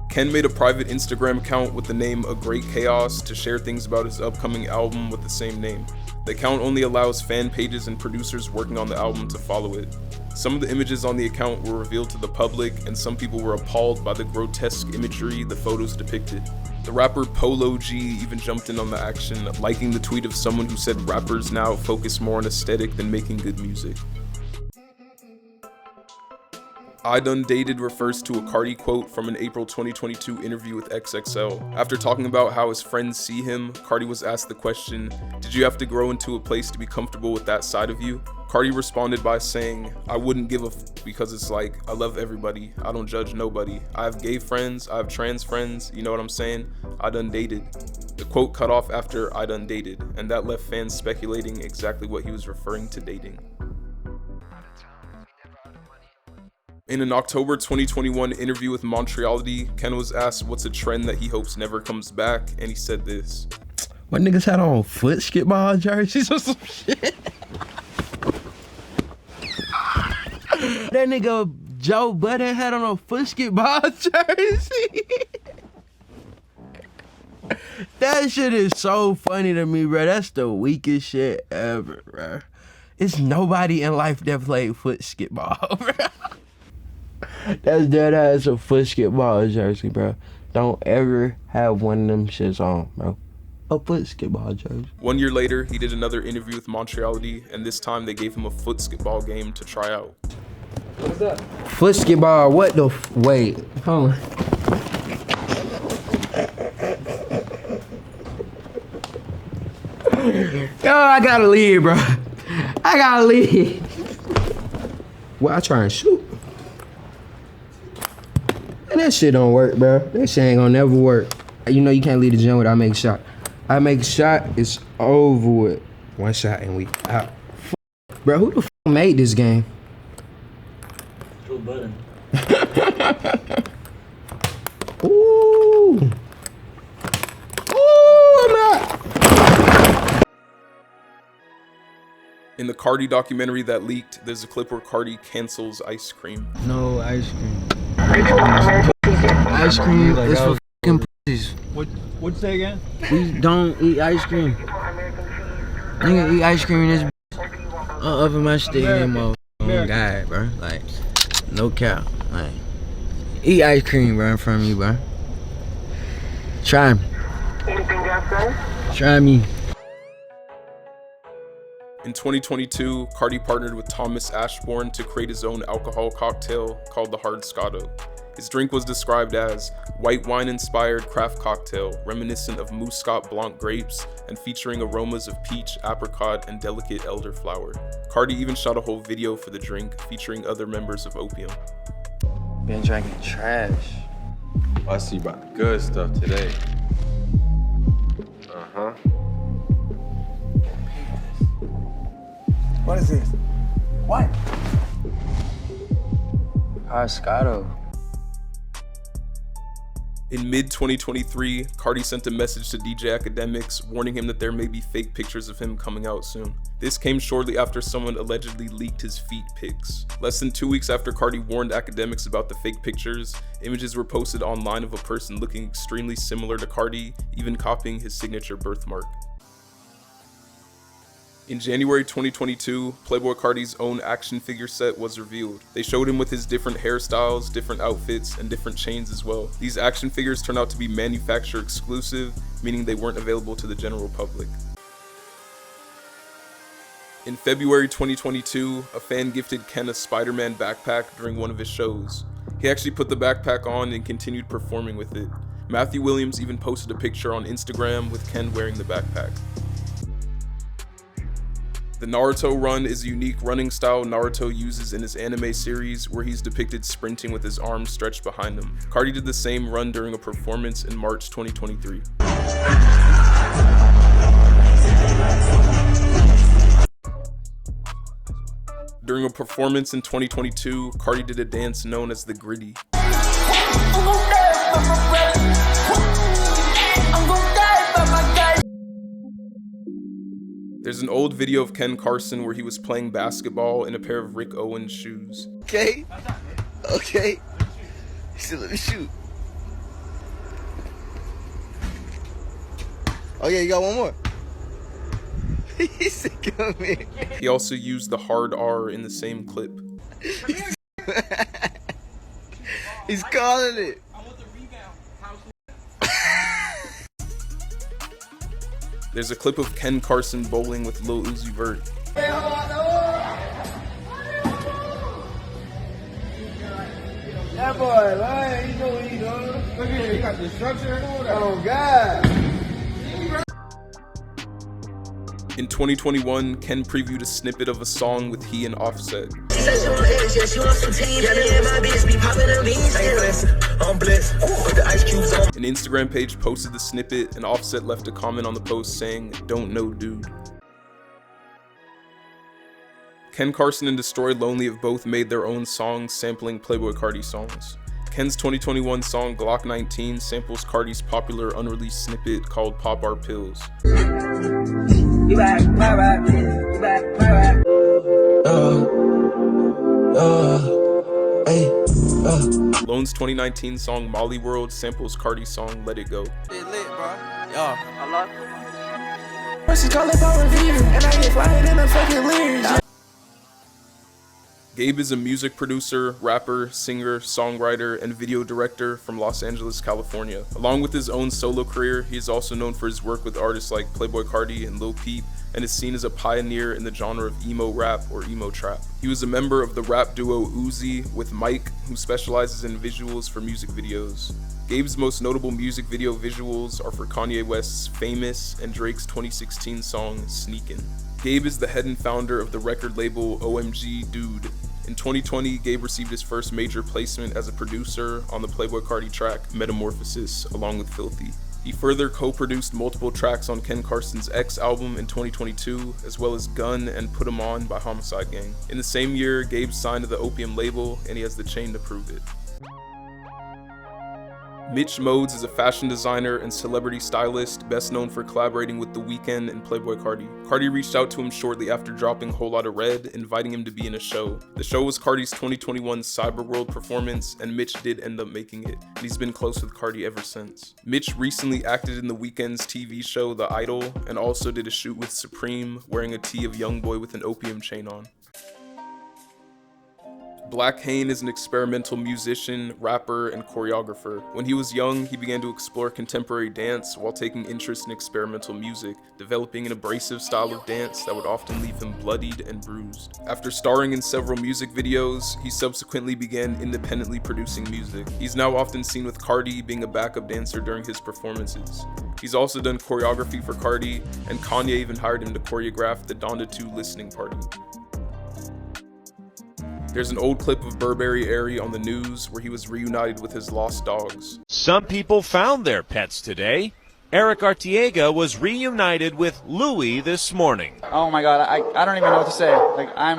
Ken made a private Instagram account with the name A Great Chaos to share things about his upcoming album with the same name. The account only allows fan pages and producers working on the album to follow it. Some of the images on the account were revealed to the public, and some people were appalled by the grotesque imagery the photos depicted. The rapper Polo G even jumped in on the action, liking the tweet of someone who said rappers now focus more on aesthetic than making good music. I Done Dated refers to a Carti quote from an April 2022 interview with XXL. After talking about how his friends see him, Carti was asked the question, "Did you have to grow into a place to be comfortable with that side of you?" Carti responded by saying, "I wouldn't give a f because it's like, I love everybody, I don't judge nobody. I have gay friends, I have trans friends, you know what I'm saying? I done dated." The quote cut off after "I done dated," and that left fans speculating exactly what he was referring to dating. In an October 2021 interview with Montreality, Ken was asked what's a trend that he hopes never comes back, and he said this. My niggas had on foot skitball jerseys or some shit. That nigga Joe Budden had on a foot skitball jersey. That shit is so funny to me, bro. That's the weakest shit ever, bro. It's nobody in life that played foot skitball, bro. That's dead ass a foot skitball jersey, bro. Don't ever have one of them shits on, bro. A foot skitball jersey. 1 year later, he did another interview with Montreality, and this time they gave him a foot skitball game to try out. What is that? Foot skitball, what the wait, hold on. Yo, I gotta leave, bro. I gotta leave. Well, I try and shoot. And that shit don't work, bro. That shit ain't gonna never work. You know you can't leave the gym without making a shot. I make a shot, it's over with. One shot and we out. Bro, who the f made this game? Joe Budden. Ooh. Ooh, I'm not. In the Carti documentary that leaked, there's a clip where Carti cancels ice cream. No ice cream. Ice cream is for f***ing pussies. What'd you say again? We don't eat ice cream. Nigga eat ice cream in this over my stick anymore. Oh God, bro. Like, no cap. Like, eat ice cream, bro, in front of me, bro. Try me. Try me. In 2022, Carti partnered with Thomas Ashbourne to create his own alcohol cocktail called the Hard Scotto. His drink was described as white wine-inspired craft cocktail, reminiscent of Muscat Blanc grapes and featuring aromas of peach, apricot, and delicate elderflower. Carti even shot a whole video for the drink, featuring other members of Opium. Been drinking trash. I see about the good stuff today. Uh-huh. What is this? What? Hard Scotto. In mid-2023, Carti sent a message to DJ Academics warning him that there may be fake pictures of him coming out soon. This came shortly after someone allegedly leaked his feet pics. Less than 2 weeks after Carti warned Academics about the fake pictures, images were posted online of a person looking extremely similar to Carti, even copying his signature birthmark. In January 2022, Playboi Carti's own action figure set was revealed. They showed him with his different hairstyles, different outfits, and different chains as well. These action figures turned out to be manufacturer exclusive, meaning they weren't available to the general public. In February 2022, a fan gifted Ken a Spider-Man backpack during one of his shows. He actually put the backpack on and continued performing with it. Matthew Williams even posted a picture on Instagram with Ken wearing the backpack. The Naruto run is a unique running style Naruto uses in his anime series where he's depicted sprinting with his arms stretched behind him. Carti did the same run during a performance in March 2023. During a performance in 2022, Carti did a dance known as the Gritty. There's an old video of Ken Carson where he was playing basketball in a pair of Rick Owens shoes. Okay. Okay. He said, let me shoot. Oh yeah, you got one more. He said, come here. He also used the hard R in the same clip. He's calling it. There's a clip of Ken Carson bowling with Lil Uzi Vert. That boy, man, you know what he doing. Look at him, he got the structure. Oh, God. In 2021, Ken previewed a snippet of a song with he and Offset. An Instagram page posted the snippet, and Offset left a comment on the post saying, "Don't know, dude." Ken Carson and Destroy Lonely have both made their own songs sampling Playboi Carti songs. Ken's 2021 song Glock 19 samples Carti's popular unreleased snippet called Pop Our Pills. You back, my rap, you back, my rap. Lone's 2019 song Molly World samples Carti's song Let It Go. It lit, bro. Yo, I love it. First call it power review, and I get flying in a fucking lyrics. Gabe is a music producer, rapper, singer, songwriter, and video director from Los Angeles, California. Along with his own solo career, he is also known for his work with artists like Playboi Carti and Lil Peep, and is seen as a pioneer in the genre of emo rap or emo trap. He was a member of the rap duo Uzi with Mike, who specializes in visuals for music videos. Gabe's most notable music video visuals are for Kanye West's Famous and Drake's 2016 song Sneakin'. Gabe is the head and founder of the record label OMG Dude. In 2020, Gabe received his first major placement as a producer on the Playboi Carti track Metamorphosis, along with Filthy. He further co-produced multiple tracks on Ken Carson's X album in 2022, as well as Gun and Put 'Em On by Homixide Gang. In the same year, Gabe signed to the Opium label, and he has the chain to prove it. Mitch Modes is a fashion designer and celebrity stylist, best known for collaborating with The Weeknd and Playboi Carti. Carti reached out to him shortly after dropping Whole Lotta Red, inviting him to be in a show. The show was Carti's 2021 Cyberworld performance, and Mitch did end up making it, and he's been close with Carti ever since. Mitch recently acted in The Weeknd's TV show The Idol, and also did a shoot with Supreme, wearing a tee of Youngboy with an opium chain on. Black Hane is an experimental musician, rapper, and choreographer. When he was young, he began to explore contemporary dance while taking interest in experimental music, developing an abrasive style of dance that would often leave him bloodied and bruised. After starring in several music videos, he subsequently began independently producing music. He's now often seen with Carti being a backup dancer during his performances. He's also done choreography for Carti, and Kanye even hired him to choreograph the Donda 2 listening party. There's an old clip of Burberry Airy on the news where he was reunited with his lost dogs. Some people found their pets today. Eric Artiega was reunited with Louie this morning. Oh my God, I don't even know what to say. I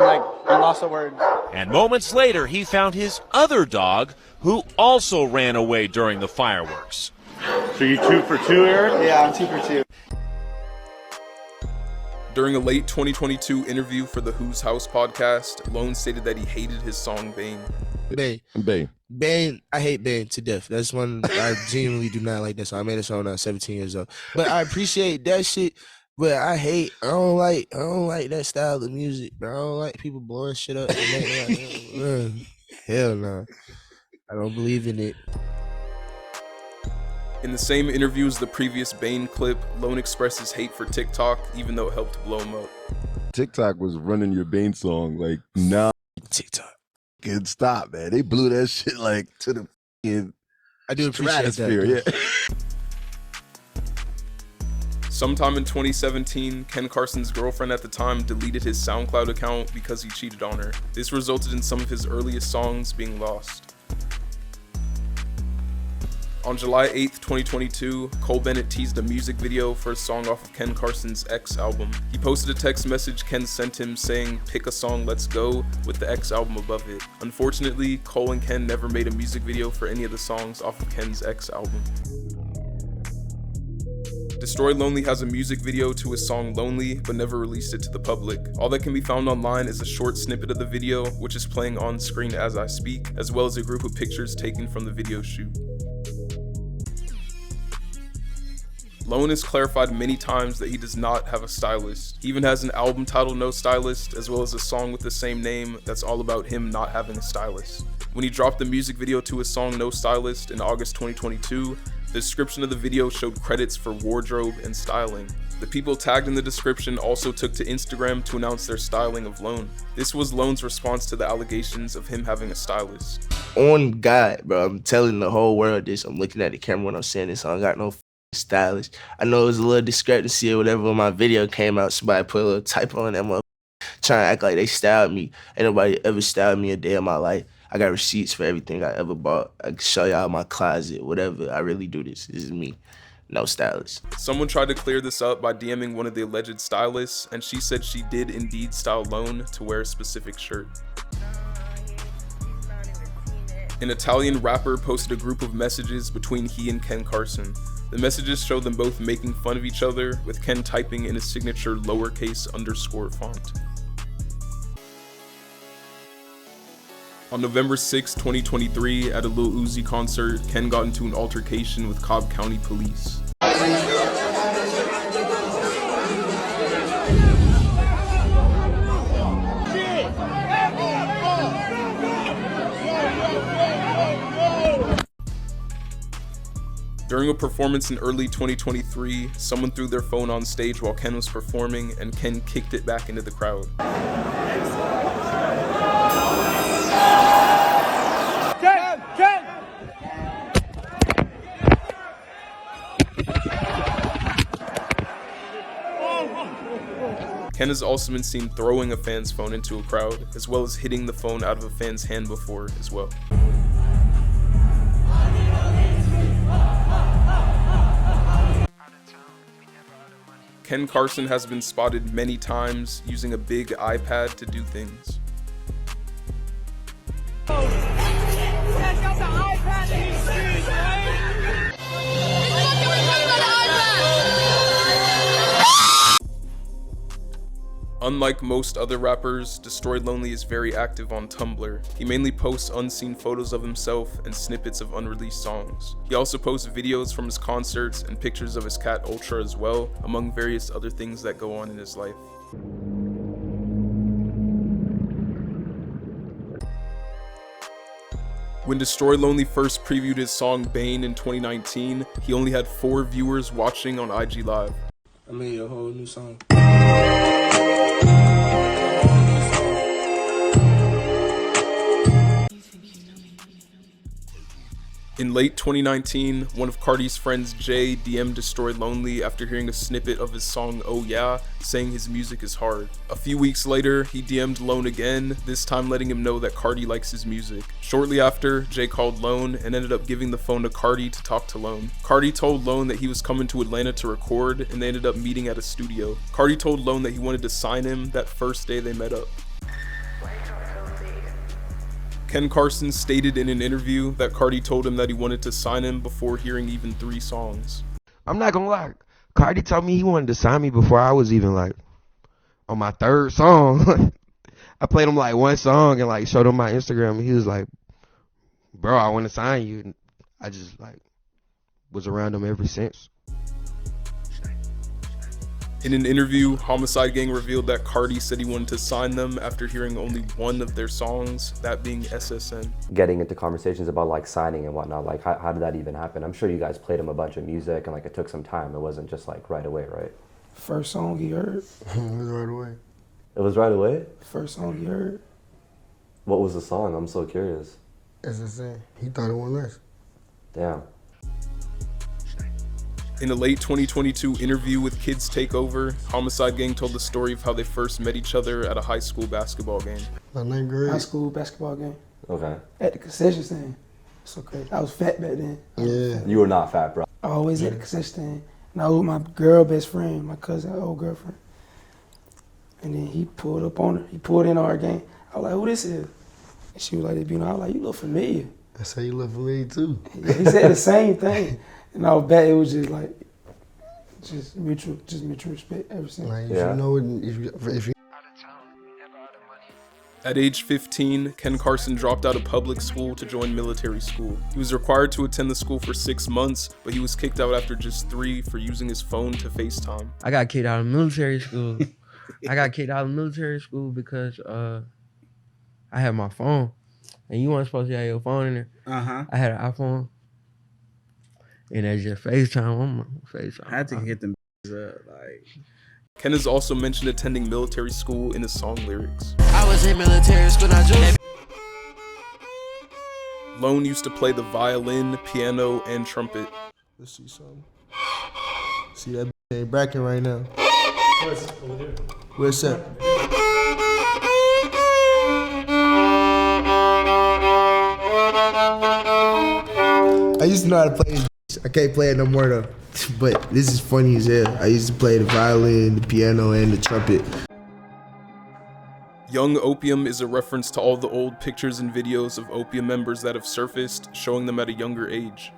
lost a word. And moments later, he found his other dog, who also ran away during the fireworks. So you 2 for 2, Eric? Yeah, I'm 2 for 2. During a late 2022 interview for the Who's House podcast, Lone stated that he hated his song Bane. Bane, I hate Bane to death. That's one I genuinely do not like that song. I made a song when I was 17 years old. But I appreciate that shit. But I don't like that style of music, bro. I don't like people blowing shit up. Hell no. I don't believe in it. In the same interview as the previous Bane clip, Lone expresses hate for TikTok, even though it helped blow him up. TikTok was running your Bane song like, nah, TikTok. Good stop, man. They blew that shit like to the fucking I do appreciate stratosphere, that. yeah. Sometime in 2017, Ken Carson's girlfriend at the time deleted his SoundCloud account because he cheated on her. This resulted in some of his earliest songs being lost. On July 8th, 2022, Cole Bennett teased a music video for a song off of Ken Carson's X album. He posted a text message Ken sent him saying, "Pick a song, let's go," with the X album above it. Unfortunately, Cole and Ken never made a music video for any of the songs off of Ken's X album. Destroy Lonely has a music video to his song Lonely, but never released it to the public. All that can be found online is a short snippet of the video, which is playing on screen as I speak, as well as a group of pictures taken from the video shoot. Lone has clarified many times that he does not have a stylist. He even has an album titled No Stylist, as well as a song with the same name that's all about him not having a stylist. When he dropped the music video to his song No Stylist in August 2022, the description of the video showed credits for wardrobe and styling. The people tagged in the description also took to Instagram to announce their styling of Lone. This was Lone's response to the allegations of him having a stylist. On God, bro, I'm telling the whole world this. I'm looking at the camera when I'm saying this. I don't got no stylist. I know it was a little discrepancy or whatever when my video came out. Somebody put a little typo on that motherfucker, trying to act like they styled me. Ain't nobody ever styled me a day of my life. I got receipts for everything I ever bought. I can show y'all my closet, whatever. I really do this. This is me. No stylist. Someone tried to clear this up by DMing one of the alleged stylists, and she said she did indeed style Lone to wear a specific shirt. An Italian rapper posted a group of messages between he and Ken Carson. The messages show them both making fun of each other, with Ken typing in his signature lowercase underscore font. On November 6, 2023, at a Lil Uzi concert, Ken got into an altercation with Cobb County police. During a performance in early 2023, someone threw their phone on stage while Ken was performing, and Ken kicked it back into the crowd. Ken has also been seen throwing a fan's phone into a crowd, as well as hitting the phone out of a fan's hand before as well. Ken Carson has been spotted many times using a big iPad to do things. Unlike most other rappers, Destroy Lonely is very active on Tumblr. He mainly posts unseen photos of himself and snippets of unreleased songs. He also posts videos from his concerts and pictures of his cat Ultra as well, among various other things that go on in his life. When Destroy Lonely first previewed his song Bane in 2019, he only had 4 viewers watching on IG Live. I made a whole new song. In late 2019, one of Carti's friends, Jay, DM'd Destroy Lonely after hearing a snippet of his song Oh Yeah, saying his music is hard. A few weeks later, he DM'd Lone again, this time letting him know that Carti likes his music. Shortly after, Jay called Lone and ended up giving the phone to Carti to talk to Lone. Carti told Lone that he was coming to Atlanta to record, and they ended up meeting at a studio. Carti told Lone that he wanted to sign him that first day they met up. Ken Carson stated in an interview that Carti told him that he wanted to sign him before hearing even 3 songs. I'm not gonna lie, Carti told me he wanted to sign me before I was even like on my 3rd song. I played him like 1 song and like showed him my Instagram, and he was like, "Bro, I want to sign you." And I just like was around him ever since. In an interview, Homixide Gang revealed that Carti said he wanted to sign them after hearing only one of their songs, that being SSN. Getting into conversations about like signing and whatnot, like how did that even happen? I'm sure you guys played him a bunch of music and like it took some time. It wasn't just like right away, right? First song he heard. It was right away. It was right away? First song he heard. What was the song? I'm so curious. SSN. He thought it was nice. Damn. In a late 2022 interview with Kids Takeover, Homixide Gang told the story of how they first met each other at a high school basketball game. My 9th grade. High school basketball game. Okay. At the concession stand. So crazy. I was fat back then. Yeah. You were not fat, bro. I always at the concession stand. And I was with my girl best friend, my cousin, old girlfriend. And then he pulled up on her. He pulled in on our game. I was like, who this is? And she was like, I was like, you look familiar. That's how you look familiar too. Yeah, he said the same thing. And I was back, it was just like, just mutual respect ever since. Like, if you know it, if you At age 15, Ken Carson dropped out of public school to join military school. He was required to attend the school for 6 months, but he was kicked out after just 3 for using his phone to FaceTime. I got kicked out of military school. I got kicked out of military school because I had my phone. And you weren't supposed to have your phone in there. Uh-huh. I had an iPhone. And that's just FaceTime. I'm on FaceTime. I had to get them up, like. Ken has also mentioned attending military school in his song lyrics. I was in military school, not just. Lone used to play the violin, piano, and trumpet. Let's see something. See that ain't bracking right now. Where's that? I used to know how to play this. I can't play it no more though. But this is funny as hell. I used to play the violin, the piano, and the trumpet. Young Opium is a reference to all the old pictures and videos of Opium members that have surfaced, showing them at a younger age.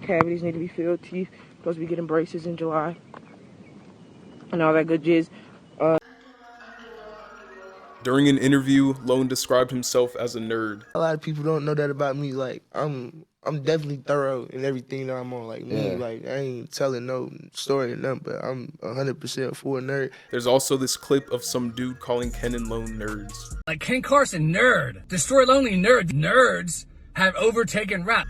Cavities need to be filled, teeth supposed to be getting braces in July and all that good jizz. During an interview, Lone described himself as a nerd. A lot of people don't know that about me. Like, I'm definitely thorough in everything that I'm on. Like, me, like, I ain't telling no story or nothing, but I'm 100% full nerd. There's also this clip of some dude calling Ken and Lone nerds. Like Ken Carson, nerd. Destroy Lonely, nerd. Nerds have overtaken rap.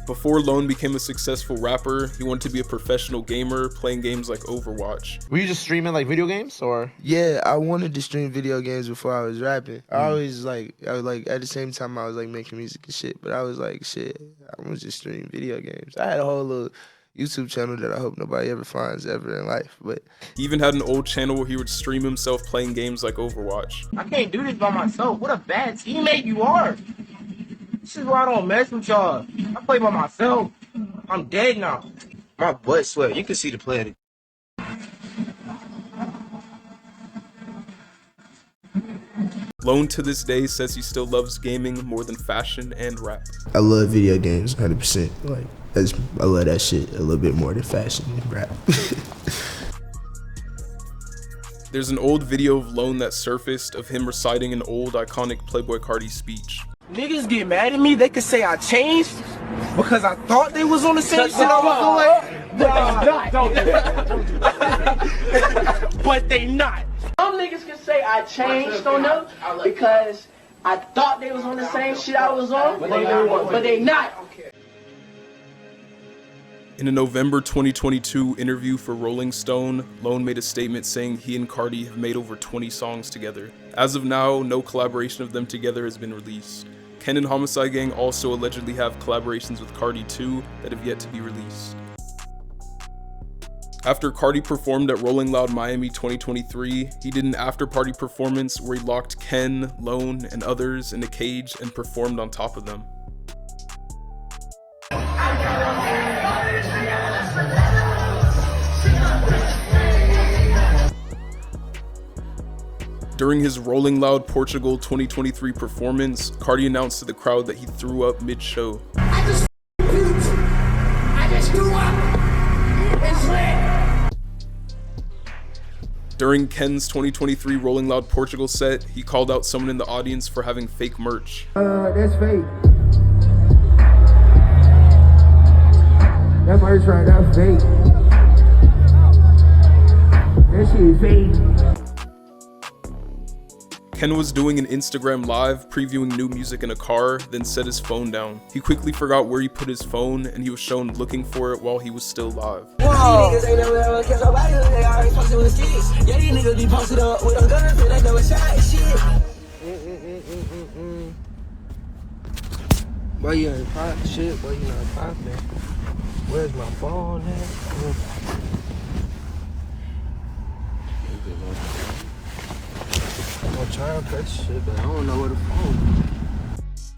Before Lone became a successful rapper, he wanted to be a professional gamer, playing games like Overwatch. Were you just streaming like video games or? Yeah, I wanted to stream video games before I was rapping. I was like at the same time I was like making music and shit, but I was like, shit, I'm gonna just stream video games. I had a whole little YouTube channel that I hope nobody ever finds ever in life, but. He even had an old channel where he would stream himself playing games like Overwatch. I can't do this by myself. What a bad teammate you are. This is why I don't mess with y'all. I play by myself. I'm dead now. My butt sweat. You can see the play. Lone to this day says he still loves gaming more than fashion and rap. I love video games 100%. Like, I love that shit a little bit more than fashion and rap. There's an old video of Lone that surfaced of him reciting an old iconic Playboi Carti speech. Niggas get mad at me. They could say I changed because I thought they was on the same shit I was doing. But they not. Some niggas can say I changed on them because I thought they was on the same shit I was on, but they not. In a November 2022 interview for Rolling Stone, Lone made a statement saying he and Carti have made over 20 songs together. As of now, no collaboration of them together has been released. Ken and Homixide Gang also allegedly have collaborations with Carti too that have yet to be released. After Carti performed at Rolling Loud Miami 2023, he did an after-party performance where he locked Ken, Lone, and others in a cage and performed on top of them. During his Rolling Loud Portugal 2023 performance, Carti announced to the crowd that he threw up mid-show. I just threw up. It's lit. During Ken's 2023 Rolling Loud Portugal set, he called out someone in the audience for having fake merch. That's fake. That merch right, that's fake. That shit is fake. Ken was doing an Instagram live previewing new music in a car, then set his phone down. He quickly forgot where he put his phone, and he was shown looking for it while he was still live. Whoa. These niggas ain't never ever catch nobody, they always posted with sticks. Yeah, these niggas be posted up with a gun, so they never shot shit. Boy, you ain't pop shit, boy, you not poppin'. Where's my phone at? I'm trying to catch shit, but I don't know where the phone is.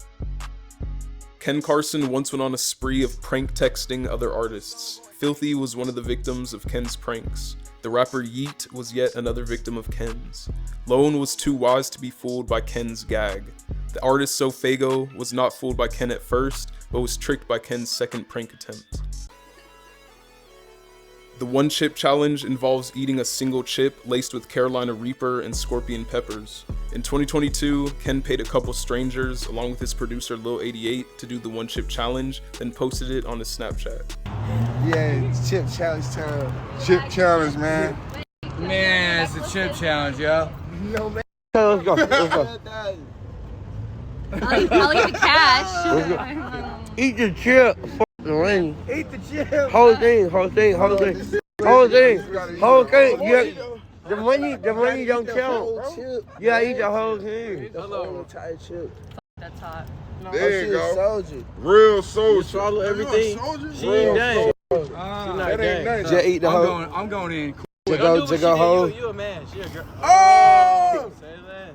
Ken Carson once went on a spree of prank texting other artists. Filthy was one of the victims of Ken's pranks. The rapper Yeet was yet another victim of Ken's. Lone was too wise to be fooled by Ken's gag. The artist Sofago was not fooled by Ken at first, but was tricked by Ken's second prank attempt. The one chip challenge involves eating a single chip laced with Carolina Reaper and scorpion peppers. In 2022, Ken paid a couple strangers along with his producer Lil 88 to do the one chip challenge, then posted it on his Snapchat. Yeah, it's chip challenge time. Chip challenge, man. Man, it's a chip challenge, yo. No, man. Let's go. Let's go. I'll eat the cash. Eat the chip. Fuck the ring. Eat the chip. Whole thing. Yeah, the money don't count. Yeah, eat the whole thing. That's hot. There you go. Soldier. Real soldier. You swallow everything. She ain't dang. She not dang. Just eat the whole. I'm going in. Just go whole. You a man. She a girl. Oh! Say that.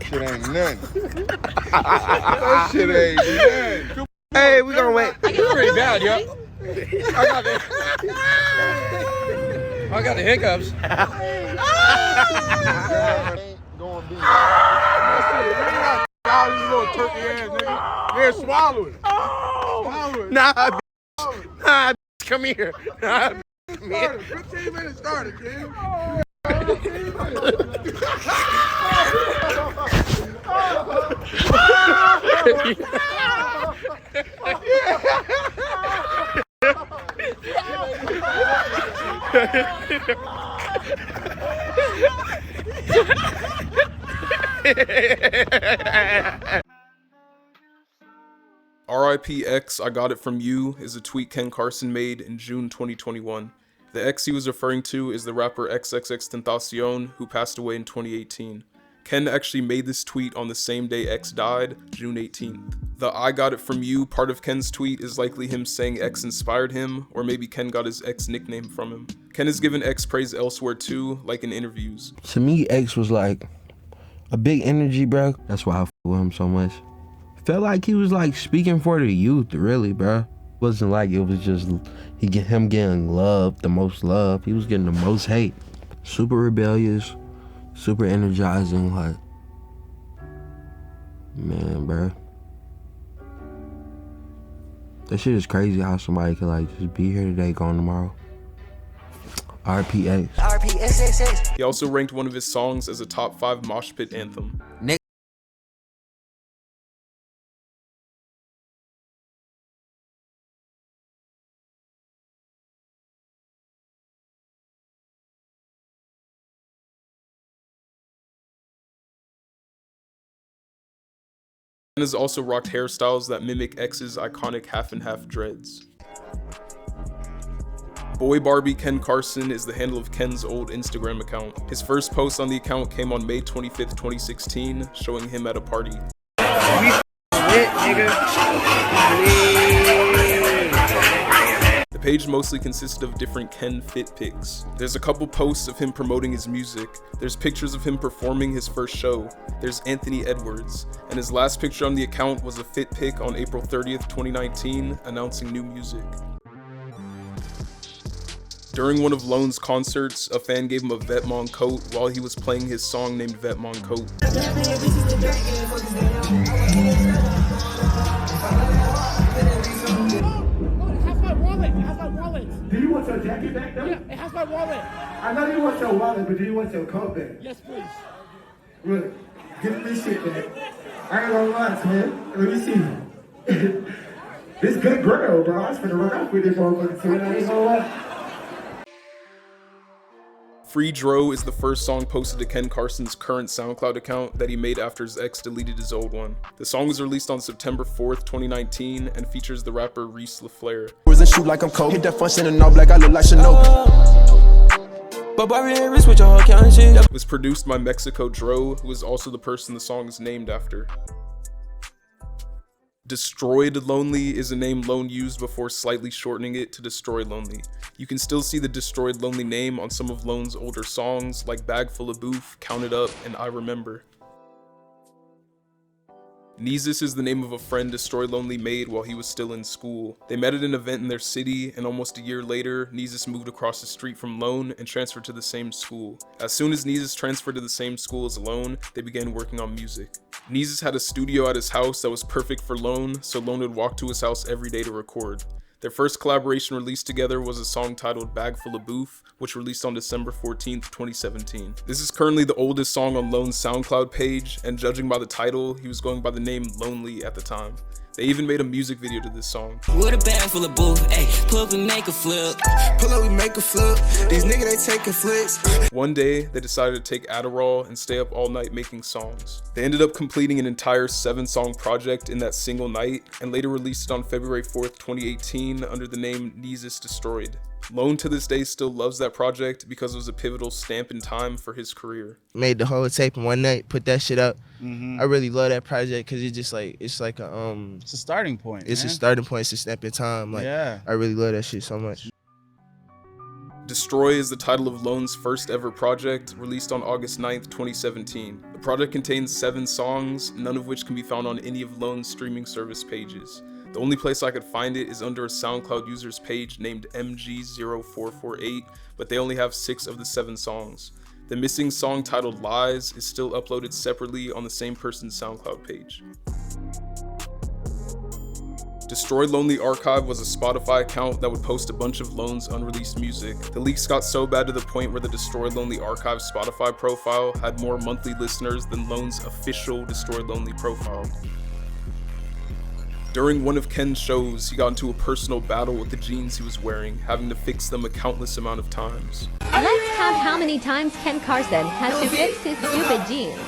Shit ain't nothing. That shit ain't nothing. Hey, we gonna wait. It's pretty bad, yo. I got the hiccups. All these little turkey ass niggas. They're swallowing. Swallow it. Nah, come here. Nah, come here. 15 minutes started, kid. RIP X, I Got It From You is a tweet Ken Carson made in June 2021. The X he was referring to is the rapper XXXTentacion, who passed away in 2018. Ken actually made this tweet on the same day X died, June 18th. The I Got It From You part of Ken's tweet is likely him saying X inspired him, or maybe Ken got his X nickname from him. Ken has given X praise elsewhere too, like in interviews. To me, X was like a big energy, bro. That's why I f with him so much. Felt like he was like speaking for the youth, really, bro. Wasn't like it was just him getting love, the most love. He was getting the most hate. Super rebellious, super energizing, like, man, bro. That shit is crazy how somebody could like just be here today, gone tomorrow. RPX. RPSSS. He also ranked one of his songs as a top 5 mosh pit anthem. Ken has also rocked hairstyles that mimic X's iconic half-and-half dreads. Boy Barbie Ken Carson is the handle of Ken's old Instagram account. His first post on the account came on May 25th, 2016, showing him at a party. The page mostly consisted of different Ken fit pics. There's a couple posts of him promoting his music. There's pictures of him performing his first show. There's Anthony Edwards. And his last picture on the account was a fit pic on April 30th, 2019, announcing new music. During one of Lone's concerts, a fan gave him a Vetmon coat while he was playing his song named Vetmon Coat. Do you want your jacket back though? Yeah, it has my wallet. I know you want your wallet, but do you want your coat back? Yes, please. Look, give me shit back. I ain't gonna lie, man. Let me see. This good girl, bro. I was finna run off with this motherfucker too. I ain't gonna lie. Free Dro is the first song posted to Ken Carson's current SoundCloud account that he made after his ex deleted his old one. The song was released on September 4th, 2019, and features the rapper Reese LaFleur. Shoot like I'm cold. Hit that function and all black. I look like Shinobi. It was produced by Mexico Dro, who is also the person the song is named after. Destroyed Lonely is a name Lone used before slightly shortening it to Destroy Lonely. You can still see the Destroyed Lonely name on some of Lone's older songs like Bag Full of Boof, Count It Up, and I Remember. Neezus is the name of a friend Destroy Lonely made while he was still in school. They met at an event in their city, and almost a year later, Neezus moved across the street from Lone and transferred to the same school. As soon as Neezus transferred to the same school as Lone, they began working on music. Neezus had a studio at his house that was perfect for Lone, so Lone would walk to his house every day to record. Their first collaboration released together was a song titled Bag Full of Boof, which released on December 14th, 2017. This is currently the oldest song on Lone's SoundCloud page, and judging by the title, he was going by the name Lonely at the time. They even made a music video to this song. With a bag full of booth, ayy, pull up and make a flip. Pull up, we make a flip. These niggas, they taking flicks. One day, they decided to take Adderall and stay up all night making songs. They ended up completing an entire 7-song project in that single night, and later released it on February 4th, 2018 under the name Neezus Destroyed. Lone to this day still loves that project because it was a pivotal stamp in time for his career. Made the whole tape in one night, put that shit up. I really love that project because it's just like it's like a it's a starting point. It's man. a starting point. It's a step in time. Like Yeah. I really love that shit so much. Destroy is the title of Lone's first ever project, released on August 9th, 2017. The project contains 7 songs, none of which can be found on any of Lone's streaming service pages. The only place I could find it is under a SoundCloud user's page named MG0448, but they only have 6 of the 7 songs. The missing song titled Lies is still uploaded separately on the same person's SoundCloud page. Destroy Lonely Archive was a Spotify account that would post a bunch of Lone's unreleased music. The leaks got so bad to the point where the Destroy Lonely Archive Spotify profile had more monthly listeners than Lone's official Destroy Lonely profile. During one of Ken's shows, he got into a personal battle with the jeans he was wearing, having to fix them a countless amount of times. Let's count how many times Ken Carson has to fix his stupid jeans.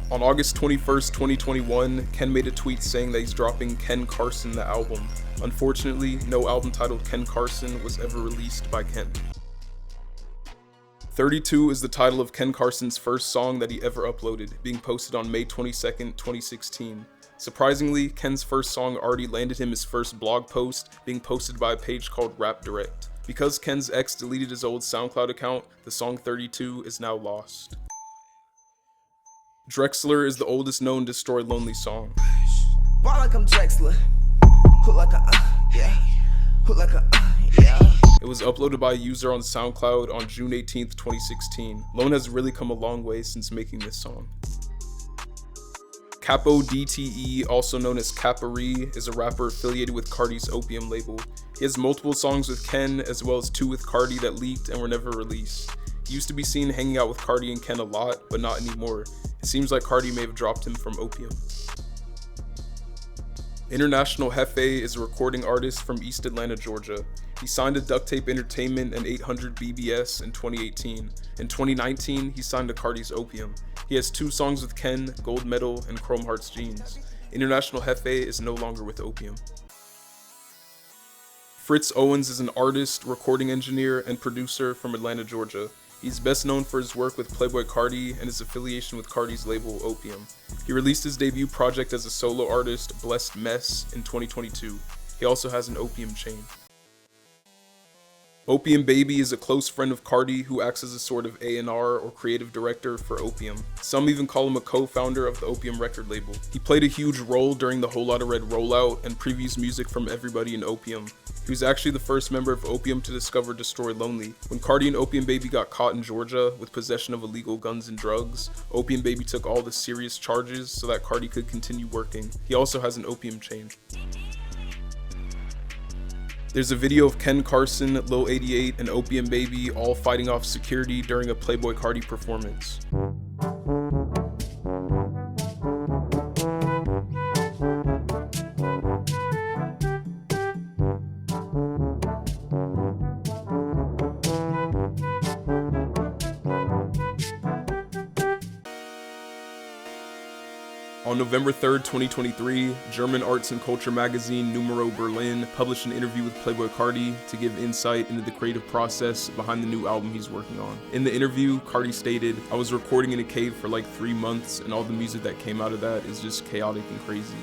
On August 21st, 2021, Ken made a tweet saying that he's dropping Ken Carson the album. Unfortunately, no album titled Ken Carson was ever released by Ken. 32 is the title of Ken Carson's first song that he ever uploaded, being posted on May 22nd, 2016. Surprisingly, Ken's first song already landed him his first blog post, being posted by a page called Rap Direct. Because Ken's ex deleted his old SoundCloud account, the song 32 is now lost. Drexler is the oldest known Destroy Lonely song. Ball like I'm Drexler. Hook like a, yeah. Hook like a, yeah. It was uploaded by a user on SoundCloud on June 18th, 2016. Lone has really come a long way since making this song. Capo DTE, also known as Caparee, is a rapper affiliated with Carti's Opium label. He has multiple songs with Ken, as well as 2 with Carti that leaked and were never released. He used to be seen hanging out with Carti and Ken a lot, but not anymore. It seems like Carti may have dropped him from Opium. International Hefe is a recording artist from East Atlanta, Georgia. He signed to Duct Tape Entertainment and 800 BBS in 2018. In 2019, he signed to Carti's Opium. He has 2 songs with Ken, Gold Medal, and Chrome Hearts Jeans. International Jefe is no longer with Opium. Fritz Owens is an artist, recording engineer, and producer from Atlanta, Georgia. He's best known for his work with Playboi Carti and his affiliation with Carti's label Opium. He released his debut project as a solo artist, Blessed Mess, in 2022. He also has an Opium chain. Opium Baby is a close friend of Carti who acts as a sort of A&R or creative director for Opium. Some even call him a co-founder of the Opium record label. He played a huge role during the Whole Lotta Red rollout and previews music from everybody in Opium. He was actually the first member of Opium to discover Destroy Lonely. When Carti and Opium Baby got caught in Georgia with possession of illegal guns and drugs, Opium Baby took all the serious charges so that Carti could continue working. He also has an Opium chain. There's a video of Ken Carson, Lil 88, and Opium Baby all fighting off security during a Playboi Carti performance. On November 3rd, 2023, German arts and culture magazine Numero Berlin published an interview with Playboi Carti to give insight into the creative process behind the new album he's working on. In the interview, Carti stated, "I was recording in a cave for like 3 months, and all the music that came out of that is just chaotic and crazy."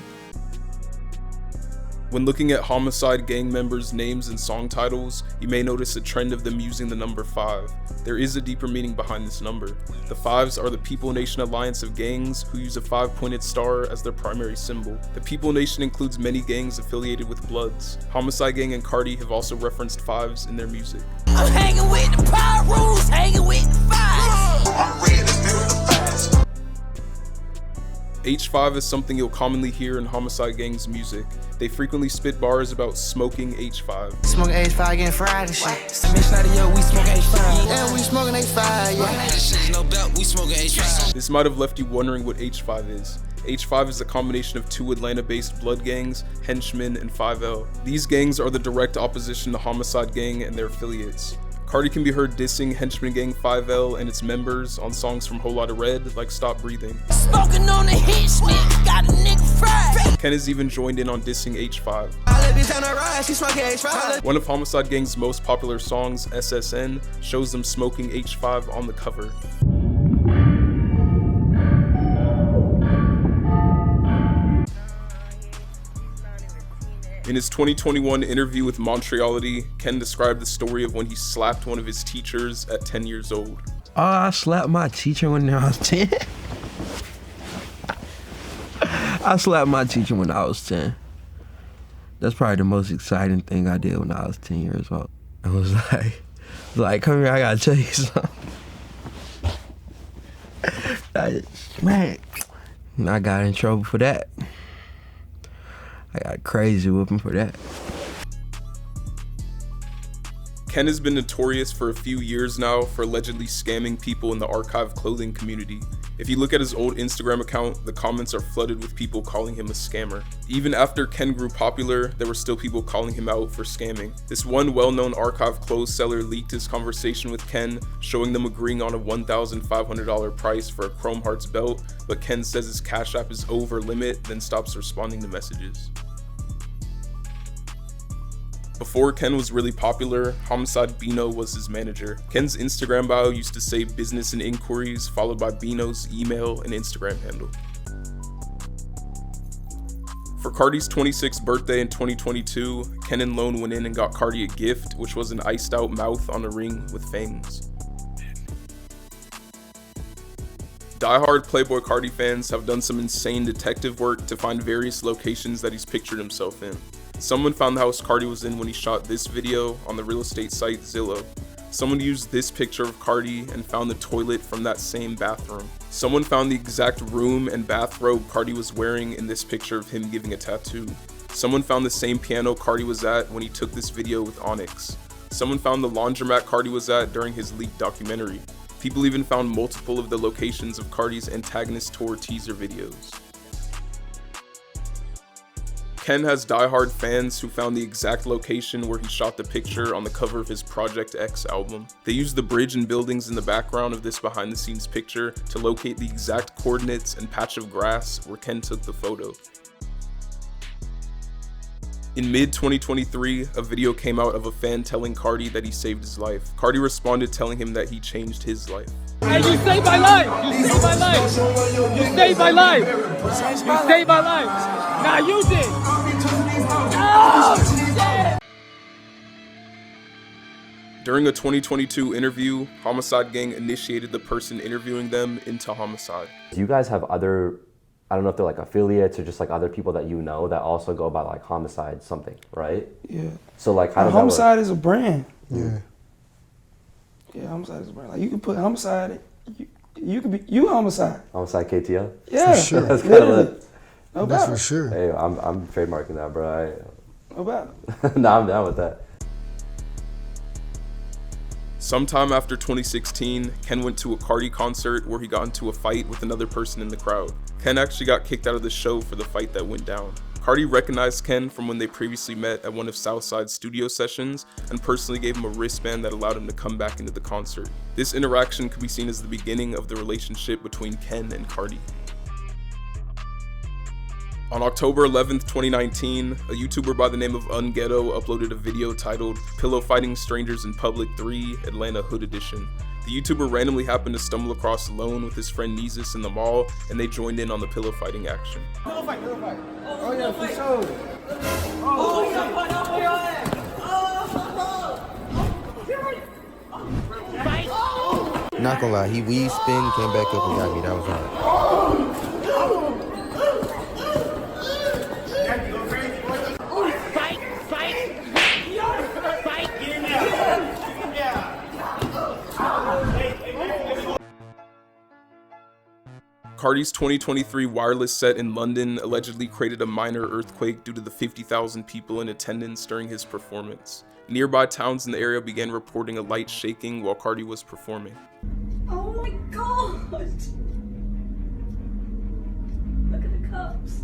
When looking at Homixide gang members' names and song titles, you may notice a trend of them using the number 5. There is a deeper meaning behind this number. The 5s are the People Nation alliance of gangs who use a 5-pointed star as their primary symbol. The People Nation includes many gangs affiliated with Bloods. Homixide gang and Carti have also referenced 5s in their music. I'm hanging with the Pyrus, hanging with the 5s. I'm ready to build the 5s. H5 is something you'll commonly hear in Homixide gang's music. They frequently spit bars about smoking H5. Smoking H5 getting fried and shit. Submission out of yo, we smoking H5. Yeah, we smoking H5, yeah. This shit's no belt, we smoking H5. This might have left you wondering what H5 is. H5 is a combination of 2 Atlanta-based blood gangs, Henchmen, and 5L. These gangs are the direct opposition to Homixide gang and their affiliates. Carti can be heard dissing Henchman Gang 5L and its members on songs from Whole Lotta Red like Stop Breathing. Smoking on the Henchman, got a nigga fried. Ken has even joined in on dissing H5. One of Homixide Gang's most popular songs, SSN, shows them smoking H5 on the cover. In his 2021 interview with Montreality, Ken described the story of when he slapped one of his teachers at 10 years old. Oh, I slapped my teacher when I was 10. I slapped my teacher when I was 10. That's probably the most exciting thing I did when I was 10 years old. It was like, come here, I gotta tell you something. Man, I got in trouble for that. I got a crazy whooping for that. Ken has been notorious for a few years now for allegedly scamming people in the archive clothing community. If you look at his old Instagram account, the comments are flooded with people calling him a scammer. Even after Ken grew popular, there were still people calling him out for scamming. This one well-known archive clothes seller leaked his conversation with Ken, showing them agreeing on a $1,500 price for a Chrome Hearts belt, but Ken says his Cash App is over limit, then stops responding to messages. Before Ken was really popular, Homixide Bino was his manager. Ken's Instagram bio used to say business and inquiries, followed by Bino's email and Instagram handle. For Carti's 26th birthday in 2022, Ken and Lone went in and got Carti a gift, which was an iced out mouth on a ring with fangs. Die-hard Playboi Carti fans have done some insane detective work to find various locations that he's pictured himself in. Someone found the house Carti was in when he shot this video on the real estate site Zillow. Someone used this picture of Carti and found the toilet from that same bathroom. Someone found the exact room and bathrobe Carti was wearing in this picture of him giving a tattoo. Someone found the same piano Carti was at when he took this video with Onyx. Someone found the laundromat Carti was at during his leaked documentary. People even found multiple of the locations of Carti's Antagonist Tour teaser videos. Ken has diehard fans who found the exact location where he shot the picture on the cover of his Project X album. They used the bridge and buildings in the background of this behind the scenes picture to locate the exact coordinates and patch of grass where Ken took the photo. In mid-2023, a video came out of a fan telling Carti that he saved his life. Carti responded telling him that he changed his life. Hey, you saved my life! You saved my life! You saved my life! You saved my life! Now you did! Oh, During a 2022 interview, Homixide Gang initiated the person interviewing them into homicide. Do you guys have other, I don't know if they're like affiliates or just like other people that you know that also go by like Homixide something, right? Yeah. So like how does Homixide that work? is a brand. Yeah. Yeah, Homicide is a brand. Like you can put Homicide, you could be Homicide. Homixide KTL? Yeah, for sure. That's kind literally. of lit. No That's doubt. for sure. Hey, I'm trademarking that, bro. No doubt. Nah, I'm down with that. Sometime after 2016, Ken went to a Carti concert where he got into a fight with another person in the crowd. Ken actually got kicked out of the show for the fight that went down. Carti recognized Ken from when they previously met at one of Southside's studio sessions and personally gave him a wristband that allowed him to come back into the concert. This interaction could be seen as the beginning of the relationship between Ken and Carti. On October 11th, 2019, a YouTuber by the name of Unghetto uploaded a video titled Pillow Fighting Strangers in Public 3 Atlanta Hood Edition. The YouTuber randomly happened to stumble across Lone with his friend Neezus in the mall, and they joined in on the pillow fighting action. Pillow fight. Oh yeah, for sure. Oh, yeah, fight over your ass. Not gonna lie, he weave spin, came back up and got me. That was hard. Carti's 2023 wireless set in London allegedly created a minor earthquake due to the 50,000 people in attendance during his performance. Nearby towns in the area began reporting a light shaking while Carti was performing. Oh my god! Look at the cups.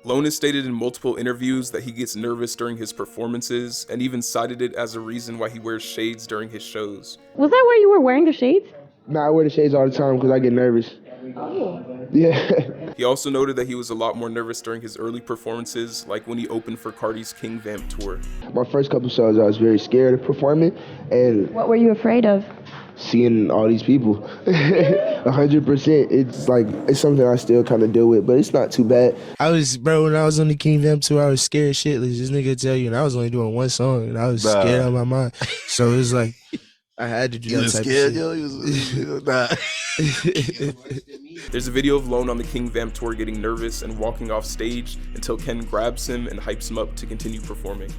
Lone has stated in multiple interviews that he gets nervous during his performances and even cited it as a reason why he wears shades during his shows. Was that where you were wearing the shades? Nah, I wear the shades all the time because I get nervous. Oh. Yeah. He also noted that he was a lot more nervous during his early performances, like when he opened for Carti's King Vamp tour. My first couple shows, I was very scared of performing, and What were you afraid of? seeing all these people. 100%. It's like, it's something I still kind of deal with, but it's not too bad. When I was on the King Vamp tour, I was scared shitless. This nigga tell you, and I was only doing one song, and I was scared out of my mind. So it was like, I had to do that type of shit. There's a video of Lone on the King Vamp tour getting nervous and walking off stage until Ken grabs him and hypes him up to continue performing.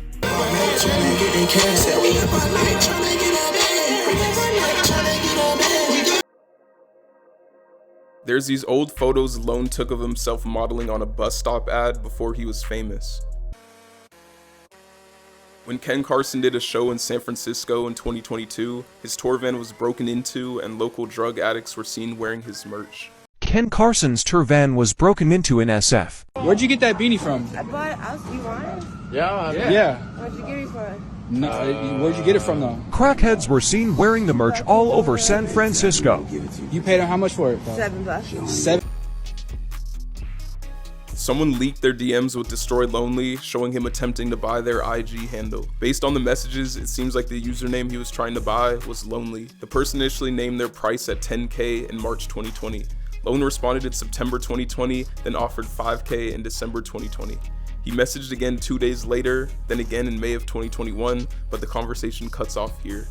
There's these old photos Lone took of himself modeling on a bus stop ad before he was famous. When Ken Carson did a show in San Francisco in 2022, his tour van was broken into and local drug addicts were seen wearing his merch. Ken Carson's tour van was broken into in SF. Where'd you get that beanie from? I bought it. You want it? Yeah. Where'd you get it from? No, where'd you get it from though? Crackheads were seen wearing the merch all over San Francisco. You paid him how much for it? $7. 7. Someone leaked their DMs with Destroy Lonely, showing him attempting to buy their IG handle. Based on the messages, it seems like the username he was trying to buy was Lonely. The person initially named their price at $10K in March 2020. Lone responded in September 2020, then offered $5K in December 2020. He messaged again 2 days later, then again in May of 2021, but the conversation cuts off here.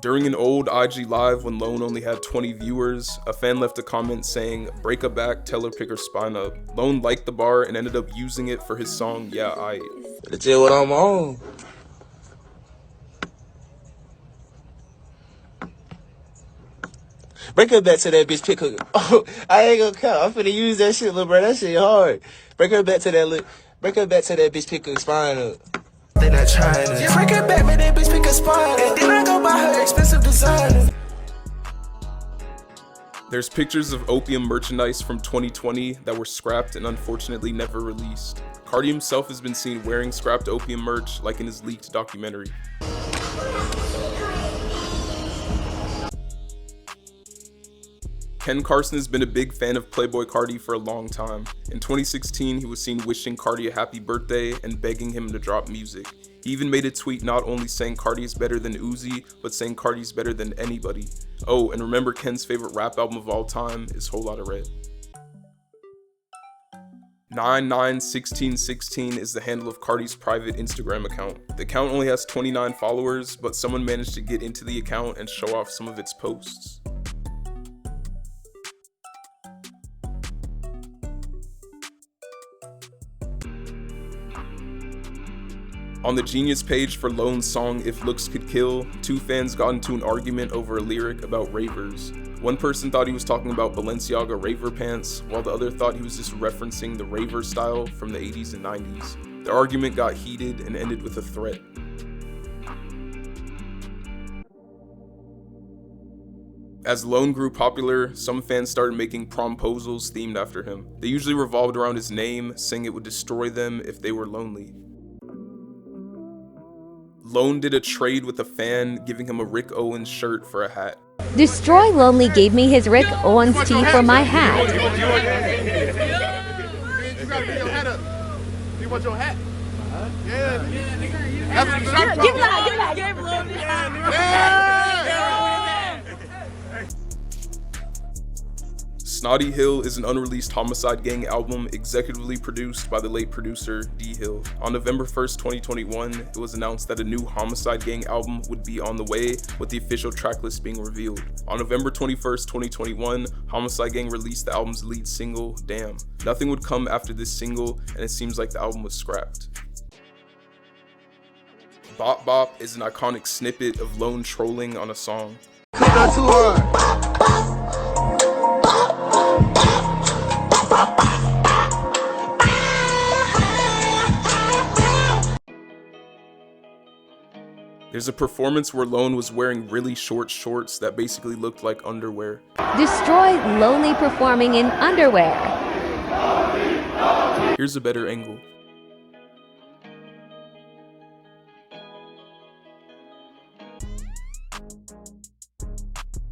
During an old IG Live when Lone only had 20 viewers, a fan left a comment saying, "Break her back, tell her pick her spine up." Lone liked the bar and ended up using it for his song, Yeah, Aight. Better tell what I'm on. Break her back to that bitch, pick her. Oh, I ain't gonna count. I'm finna use that shit, little bro. That shit hard. Break her back to that bitch, pick her spine up. They not trying to. Break her back, man, that bitch pick her spine up. And then I go buy her expensive designer. There's pictures of Opium merchandise from 2020 that were scrapped and unfortunately never released. Carti himself has been seen wearing scrapped Opium merch, like in his leaked documentary. Ken Carson has been a big fan of Playboi Carti for a long time. In 2016, he was seen wishing Carti a happy birthday and begging him to drop music. He even made a tweet not only saying Carti is better than Uzi, but saying Carti's better than anybody. Oh, and remember Ken's favorite rap album of all time is Whole Lotta Red. 991616 is the handle of Carti's private Instagram account. The account only has 29 followers, but someone managed to get into the account and show off some of its posts. On the Genius page for Lone's song If Looks Could Kill, two fans got into an argument over a lyric about ravers. One person thought he was talking about Balenciaga raver pants, while the other thought he was just referencing the raver style from the 80s and 90s. The argument got heated and ended with a threat. As Lone grew popular, some fans started making promposals themed after him. They usually revolved around his name, saying it would destroy them if they were lonely. Lone did a trade with a fan, giving him a Rick Owens shirt for a hat. Destroy Lonely gave me his Rick Owens tee for my hat. You gotta get your hat up. You want your hat? Yeah. Give it up. Snotty Hill is an unreleased Homixide Gang album executively produced by the late producer D Hill. On November 1st, 2021, it was announced that a new Homixide Gang album would be on the way, with the official tracklist being revealed. On November 21st, 2021, Homixide Gang released the album's lead single, Damn. Nothing would come after this single, and it seems like the album was scrapped. Bop Bop is an iconic snippet of Lone trolling on a song. Not too hard. There's a performance where Lone was wearing really short shorts that basically looked like underwear. Destroy Lonely performing in underwear. Here's a better angle.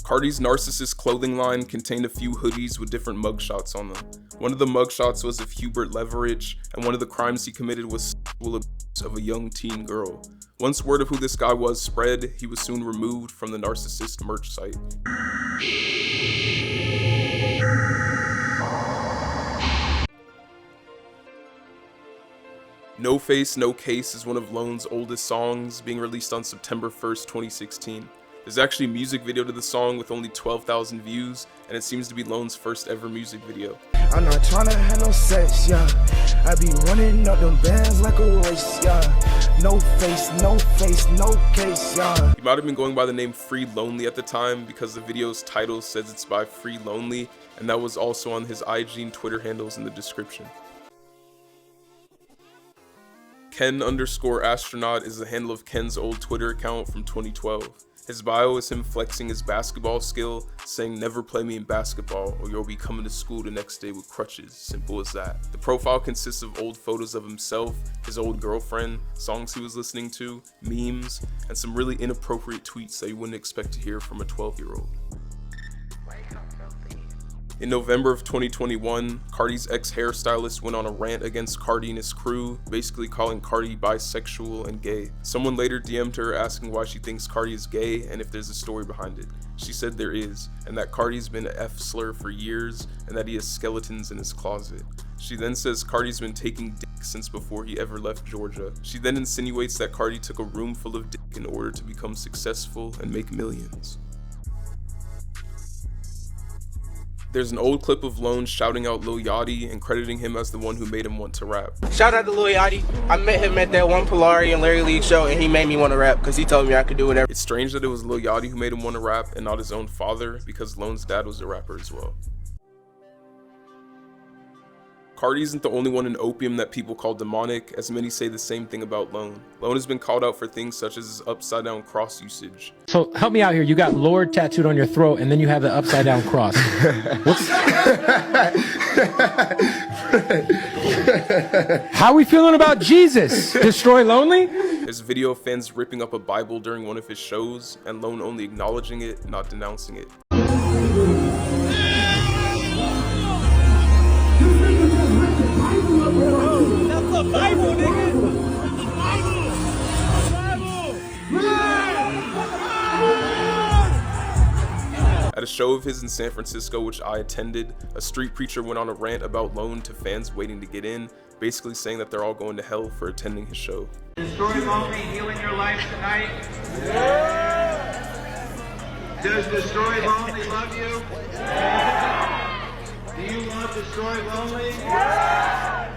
Carti's Narcissist clothing line contained a few hoodies with different mugshots on them. One of the mugshots was of Hubert Leverage, and one of the crimes he committed was sexual abuse of a young teen girl. Once word of who this guy was spread, he was soon removed from the Narcissist merch site. No Face, No Case is one of Lone's oldest songs, being released on September 1st, 2016. There's actually a music video to the song with only 12,000 views, and it seems to be Lone's first ever music video. I'm not trying to have no sex, yeah. I be running up them bands like a race, yeah. No face, no case, yeah. He might have been going by the name Free Lonely at the time because the video's title says it's by Free Lonely, and that was also on his IG and Twitter handles in the description. Ken_astronaut is the handle of Ken's old Twitter account from 2012. His bio is him flexing his basketball skill, saying never play me in basketball or you'll be coming to school the next day with crutches, simple as that. The profile consists of old photos of himself, his old girlfriend, songs he was listening to, memes, and some really inappropriate tweets that you wouldn't expect to hear from a 12-year-old. In November of 2021, Carti's ex-hairstylist went on a rant against Carti and his crew, basically calling Carti bisexual and gay. Someone later DM'd her asking why she thinks Carti is gay and if there's a story behind it. She said there is, and that Carti's been an F-slur for years, and that he has skeletons in his closet. She then says Carti's been taking dick since before he ever left Georgia. She then insinuates that Carti took a room full of dick in order to become successful and make millions. There's an old clip of Lone shouting out Lil Yachty and crediting him as the one who made him want to rap. Shout out to Lil Yachty. I met him at that one Polari and Larry League show, and he made me want to rap because he told me I could do whatever. It's strange that it was Lil Yachty who made him want to rap and not his own father, because Lone's dad was a rapper as well. Carti isn't the only one in Opium that people call demonic, as many say the same thing about Lone. Lone has been called out for things such as his upside down cross usage. So help me out here. You got Lord tattooed on your throat, and then you have the upside down cross. How are we feeling about Jesus? Destroy Lonely? There's a video of fans ripping up a Bible during one of his shows, and Lone only acknowledging it, not denouncing it. That's a Bible, nigga! At a show of his in San Francisco, which I attended, a street preacher went on a rant about Lone to fans waiting to get in, basically saying that they're all going to hell for attending his show. Destroy Lonely healing your life tonight? Yeah. Does Destroy Lonely love you? Yeah. Do you want Destroy Lonely? Yeah.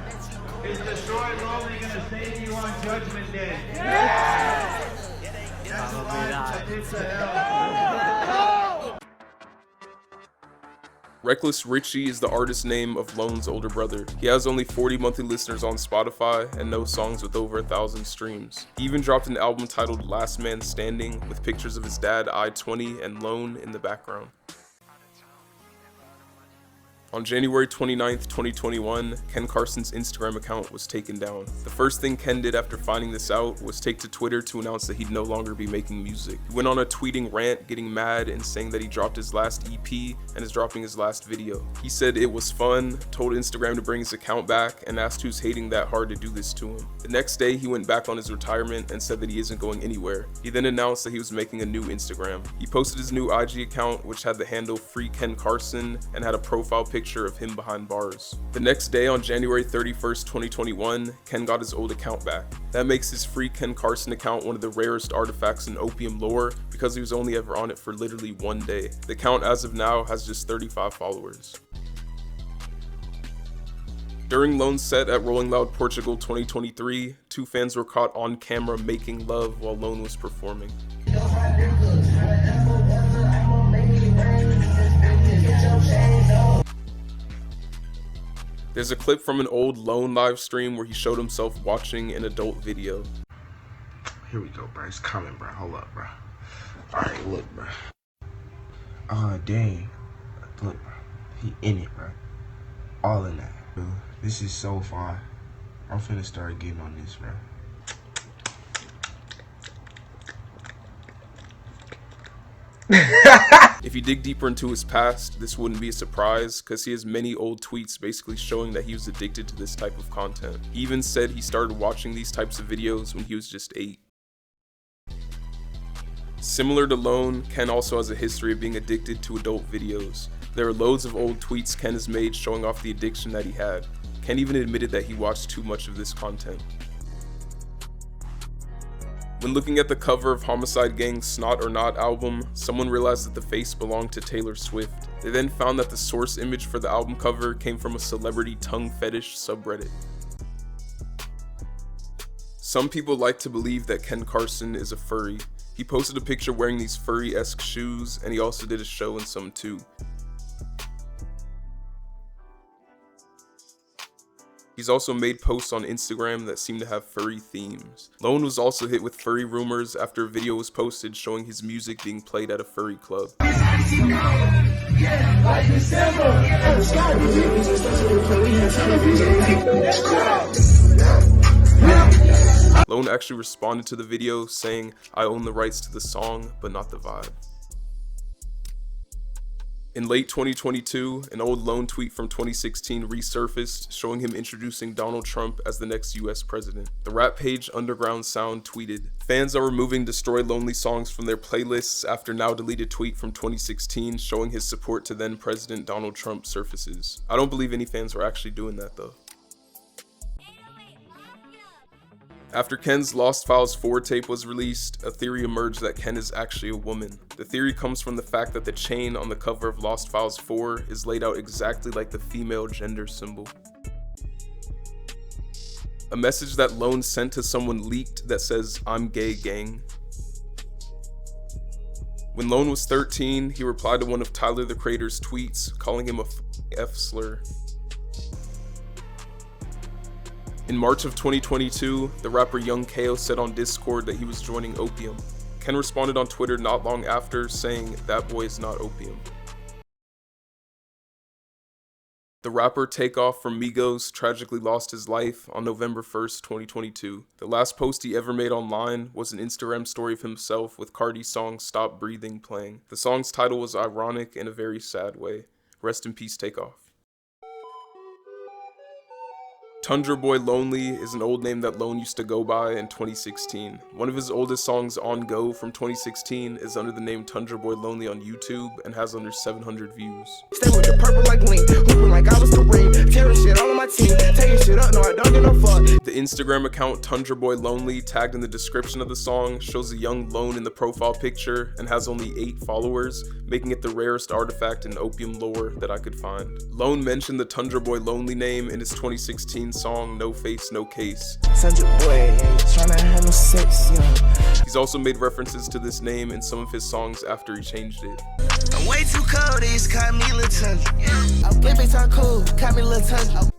Is Destroy Lonely going to save you on Judgment Day? Yeah. That's why it's a hell. Reckless Richie is the artist name of Lone's older brother. He has only 40 monthly listeners on Spotify and no songs with over 1,000 streams. He even dropped an album titled Last Man Standing with pictures of his dad, I-20, and Lone in the background. On January 29th, 2021, Ken Carson's Instagram account was taken down. The first thing Ken did after finding this out was take to Twitter to announce that he'd no longer be making music. He went on a tweeting rant, getting mad and saying that he dropped his last EP and is dropping his last video. He said it was fun, told Instagram to bring his account back, and asked who's hating that hard to do this to him. The next day, he went back on his retirement and said that he isn't going anywhere. He then announced that he was making a new Instagram. He posted his new IG account, which had the handle Free Ken Carson and had a profile picture of him behind bars. The next day, on January 31st, 2021, Ken got his old account back. That makes his Free Ken Carson account one of the rarest artifacts in Opium lore because he was only ever on it for literally one day. The account as of now has just 35 followers. During Lone's set at Rolling Loud Portugal 2023, two fans were caught on camera making love while Lone was performing. There's a clip from an old Lone live stream where he showed himself watching an adult video. Here we go, bro. It's coming, bro. Hold up, bro. Alright, look, bro. Oh, dang. Look, bro. He in it, bro. All in that. Dude, this is so fun. I'm finna start getting on this, bro. If you dig deeper into his past, this wouldn't be a surprise, because he has many old tweets basically showing that he was addicted to this type of content. He even said he started watching these types of videos when he was just 8. Similar to Lone, Ken also has a history of being addicted to adult videos. There are loads of old tweets Ken has made showing off the addiction that he had. Ken even admitted that he watched too much of this content. When looking at the cover of Homixide Gang's Snot or Not album, someone realized that the face belonged to Taylor Swift. They then found that the source image for the album cover came from a celebrity tongue fetish subreddit. Some people like to believe that Ken Carson is a furry. He posted a picture wearing these furry-esque shoes, and he also did a show in some too. He's also made posts on Instagram that seem to have furry themes. Lone was also hit with furry rumors after a video was posted showing his music being played at a furry club. Lone actually responded to the video saying, "I own the rights to the song, but not the vibe." In late 2022, an old Lone tweet from 2016 resurfaced, showing him introducing Donald Trump as the next US president. The rap page Underground Sound tweeted, "Fans are removing Destroy Lonely songs from their playlists after now deleted tweet from 2016 showing his support to then President Donald Trump surfaces." I don't believe any fans were actually doing that though. After Ken's Lost Files 4 tape was released, a theory emerged that Ken is actually a woman. The theory comes from the fact that the chain on the cover of Lost Files 4 is laid out exactly like the female gender symbol. A message that Lone sent to someone leaked that says, "I'm gay, gang." When Lone was 13, he replied to one of Tyler the Creator's tweets, calling him a F slur. In March of 2022, the rapper Young Ko said on Discord that he was joining Opium. Ken responded on Twitter not long after, saying, "That boy is not Opium." The rapper Takeoff from Migos tragically lost his life on November 1st, 2022. The last post he ever made online was an Instagram story of himself with Carti's song Stop Breathing playing. The song's title was ironic in a very sad way. Rest in peace, Takeoff. Tundra Boy Lonely is an old name that Lone used to go by in 2016. One of his oldest songs, On Go, from 2016 is under the name Tundra Boy Lonely on YouTube and has under 700 views. Stay with the purple like Link, hooping like I was the ring, tearing shit all on my team, taking shit up, no I don't give no fuck. The Instagram account Tundra Boy Lonely, tagged in the description of the song, shows a young Lone in the profile picture and has only 8 followers, making it the rarest artifact in Opium lore that I could find. Lone mentioned the Tundra Boy Lonely name in his 2016 song No Face, No Case. Tundra Boy ain't tryna have no sex, yeah. He's also made references to this name in some of his songs after he changed it. I'm way too cold, they just call me Lil Tundra. I'm Playboi Carti cool, call me Lil Tundra.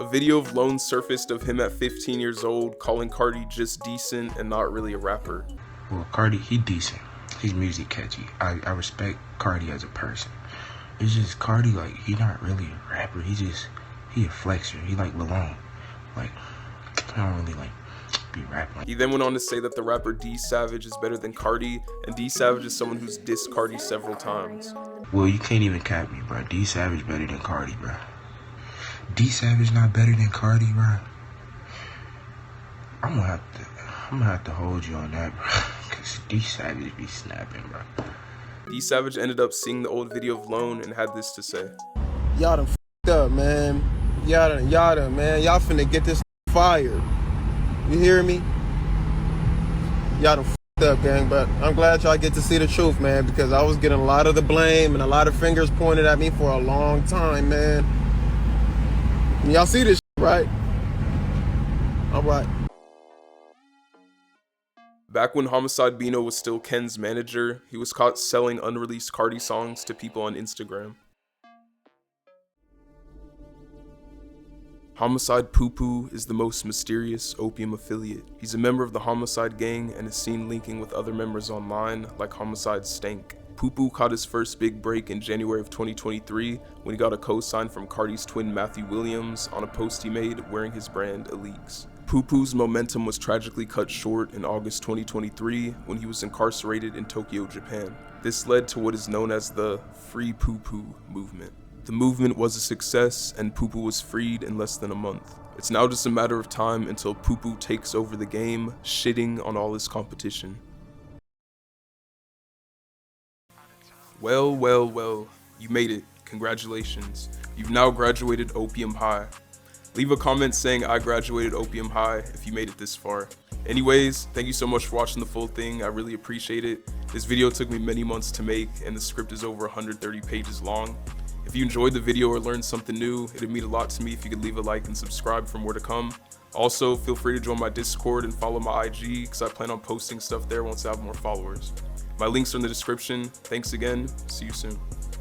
A video of Lone surfaced of him at 15 years old calling Carti just decent and not really a rapper. Well, Carti, he decent. His music catchy. I respect Carti as a person. It's just Carti, like, he not really a rapper. He a flexer. He like Lalone. Like, I don't really like be rapping. He then went on to say that the rapper D Savage is better than Carti, and D Savage is someone who's dissed Carti several times. Well, you can't even cap me, bro. D Savage better than Carti, bro. D Savage not better than Carti, bro. I'm gonna have to hold you on that, bro. Cause D Savage be snapping, bro. D Savage ended up seeing the old video of Lone and had this to say. Y'all done f***ed up, man. Y'all done, man. Y'all finna get this fired. You hear me? Y'all done f***ed up, gang, but I'm glad y'all get to see the truth, man, because I was getting a lot of the blame and a lot of fingers pointed at me for a long time, man. Y'all see this shit, right? All right. Back when Homixide Bino was still Ken's manager, he was caught selling unreleased Carti songs to people on Instagram. Homixide Poo Poo is the most mysterious Opium affiliate. He's a member of the Homixide gang and is seen linking with other members online like Homixide Stank. Poo Poo caught his first big break in January of 2023 when he got a co-sign from Carti's twin Matthew Williams on a post he made wearing his brand Aleeks. Poo Poo's momentum was tragically cut short in August 2023 when he was incarcerated in Tokyo, Japan. This led to what is known as the Free Poo Poo movement. The movement was a success and Poo Poo was freed in less than a month. It's now just a matter of time until Poo Poo takes over the game, shitting on all his competition. Well, you made it. Congratulations. You've now graduated Opium High. Leave a comment saying I graduated Opium High if you made it this far. Anyways, thank you so much for watching the full thing. I really appreciate it. This video took me many months to make and the script is over 130 pages long. If you enjoyed the video or learned something new, it'd mean a lot to me if you could leave a like and subscribe for more to come. Also, feel free to join my Discord and follow my IG because I plan on posting stuff there once I have more followers. My links are in the description. Thanks again. See you soon.